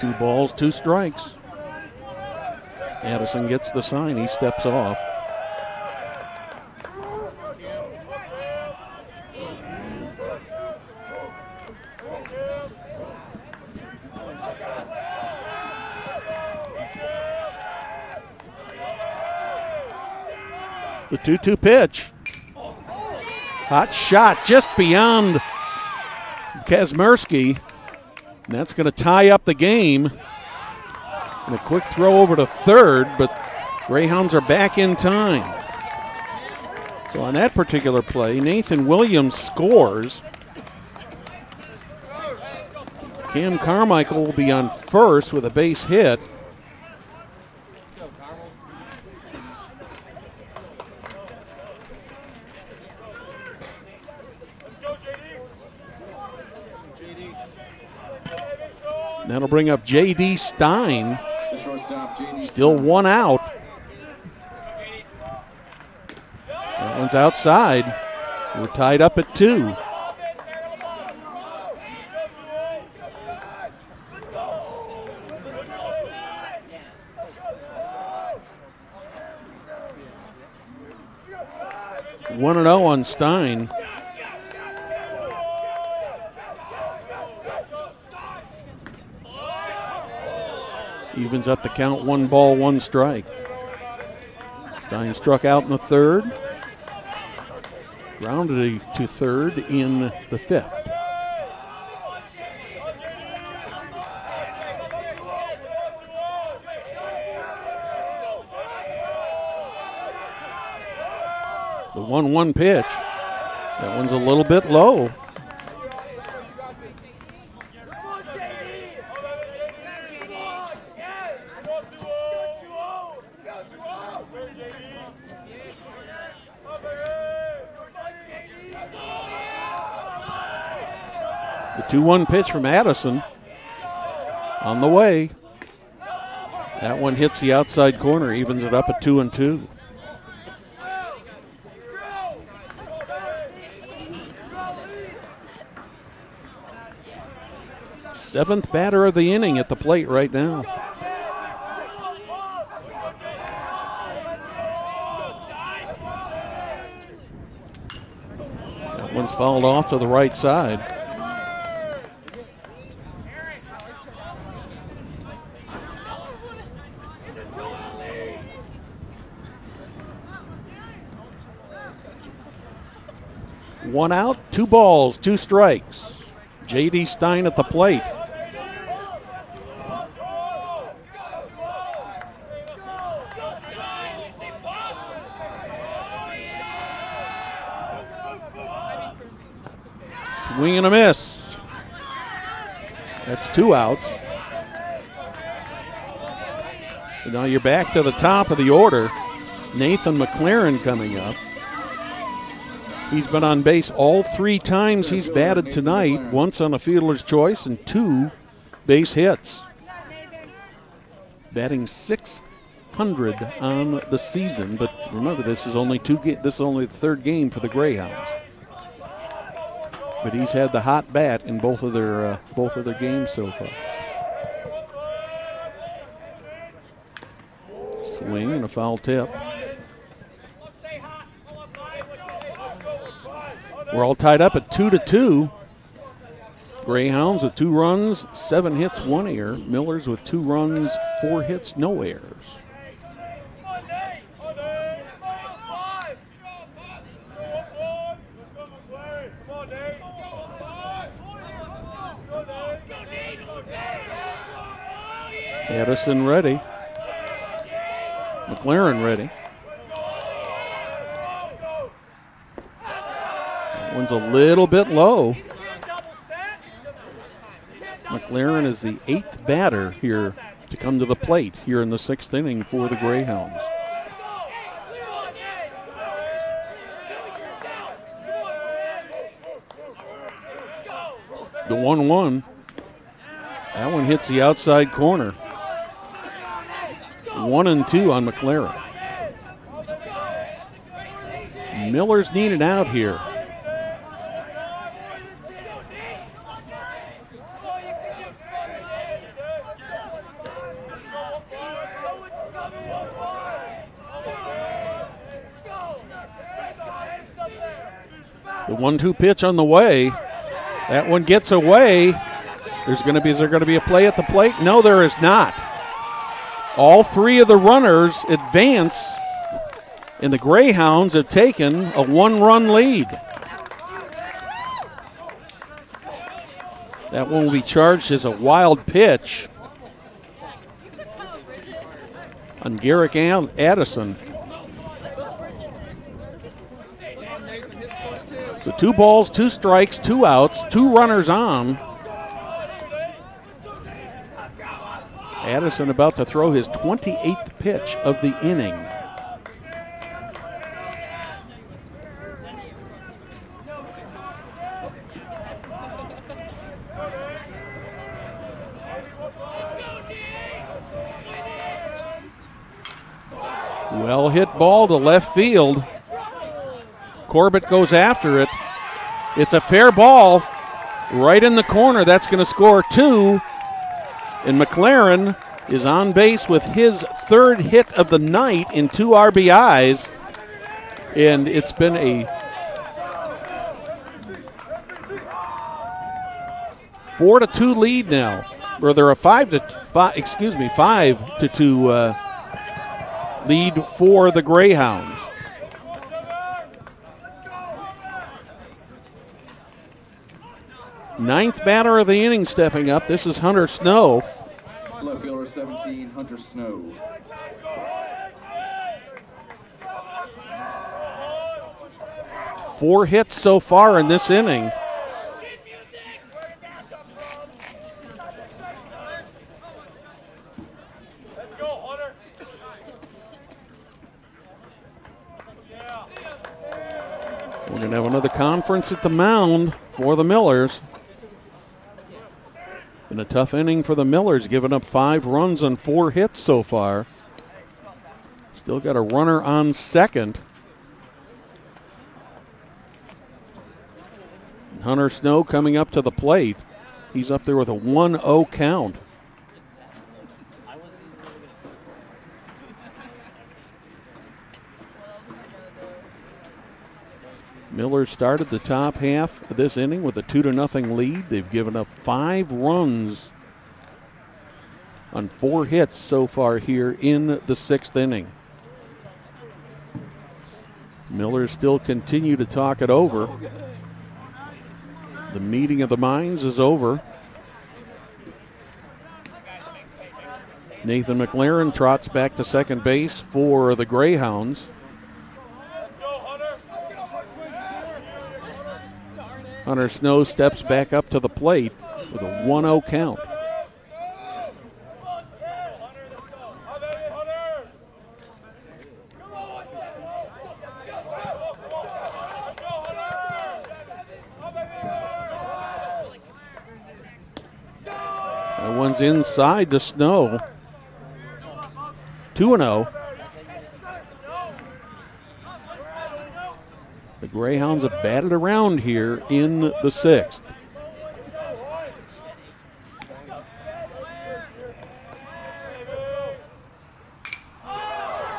Speaker 8: Two balls, 2 strikes. Addison gets the sign. He steps off. The 2-2 pitch. Hot shot just beyond Kazmersky. And that's going to tie up the game. And a quick throw over to third, but Greyhounds are back in time. So on that particular play, Nathan Williams scores. Cam Carmichael will be on first with a base hit. That'll bring up J.D. Stein. Still 1 out. That one's outside. We're tied up at 2. One and 0 on Stein. Evens up the count, 1 ball, 1 strike. Stein struck out in the 3rd. Grounded to 3rd in the 5th. The 1-1 pitch. That one's a little bit low. The 2-1 pitch from Addison on the way. That one hits the outside corner, evens it up at 2-2. Seventh batter of the inning at the plate right now. That one's fouled off to the right side. One out, 2 balls, 2 strikes. J.D. Stein at the plate. Swing and a miss. That's 2 outs. So now you're back to the top of the order. Nathan McLaren coming up. He's been on base all 3 times he's batted tonight, once on a fielder's choice and 2 base hits. Batting .600 on the season, but remember this is only the 3rd game for the Greyhounds. But he's had the hot bat in both of their games so far. Swing and a foul tip. We're all tied up at 2-2. Greyhounds with 2 runs, 7 hits, 1 error. Millers with 2 runs, 4 hits, no errors. Addison ready. McLaren ready. One's a little bit low. McLaren is the 8th batter here to come to the plate here in the 6th inning for the Greyhounds. The 1-1. That one hits the outside corner. 1-2 on McLaren. Miller's needed out here. The 1-2 pitch on the way. That one gets away. Is there going to be a play at the plate? No, there is not. All 3 of the runners advance, and the Greyhounds have taken a 1-run lead. That one will be charged as a wild pitch on Garrick Addison. So 2 balls, 2 strikes, 2 outs, 2 runners on. Addison about to throw his 28th pitch of the inning. Well hit ball to left field. Corbett goes after it. It's a fair ball right in the corner. That's going to score 2. And McLaren is on base with his 3rd hit of the night in 2 RBIs. And it's been a 4-2 lead now. Or they're a 5-2 lead for the Greyhounds. Ninth batter of the inning stepping up. This is Hunter Snow.
Speaker 9: Left fielder 17, Hunter Snow.
Speaker 8: Four hits so far in this inning. We're going to have another conference at the mound for the Millers. Been a tough inning for the Millers, giving up 5 runs on 4 hits so far. Still got a runner on second. Hunter Snow coming up to the plate. He's up there with a 1-0 count. Miller started the top half of this inning with a 2-0 lead. They've given up 5 runs on 4 hits so far here in the 6th inning. Miller still continue to talk it over. The meeting of the minds is over. Nathan McLaren trots back to second base for the Greyhounds. Hunter Snow steps back up to the plate with a 1-0 count. That one's inside to Snow. 2-0. The Greyhounds have batted around here in the 6th.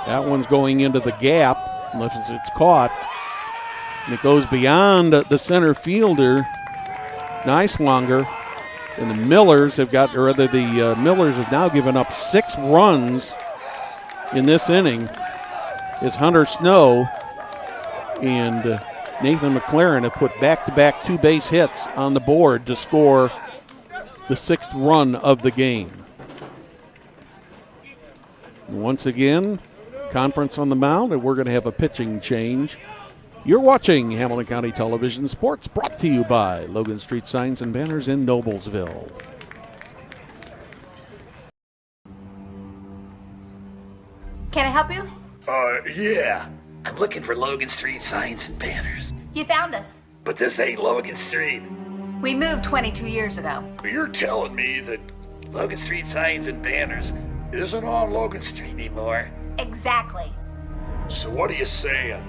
Speaker 8: That one's going into the gap, unless it's caught. And it goes beyond the center fielder, Neiswanger. And the Millers have Millers have now given up 6 runs in this inning. Is Hunter Snow and Nathan McLaren have put back-to-back 2-base hits on the board to score the 6th run of the game. And once again, conference on the mound, and we're going to have a pitching change. You're watching Hamilton County Television Sports, brought to you by Logan Street Signs and Banners in Noblesville.
Speaker 7: Can I help you?
Speaker 6: Yeah. I'm looking for Logan Street Signs and Banners.
Speaker 7: You found us.
Speaker 6: But this ain't Logan Street.
Speaker 7: We moved 22 years ago.
Speaker 6: You're telling me that Logan Street Signs and Banners isn't on Logan Street anymore?
Speaker 7: Exactly.
Speaker 6: So what are you saying?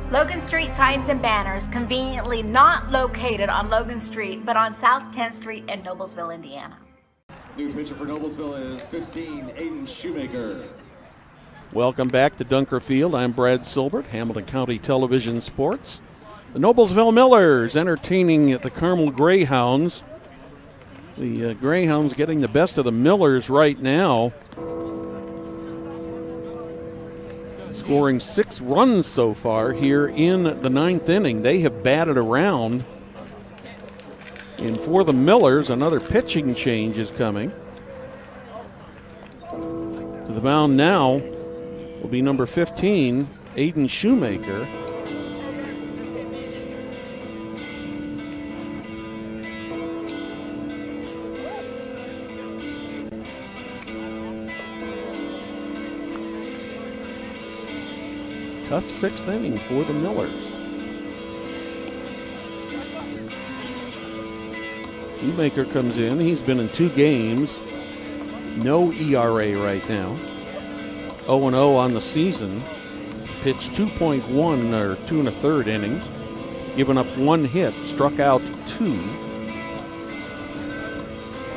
Speaker 7: Logan Street Signs and Banners, conveniently not located on Logan Street, but on South 10th Street in Noblesville, Indiana.
Speaker 9: New pitcher for Noblesville is 15, Aiden Shoemaker.
Speaker 8: Welcome back to Dunker Field. I'm Brad Silbert, Hamilton County Television Sports. The Noblesville Millers entertaining the Carmel Greyhounds. The Greyhounds getting the best of the Millers right now. Scoring 6 runs so far here in the 9th inning. They have batted around. And for the Millers, another pitching change is coming. To the mound now will be number 15, Aiden Shoemaker. Tough 6th inning for the Millers. Shoemaker comes in. He's been in 2 games. No ERA right now. 0-0 on the season. Pitched 2.1 or 2 1/3 innings. Given up 1 hit, struck out 2.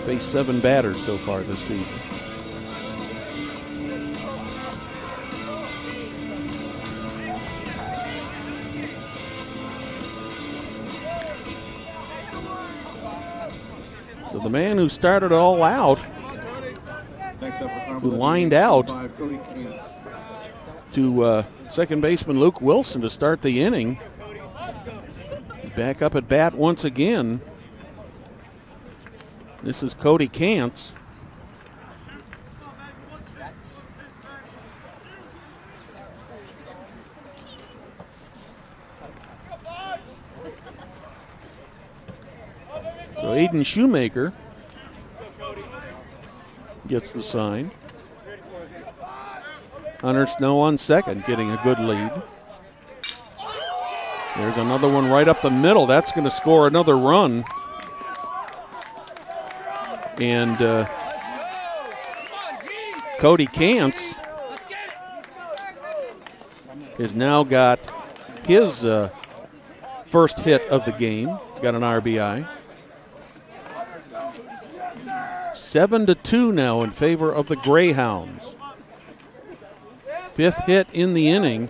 Speaker 8: Faced 7 batters so far this season. So the man who started it all out, who lined out to second baseman Luke Wilson to start the inning. Back up at bat once again. This is Cody Kantz. So Aiden Shoemaker gets the sign. Hunter Snow on second, getting a good lead. There's another one right up the middle. That's going to score another run. And Cody Cantz has now got his first hit of the game, got an RBI. 7-2 now in favor of the Greyhounds. Fifth hit in the inning.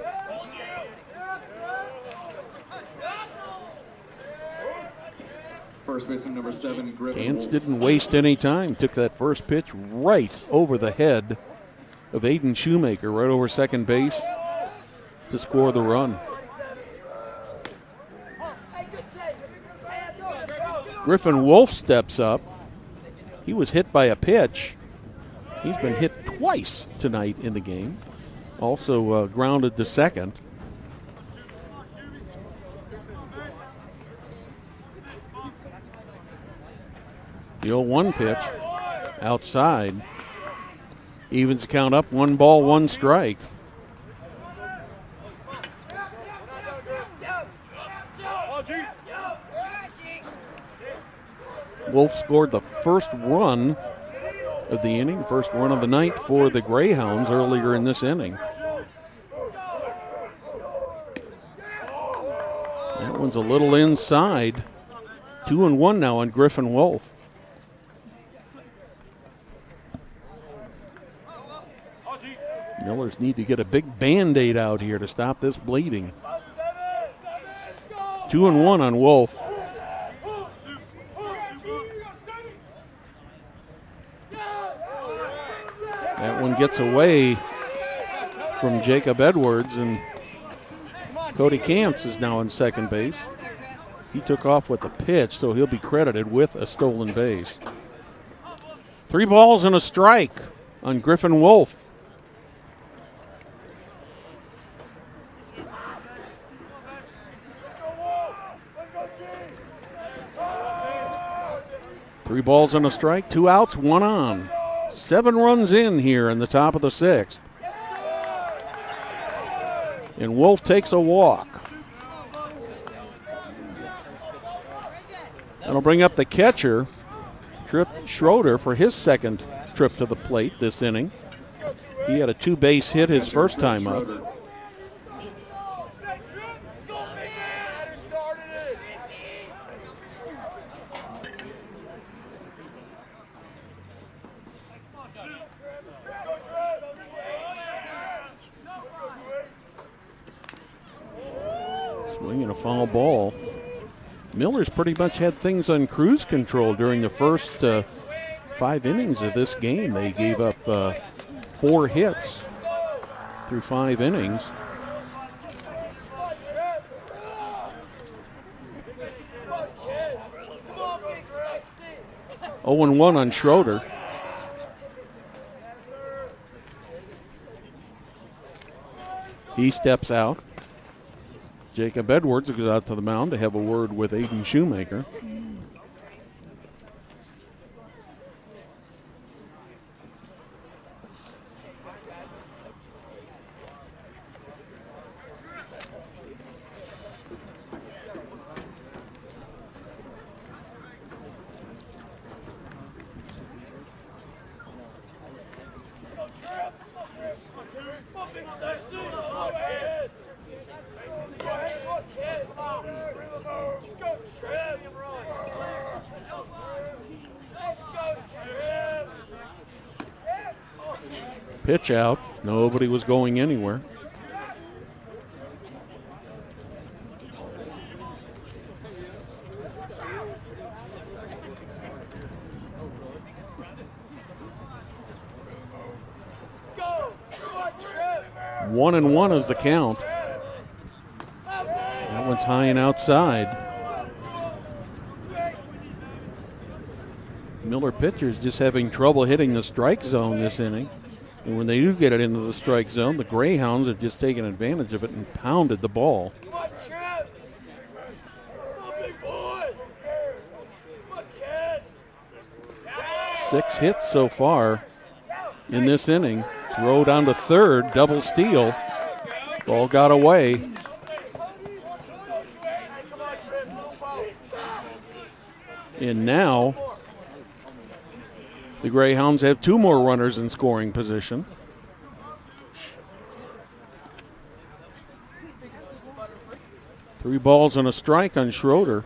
Speaker 9: First baseman number 7, Griffin.
Speaker 8: Cantz didn't waste any time. Took that first pitch right over the head of Aiden Shoemaker, right over second base to score the run. Griffin Wolf steps up. He was hit by a pitch. He's been hit twice tonight in the game. Also grounded to second. The 0-1 pitch outside. Evens the count up, 1 ball, 1 strike. Wolf scored the first run of the inning, first run of the night for the Greyhounds earlier in this inning. That one's a little inside. 2-1 now on Griffin Wolf. Millers need to get a big Band-Aid out here to stop this bleeding. 2-1 on Wolf. That one gets away from Jacob Edwards, and Cody Cantz is now in second base. He took off with the pitch, so he'll be credited with a stolen base. 3 balls and a strike on Griffin Wolf. Three balls and a strike, 2 outs, 1 on. 7 runs in here in the top of the 6th. And Wolf takes a walk. That'll bring up the catcher, Trip Schroeder, for his second trip to the plate this inning. He had a 2-base hit his first time up. Swinging a foul ball. Miller's pretty much had things on cruise control during the first 5 innings of this game. They gave up 4 hits through 5 innings. Oh, 0-1 on Schroeder. He steps out. Jacob Edwards goes out to the mound to have a word with Aiden Shoemaker. Pitch out. Nobody was going anywhere. One and one is the count. That one's high and outside. Miller pitchers just having trouble hitting the strike zone this inning. And when they do get it into the strike zone, the Greyhounds have just taken advantage of it and pounded the ball. 6 hits so far in this inning. Throw down to third, double steal. Ball got away. And now The Greyhounds have 2 more runners in scoring position. Three balls and a strike on Schroeder.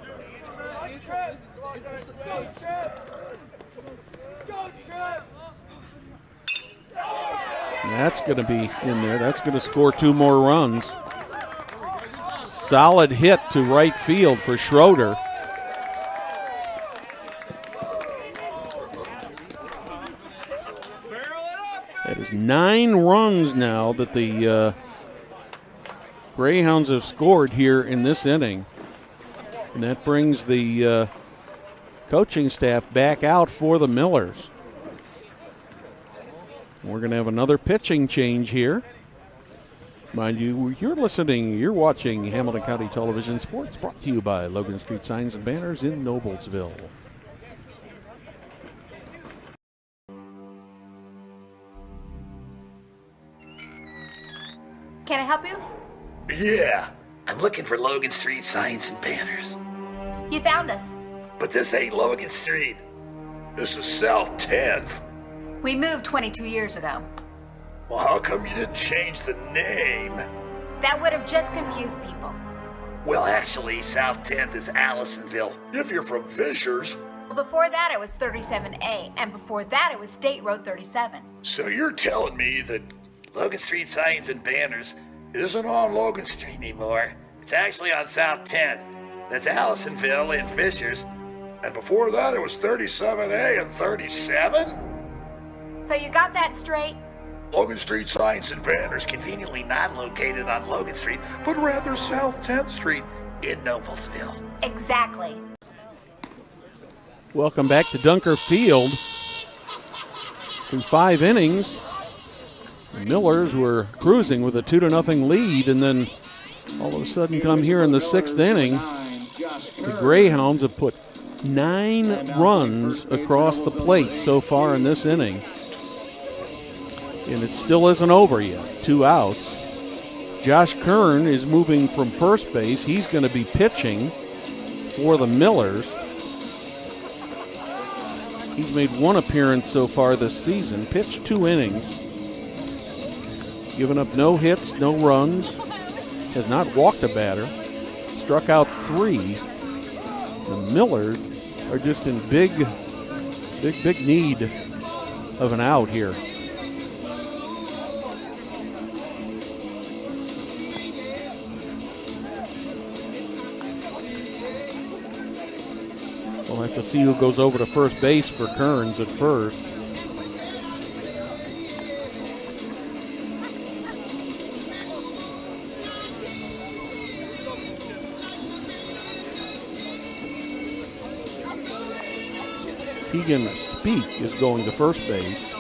Speaker 8: And that's going to be in there. That's going to score 2 more runs. Solid hit to right field for Schroeder. That is 9 runs now that the Greyhounds have scored here in this inning. And that brings the coaching staff back out for the Millers. We're going to have another pitching change here. Mind you, you're watching Hamilton County Television Sports, brought to you by Logan Street Signs and Banners in Noblesville.
Speaker 7: Can I help you?
Speaker 6: Yeah, I'm looking for Logan Street Signs and Banners.
Speaker 7: You found us.
Speaker 6: But this ain't Logan Street. This is South 10th.
Speaker 7: We moved 22 years ago.
Speaker 6: Well, how come you didn't change the name?
Speaker 7: That would have just confused people.
Speaker 6: Well, actually, South 10th is Allisonville, if you're from Fishers.
Speaker 7: Well, before that it was 37A, and before that it was State Road 37.
Speaker 6: So you're telling me that Logan Street Signs and Banners isn't on Logan Street anymore? It's actually on South 10th. That's Allisonville and Fishers. And before that it was 37A and 37?
Speaker 7: So you got that straight?
Speaker 6: Logan Street Signs and Banners conveniently not located on Logan Street, but rather South 10th Street in Noblesville.
Speaker 7: Exactly.
Speaker 8: Welcome back to Dunker Field. Through 5 innings, the Millers were cruising with a 2-0 lead, and then all of a sudden come here in the 6th inning. The Greyhounds have put 9 runs across the plate so far in this inning. And it still isn't over yet. 2 outs. Josh Kern is moving from first base. He's going to be pitching for the Millers. He's made 1 appearance so far this season. Pitched 2 innings. Given up no hits, no runs. Has not walked a batter. Struck out 3. The Millers are just in big need of an out here. We'll have to see who goes over to first base for Kearns at first. Keegan Speak is going to first base.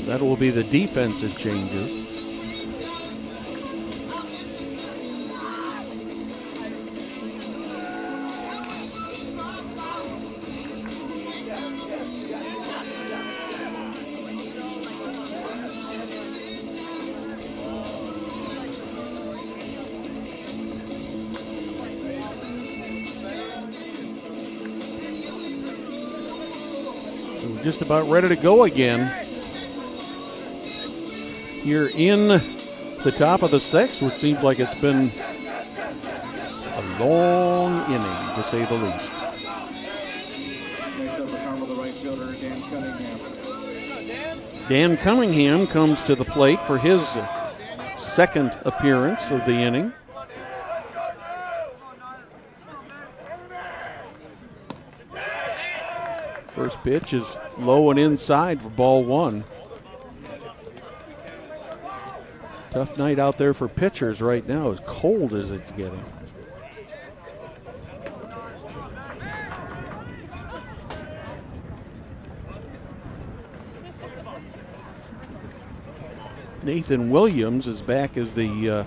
Speaker 8: That will be the defensive changes. So we're just about ready to go again. Here in the top of the 6th, which seems like it's been a long inning, to say the least.
Speaker 9: Next up for Carmel, the right fielder, Dan Cunningham.
Speaker 8: Dan Cunningham comes to the plate for his 2nd appearance of the inning. First pitch is low and inside for ball 1. Tough night out there for pitchers right now, as cold as it's getting. Nathan Williams is back as the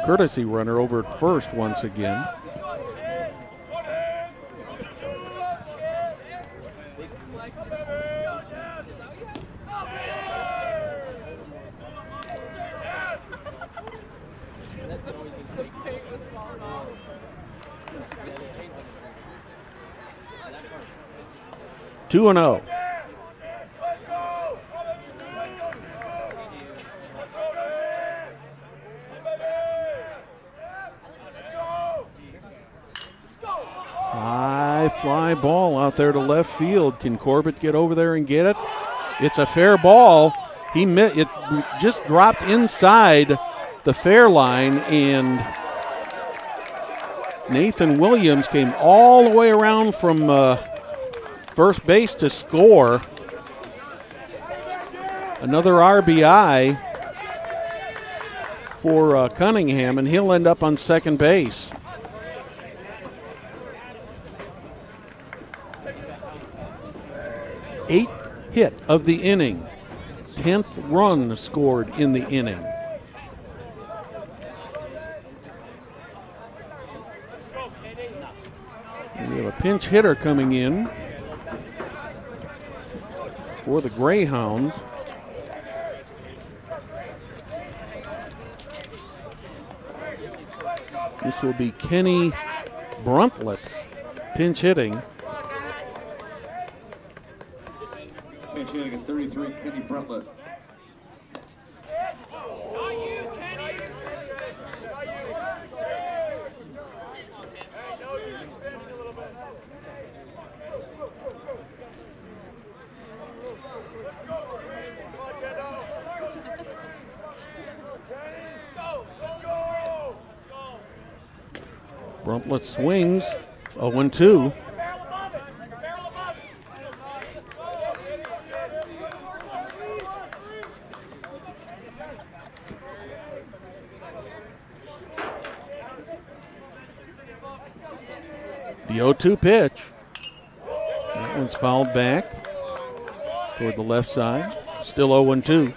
Speaker 8: courtesy runner over at first once again. 2-0. High fly ball out there to left field. Can Corbett get over there and get it? It's a fair ball. It just dropped inside the fair line, and Nathan Williams came all the way around from first base to score. Another RBI for Cunningham, and he'll end up on second base. Eighth hit of the inning. 10th run scored in the inning. We have a pinch hitter coming in for the Greyhounds. This will be Kenny Bruntlett pinch hitting.
Speaker 9: Pinch hitting is 33, Kenny Bruntlett.
Speaker 8: Bruntlett swings, 0-2. The 0-2 pitch. That one's fouled back toward the left side. Still 0-2.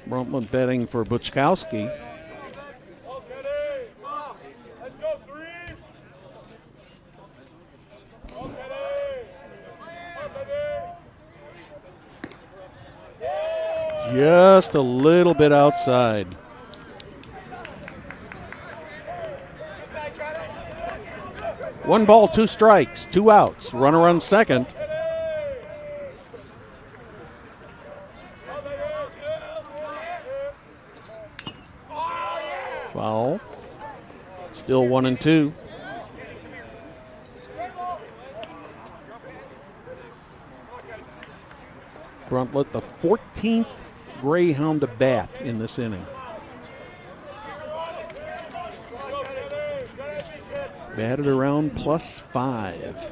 Speaker 8: Bruntlett betting for Buczkowski. Just a little bit outside. One ball, two strikes, two outs. Runner on second. Foul. Still 1-2. Bruntlett, the 14th Greyhound to bat in this inning. Batted around +5.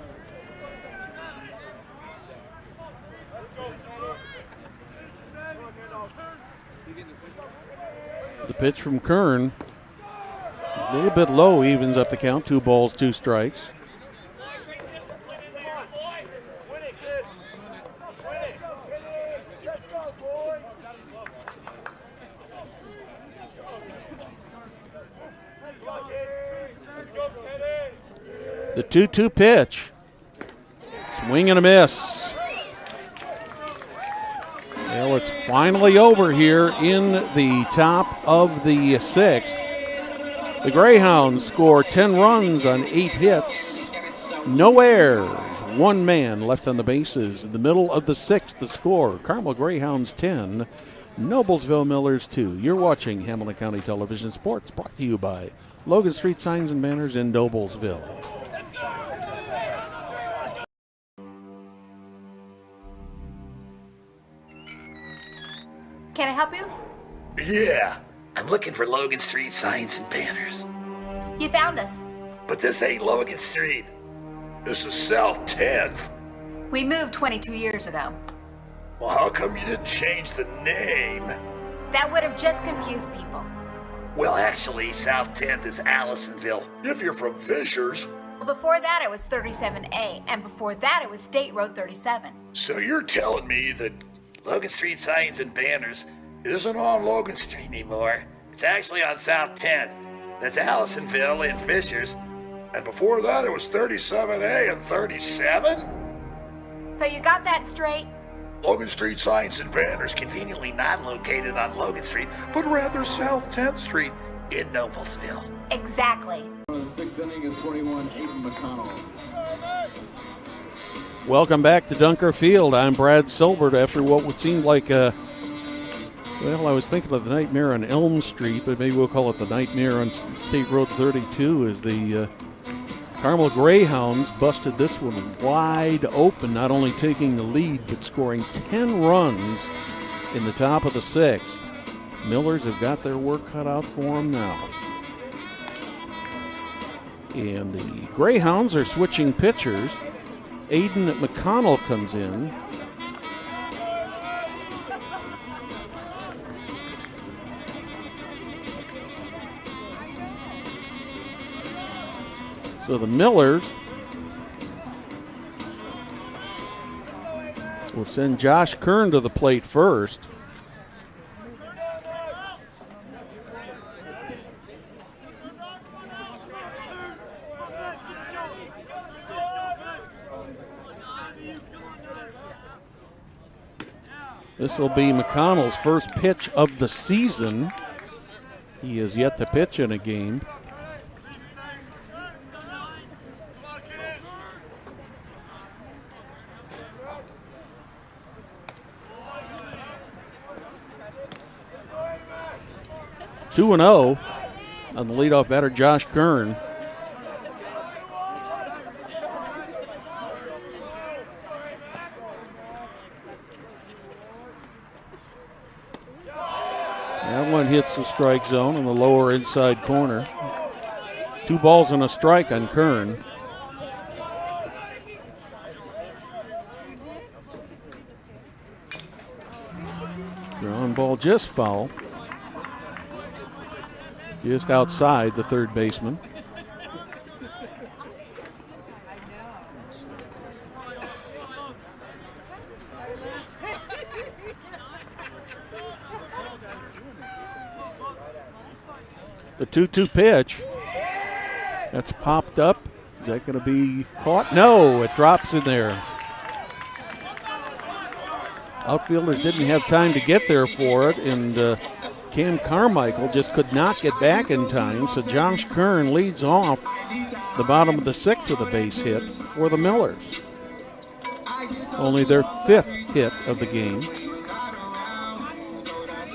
Speaker 8: The pitch from Kern, a little bit low, evens up the count. 2 balls, 2 strikes. The 2-2 pitch. Swing and a miss. Well, it's finally over here in the top of the 6th. The Greyhounds score 10 runs on 8 hits. No errors. 1 man left on the bases. In the middle of the 6th, the score, Carmel Greyhounds 10, Noblesville Millers 2. You're watching Hamilton County Television Sports, brought to you by Logan Street Signs and Banners in Noblesville.
Speaker 7: Can I help you?
Speaker 6: Yeah, I'm looking for Logan Street Signs and Banners.
Speaker 7: You found us.
Speaker 6: But this ain't Logan Street. This is South 10th.
Speaker 7: We moved 22 years ago.
Speaker 6: Well, how come you didn't change the name?
Speaker 7: That would have just confused people.
Speaker 6: Well, actually, South 10th is Allisonville, if you're from Fishers.
Speaker 7: Well, before that it was 37A, and before that it was State Road 37.
Speaker 6: So you're telling me that Logan Street Signs and Banners isn't on Logan Street anymore? It's actually on South 10th. That's Allisonville and Fishers. And before that it was 37A and 37?
Speaker 7: So you got that straight?
Speaker 6: Logan Street Signs and Banners conveniently not located on Logan Street, but rather South 10th Street in Noblesville.
Speaker 7: Exactly.
Speaker 9: The sixth inning is 21, Aiden McConnell.
Speaker 8: Welcome back to Dunker Field. I'm Brad Silbert. After what would seem like I was thinking of the Nightmare on Elm Street, but maybe we'll call it the Nightmare on State Road 32, as the Carmel Greyhounds busted this one wide open, not only taking the lead, but scoring 10 runs in the top of the sixth. Millers have got their work cut out for them now. And the Greyhounds are switching pitchers. Aiden McConnell comes in. So the Millers will send Josh Kern to the plate first. This will be McConnell's first pitch of the season. He has yet to pitch in a game. Two and 0 on the leadoff batter, Josh Kern. That one hits the strike zone in the lower inside corner. 2 balls and a strike on Kern. Ground ball just foul. Just outside the third baseman. The 2-2 pitch. That's popped up. Is that going to be caught? No, it drops in there. Outfielders didn't have time to get there for it, and Cam Carmichael just could not get back in time, so Josh Kern leads off the bottom of the sixth with a base hit for the Millers. Only their 5th hit of the game.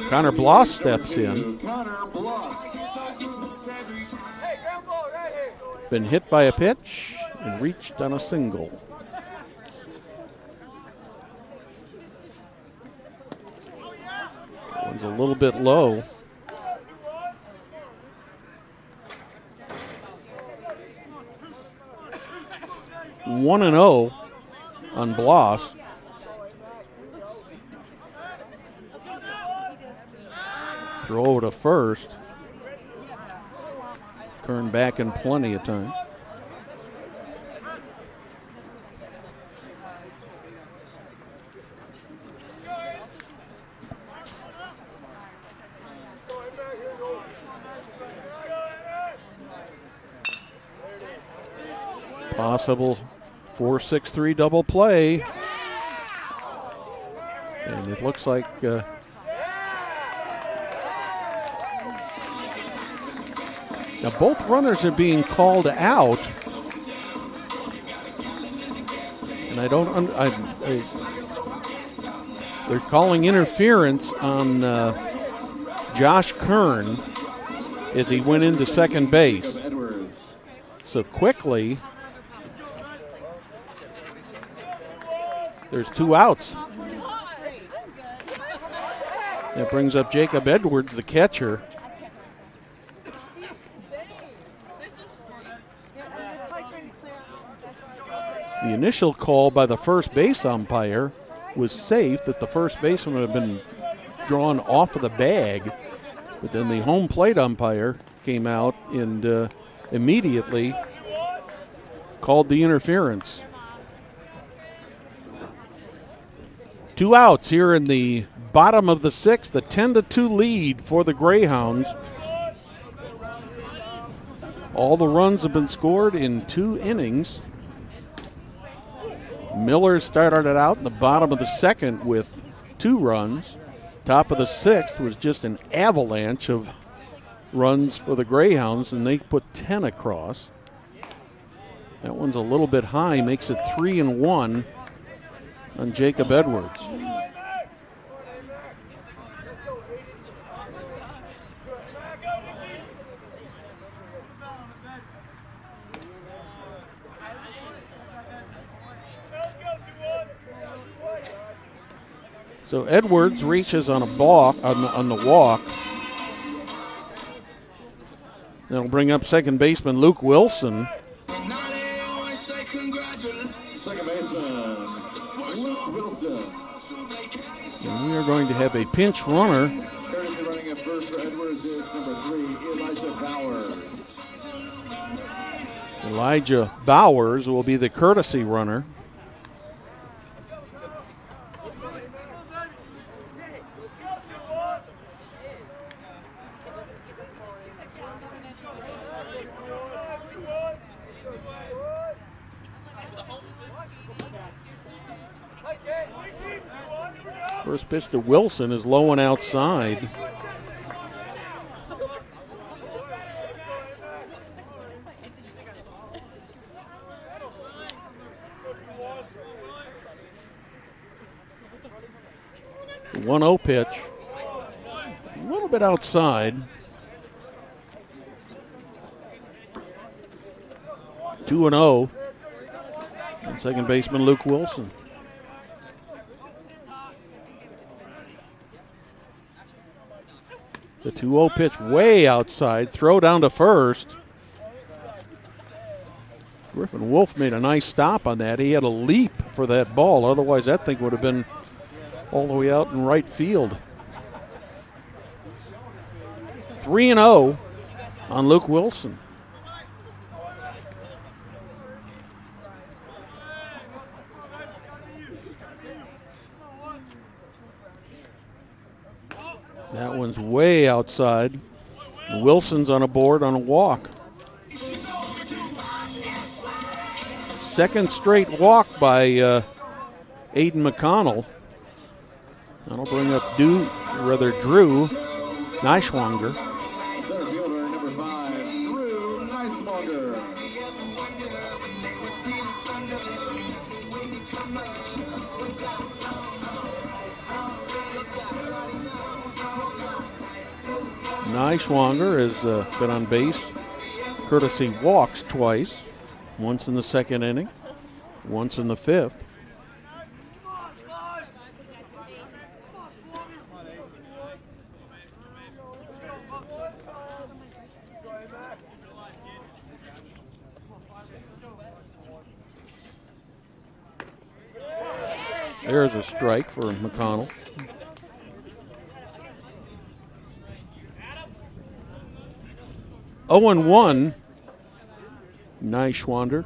Speaker 8: Connor Bloss steps in. Been hit by a pitch and reached on a single. That one's a little bit low. One and 0 on Bloss. Throw over to first. Kern back in plenty of time. Possible 4-6-3 double play. And it looks like now both runners are being called out, and they're calling interference on Josh Kern as he went into second base. So quickly, there's 2 outs. That brings up Jacob Edwards, the catcher. The initial call by the first base umpire was safe, that the first baseman would have been drawn off of the bag. But then the home plate umpire came out and immediately called the interference. 2 outs here in the bottom of the sixth, a 10-2 lead for the Greyhounds. All the runs have been scored in 2 innings. Miller started it out in the bottom of the second with 2 runs. Top of the sixth was just an avalanche of runs for the Greyhounds, and they put 10 across. That one's a little bit high, makes it 3-1 on Jacob Edwards. So Edwards reaches on a balk on the walk. That'll bring up second baseman Luke Wilson.
Speaker 9: Second baseman Luke Wilson.
Speaker 8: And we are going to have a pinch runner.
Speaker 9: Courtesy running at first for Edwards is number 3, Elijah Bowers.
Speaker 8: Elijah Bowers will be the courtesy runner. First pitch to Wilson is low and outside. The 1-0 pitch. A little bit outside. 2-0. And second baseman Luke Wilson. The 2-0 pitch way outside. Throw down to first. Griffin Wolf made a nice stop on that. He had a leap for that ball. Otherwise, that thing would have been all the way out in right field. 3-0 on Luke Wilson. That one's way outside. Wilson's on a board on a walk. Second straight walk by Aiden McConnell. That'll bring up Drew Neischwanger.
Speaker 9: Center fielder number 5, Drew Neischwanger.
Speaker 8: Neischwanger has been on base, courtesy walks twice, once in the second inning, once in the fifth. There's a strike for McConnell. Oh and 1. Neischwander.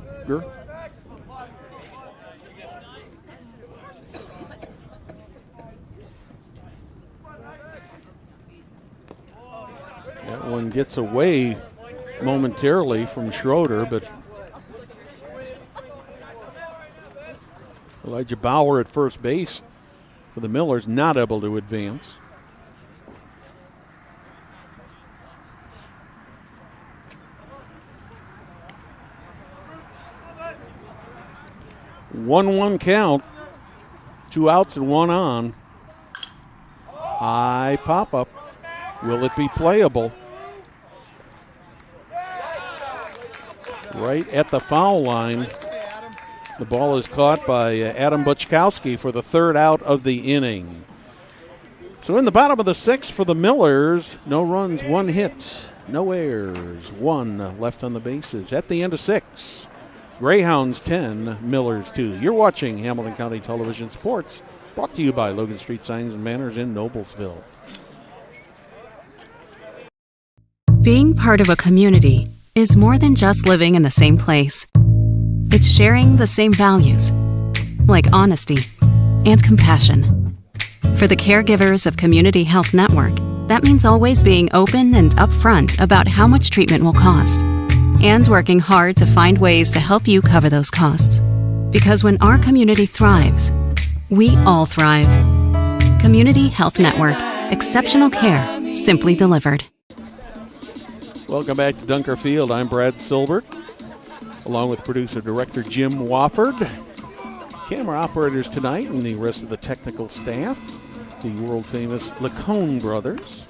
Speaker 8: That one gets away momentarily from Schroeder, but Elijah Bauer at first base for the Millers, not able to advance. One count, 2 outs and 1 on. High pop up. Will it be playable? Right at the foul line. The ball is caught by Adam Buchkowski for the 3rd out of the inning. So in the bottom of the 6th for the Millers, no runs, 1 hit, no errors, 1 left on the bases. At the end of 6, Greyhounds 10, Millers 2. You're watching Hamilton County Television Sports, brought to you by Logan Street Signs and Banners in Noblesville.
Speaker 4: Being part of a community is more than just living in the same place. It's sharing the same values, like honesty and compassion. For the caregivers of Community Health Network, that means always being open and upfront about how much treatment will cost, and working hard to find ways to help you cover those costs. Because when our community thrives, we all thrive. Community Health Network. Exceptional care, simply delivered.
Speaker 8: Welcome back to Dunker Field. I'm Brad Silbert, along with producer-director Jim Wofford. Camera operators tonight and the rest of the technical staff, the world-famous Lacone brothers.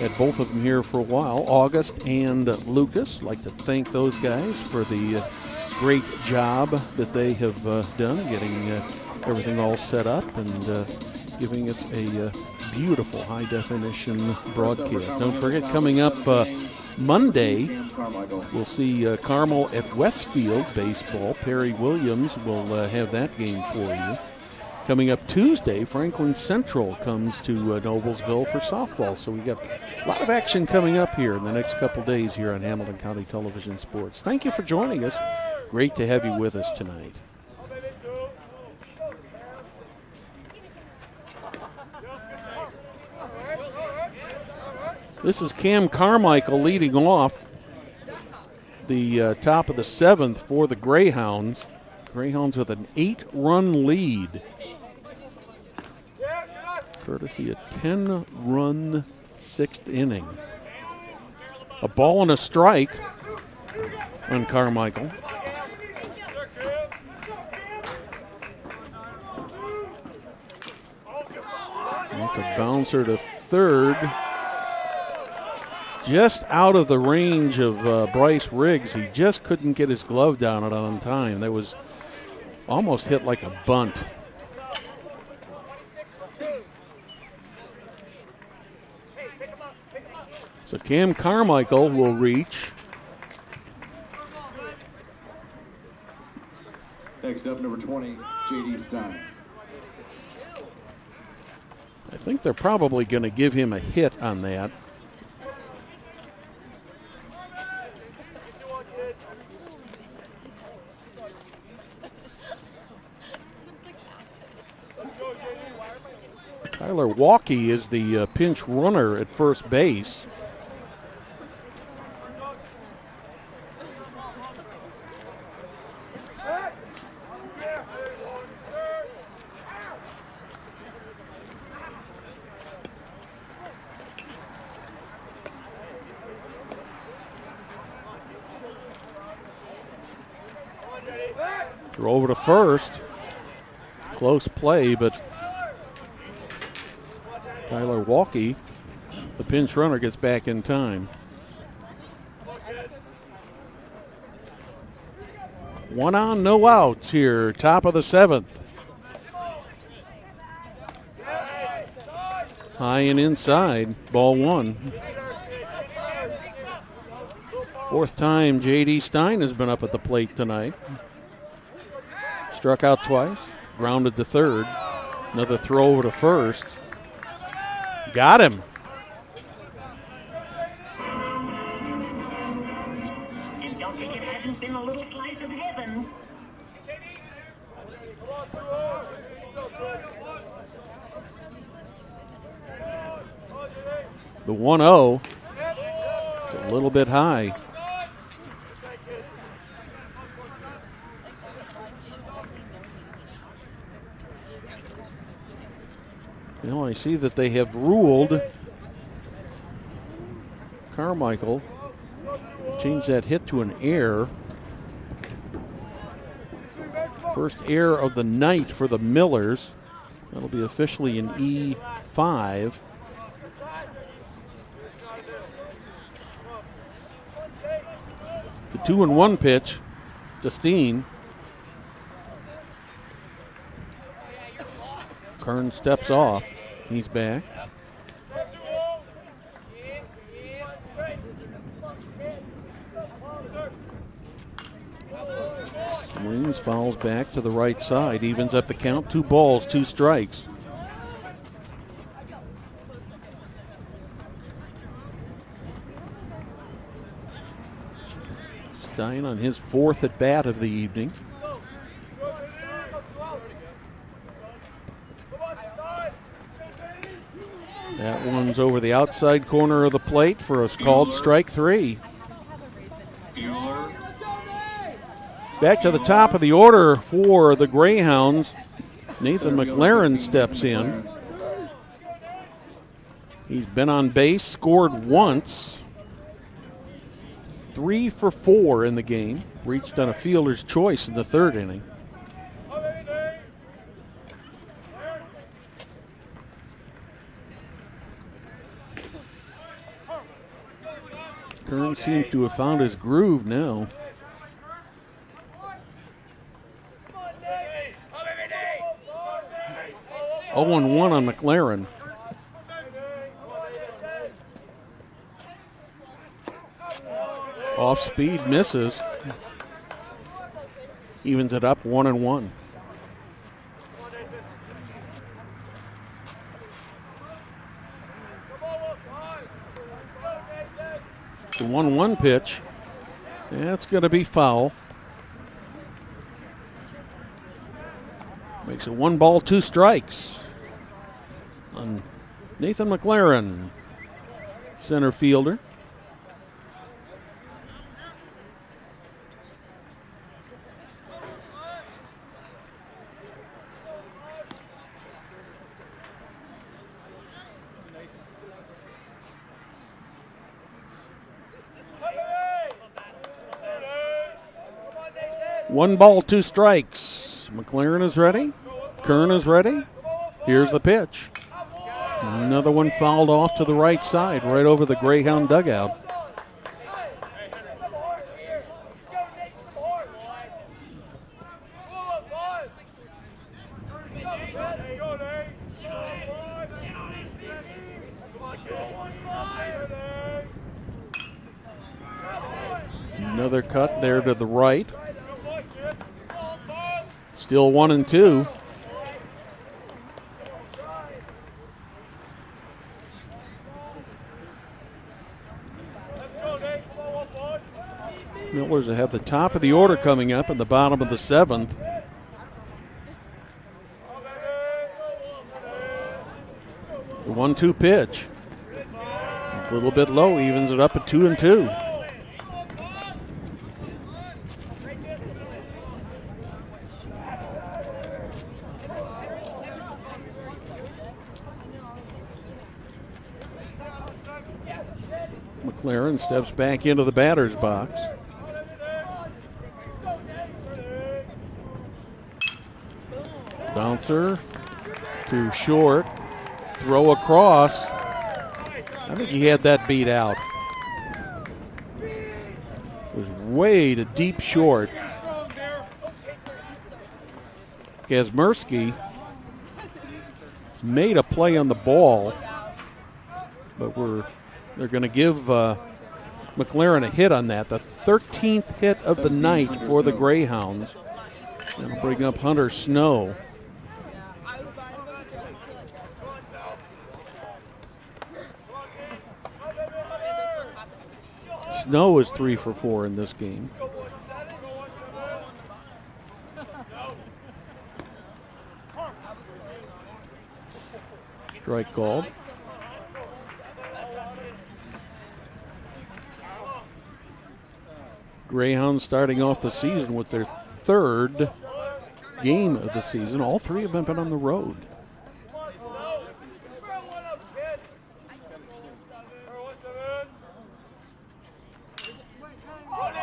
Speaker 8: Had both of them here for a while, August and Lucas. Like to thank those guys for the great job that they have done getting everything all set up and giving us a beautiful high-definition broadcast. Don't forget, coming up Monday, we'll see Carmel at Westfield baseball. Perry Williams will have that game for you. Coming up Tuesday, Franklin Central comes to Noblesville for softball. So we got a lot of action coming up here in the next couple days here on Hamilton County Television Sports. Thank you for joining us. Great to have you with us tonight. This is Cam Carmichael leading off the top of the 7th for the Greyhounds. Greyhounds with an 8-run lead. Courtesy a 10-run 6th inning. A ball and a strike on Carmichael. That's a bouncer to third. Just out of the range of Bryce Riggs. He just couldn't get his glove down it on time. That was almost hit like a bunt. So Cam Carmichael will reach.
Speaker 9: Next up, number 20, J.D. Stein.
Speaker 8: I think they're probably going to give him a hit on that. Tyler Walkie is the pinch runner at first base. Throw over to first. Close play, but Tyler Walkie, the pinch runner, gets back in time. One on, no outs here, top of the 7th. High and inside, ball 1. Fourth time J.D. Stein has been up at the plate tonight. Struck out twice, grounded to third. Another throw over to first. Got him.
Speaker 11: And don't think it hasn't been a little slice of heaven.
Speaker 8: The 1-0 is a little bit high. You know, I see that they have ruled Carmichael change that hit to an error. First error of the night for the Millers. That'll be officially an E5. The 2-1 pitch to Steen. Kern steps off. He's back. Swings, fouls back to the right side. Evens up the count. 2 balls, 2 strikes. Stein on his 4th at bat of the evening. That one's over the outside corner of the plate for a called strike 3. Back to the top of the order for the Greyhounds. Nathan McLaren steps in. He's been on base, scored once. 3 for 4 in the game. Reached on a fielder's choice in the third inning. Kern seems to have found his groove now. Oh, 1 on McLaren. Off speed, misses. Evens it up 1-1. The 1-1 pitch. That's going to be foul. Makes it 1 ball, 2 strikes. On Nathan McLaren, center fielder. One ball, 2 strikes. McLaren is ready. Kern is ready. Here's the pitch. Another one fouled off to the right side, right over the Greyhound dugout. Another cut there to the right. Still 1-2. Millers have the top of the order coming up in the bottom of the 7th. The 1-2 pitch. A little bit low, evens it up at 2-2. McLaren steps back into the batter's box. Bouncer to short. Throw across. I think he had that beat out. It was way to deep short. Kazmersky made a play on the ball, but they're going to give McLaren a hit on that. The 13th hit of the night for the Greyhounds. That'll bring up Hunter Snow. Snow is 3 for 4 in this game. Strike called. Greyhounds starting off the season with their 3rd game of the season. All 3 of them have been on the road.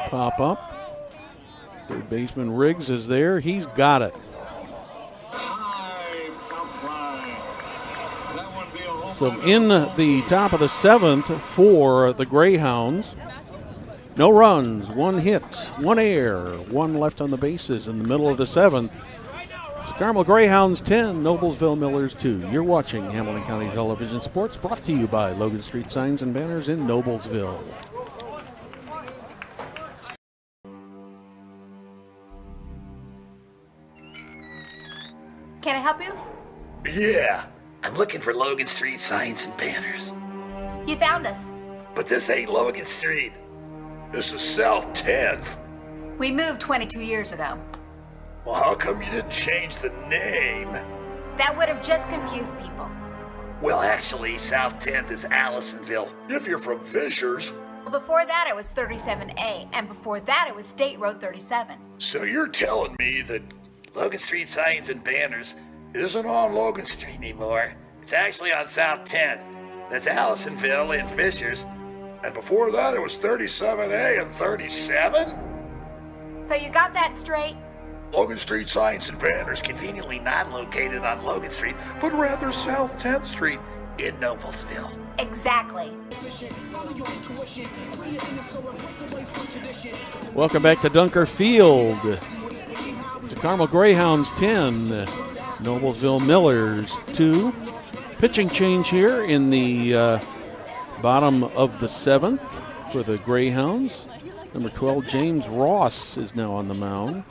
Speaker 8: Pop up. Third baseman Riggs is there. He's got it. So in the top of the 7th for the Greyhounds. No runs, 1 hit, 1 error, 1 left on the bases in the middle of the 7th. It's Carmel Greyhounds 10, Noblesville Millers 2. You're watching Hamilton County Television Sports, brought to you by Logan Street Signs and Banners in Noblesville.
Speaker 7: Can I help you?
Speaker 6: Yeah, I'm looking for Logan Street signs and banners.
Speaker 7: You found us.
Speaker 6: But this ain't Logan Street. This is South 10th.
Speaker 7: We moved 22 years ago.
Speaker 6: Well, how come you didn't change the name?
Speaker 7: That would have just confused people.
Speaker 6: Well, actually, South 10th is Allisonville, if you're from Fishers.
Speaker 7: Well, before that it was 37A, and before that it was State Road 37.
Speaker 6: So you're telling me that Logan Street Signs and Banners isn't on Logan Street anymore. It's actually on South 10th. That's Allisonville and Fishers. And before that, it was 37A and 37?
Speaker 7: So you got that straight?
Speaker 6: Logan Street signs and banners conveniently not located on Logan Street, but rather South 10th Street in Noblesville.
Speaker 7: Exactly.
Speaker 8: Welcome back to Dunker Field. It's the Carmel Greyhounds 10, Noblesville Millers 2. Pitching change here in the bottom of the 7th for the Greyhounds. Number 12, James Ross, is now on the mound.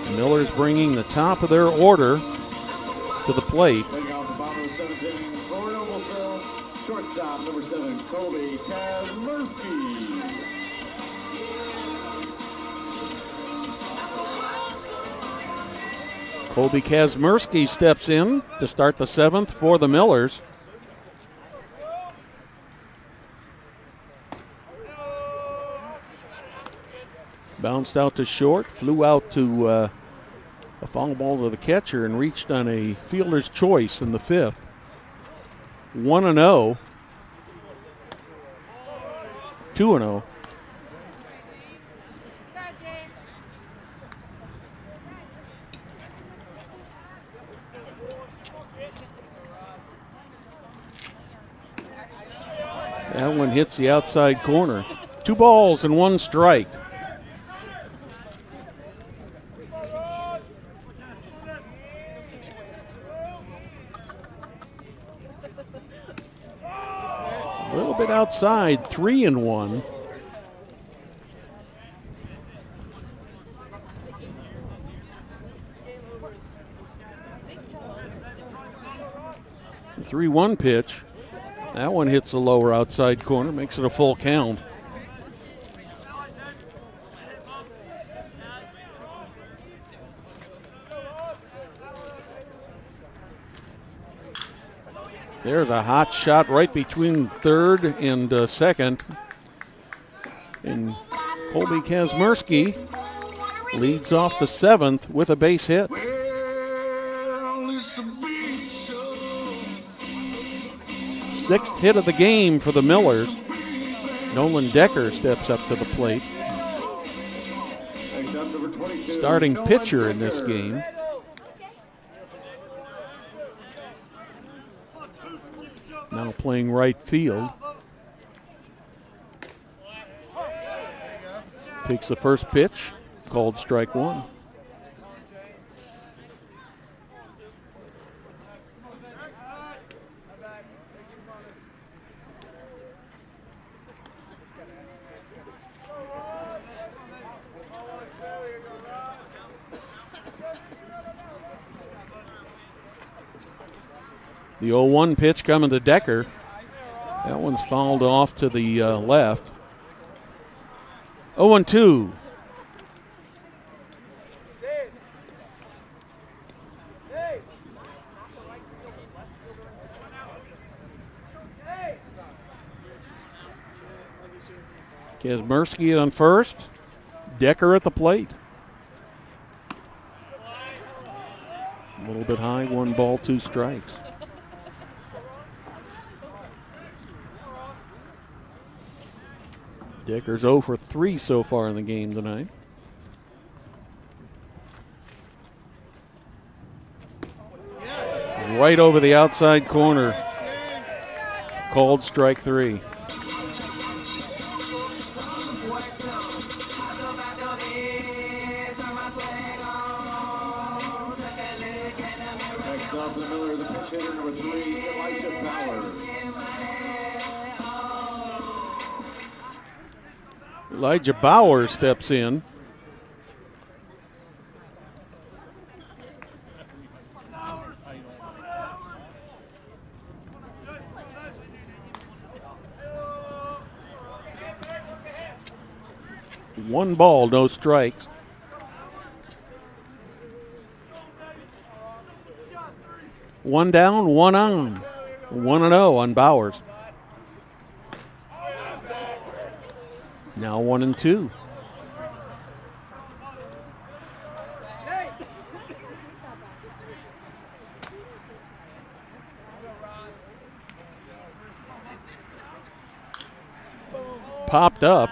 Speaker 8: The Millers bringing the top of their order to the plate.
Speaker 9: Taking off the bottom of the 7th inning for Noblesville, shortstop number 7, Colby Kazmersky.
Speaker 8: Colby Kazmersky steps in to start the 7th for the Millers. Bounced out to short, flew out to a foul ball to the catcher and reached on a fielder's choice in the 5th. 1-0. 2-0. That one hits the outside corner. 2 balls and 1 strike. A little bit outside, 3-1. The 3-1 pitch. That one hits the lower outside corner, makes it a full count. There's a hot shot right between third and second. And Colby Kazmersky leads off the 7th with a base hit. Sixth hit of the game for the Millers. Nolan Decker steps up to the plate. Starting pitcher in this game. Now playing right field. Takes the first pitch, called strike 1. The 0-1 pitch coming to Decker. That one's fouled off to the left. 0-2. Kazmersky on first. Decker at the plate. A little bit high, 1 ball, 2 strikes. Decker's 0 for 3 so far in the game tonight. Right over the outside corner. Called strike 3.
Speaker 9: Next off the Miller, the pitch hitter number 3, Elijah Bowers.
Speaker 8: Elijah Bowers steps in. One ball, no strikes. One down, one on. 1-0 on Bowers. Now 1-2. popped up.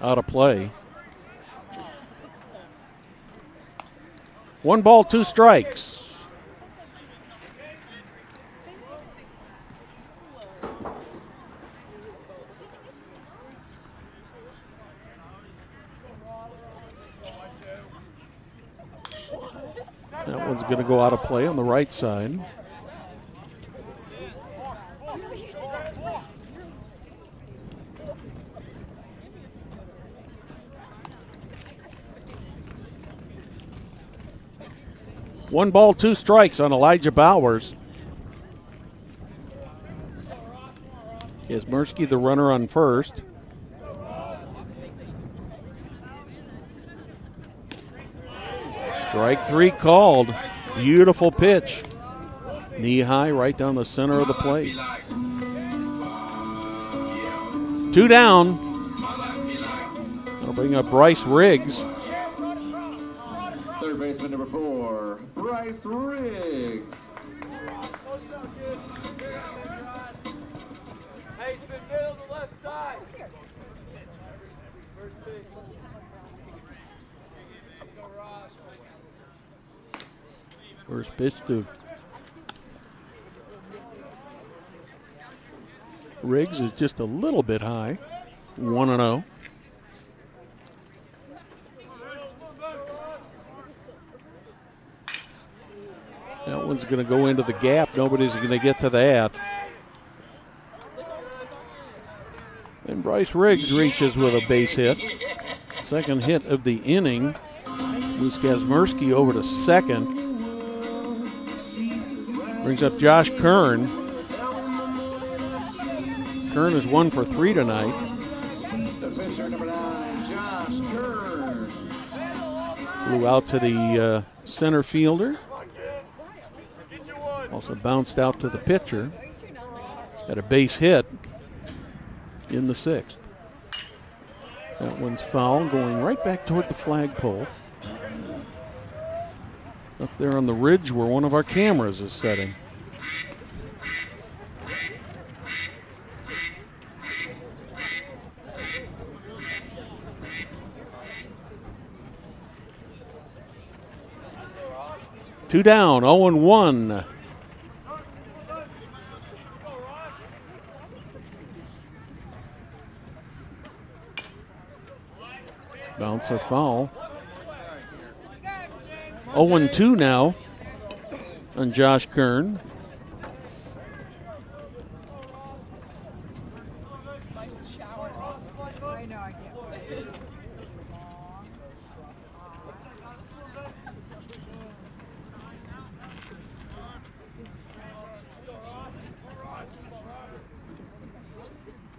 Speaker 8: Out of play. 1 ball, 2 strikes. That one's going to go out of play on the right side. One ball, 2 strikes on Elijah Bowers. Kazmersky, the runner on first. Strike 3 called. Beautiful pitch. Knee high right down the center of the plate. 2 down. That'll bring up Bryce Riggs.
Speaker 9: Third baseman number 4, Bryce Riggs.
Speaker 12: Hey, spin middle to left side.
Speaker 8: First pitch to Riggs is just a little bit high. 1-0. That one's going to go into the gap. Nobody's going to get to that. And Bryce Riggs reaches with a base hit. Second hit of the inning. Moves Kazmersky over to second. Brings up Josh Kern. Kern is 1 for 3 tonight.
Speaker 9: The pitcher number 9, Josh Kern.
Speaker 8: Flew out to the center fielder. Also bounced out to the pitcher. Had a base hit in the 6th. That one's foul, going right back toward the flagpole. Up there on the ridge where one of our cameras is setting. Two down, 0-1. Bounce or foul. 0-2 now on Josh Kern.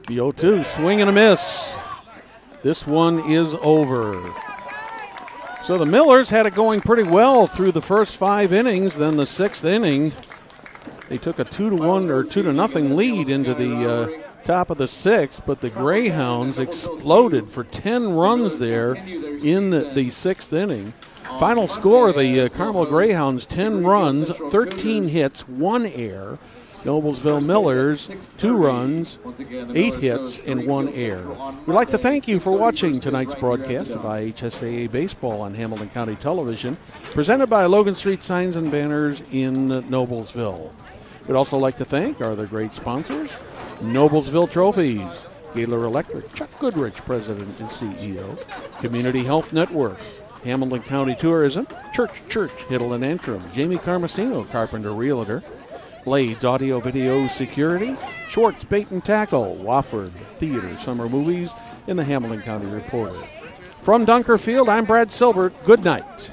Speaker 8: The 0-2, swing and a miss. This one is over. So the Millers had it going pretty well through the first 5 innings. Then the 6th inning, they took a 2-1 or 2-0 lead into the top of the 6th, but the Greyhounds exploded for 10 runs there in the 6th inning. Final score, the Carmel Greyhounds, 10 runs, 13 hits, 1 error. Noblesville Millers, 2 runs, 8 hits, and 1 error. We'd like to thank you for watching tonight's broadcast of IHSAA Baseball on Hamilton County Television, presented by Logan Street Signs and Banners in Noblesville. We'd also like to thank our other great sponsors, Noblesville Trophies, Gaylor Electric, Chuck Goodrich, President and CEO, Community Health Network, Hamilton County Tourism, Church, Hiddle and Antrim, Jamie Carmesino, Carpenter Realtor, Blades Audio Video Security, Schwartz Bait and Tackle, Wofford Theater Summer Movies, and the Hamilton County Reporter. From Dunkerfield, I'm Brad Silbert. Good night.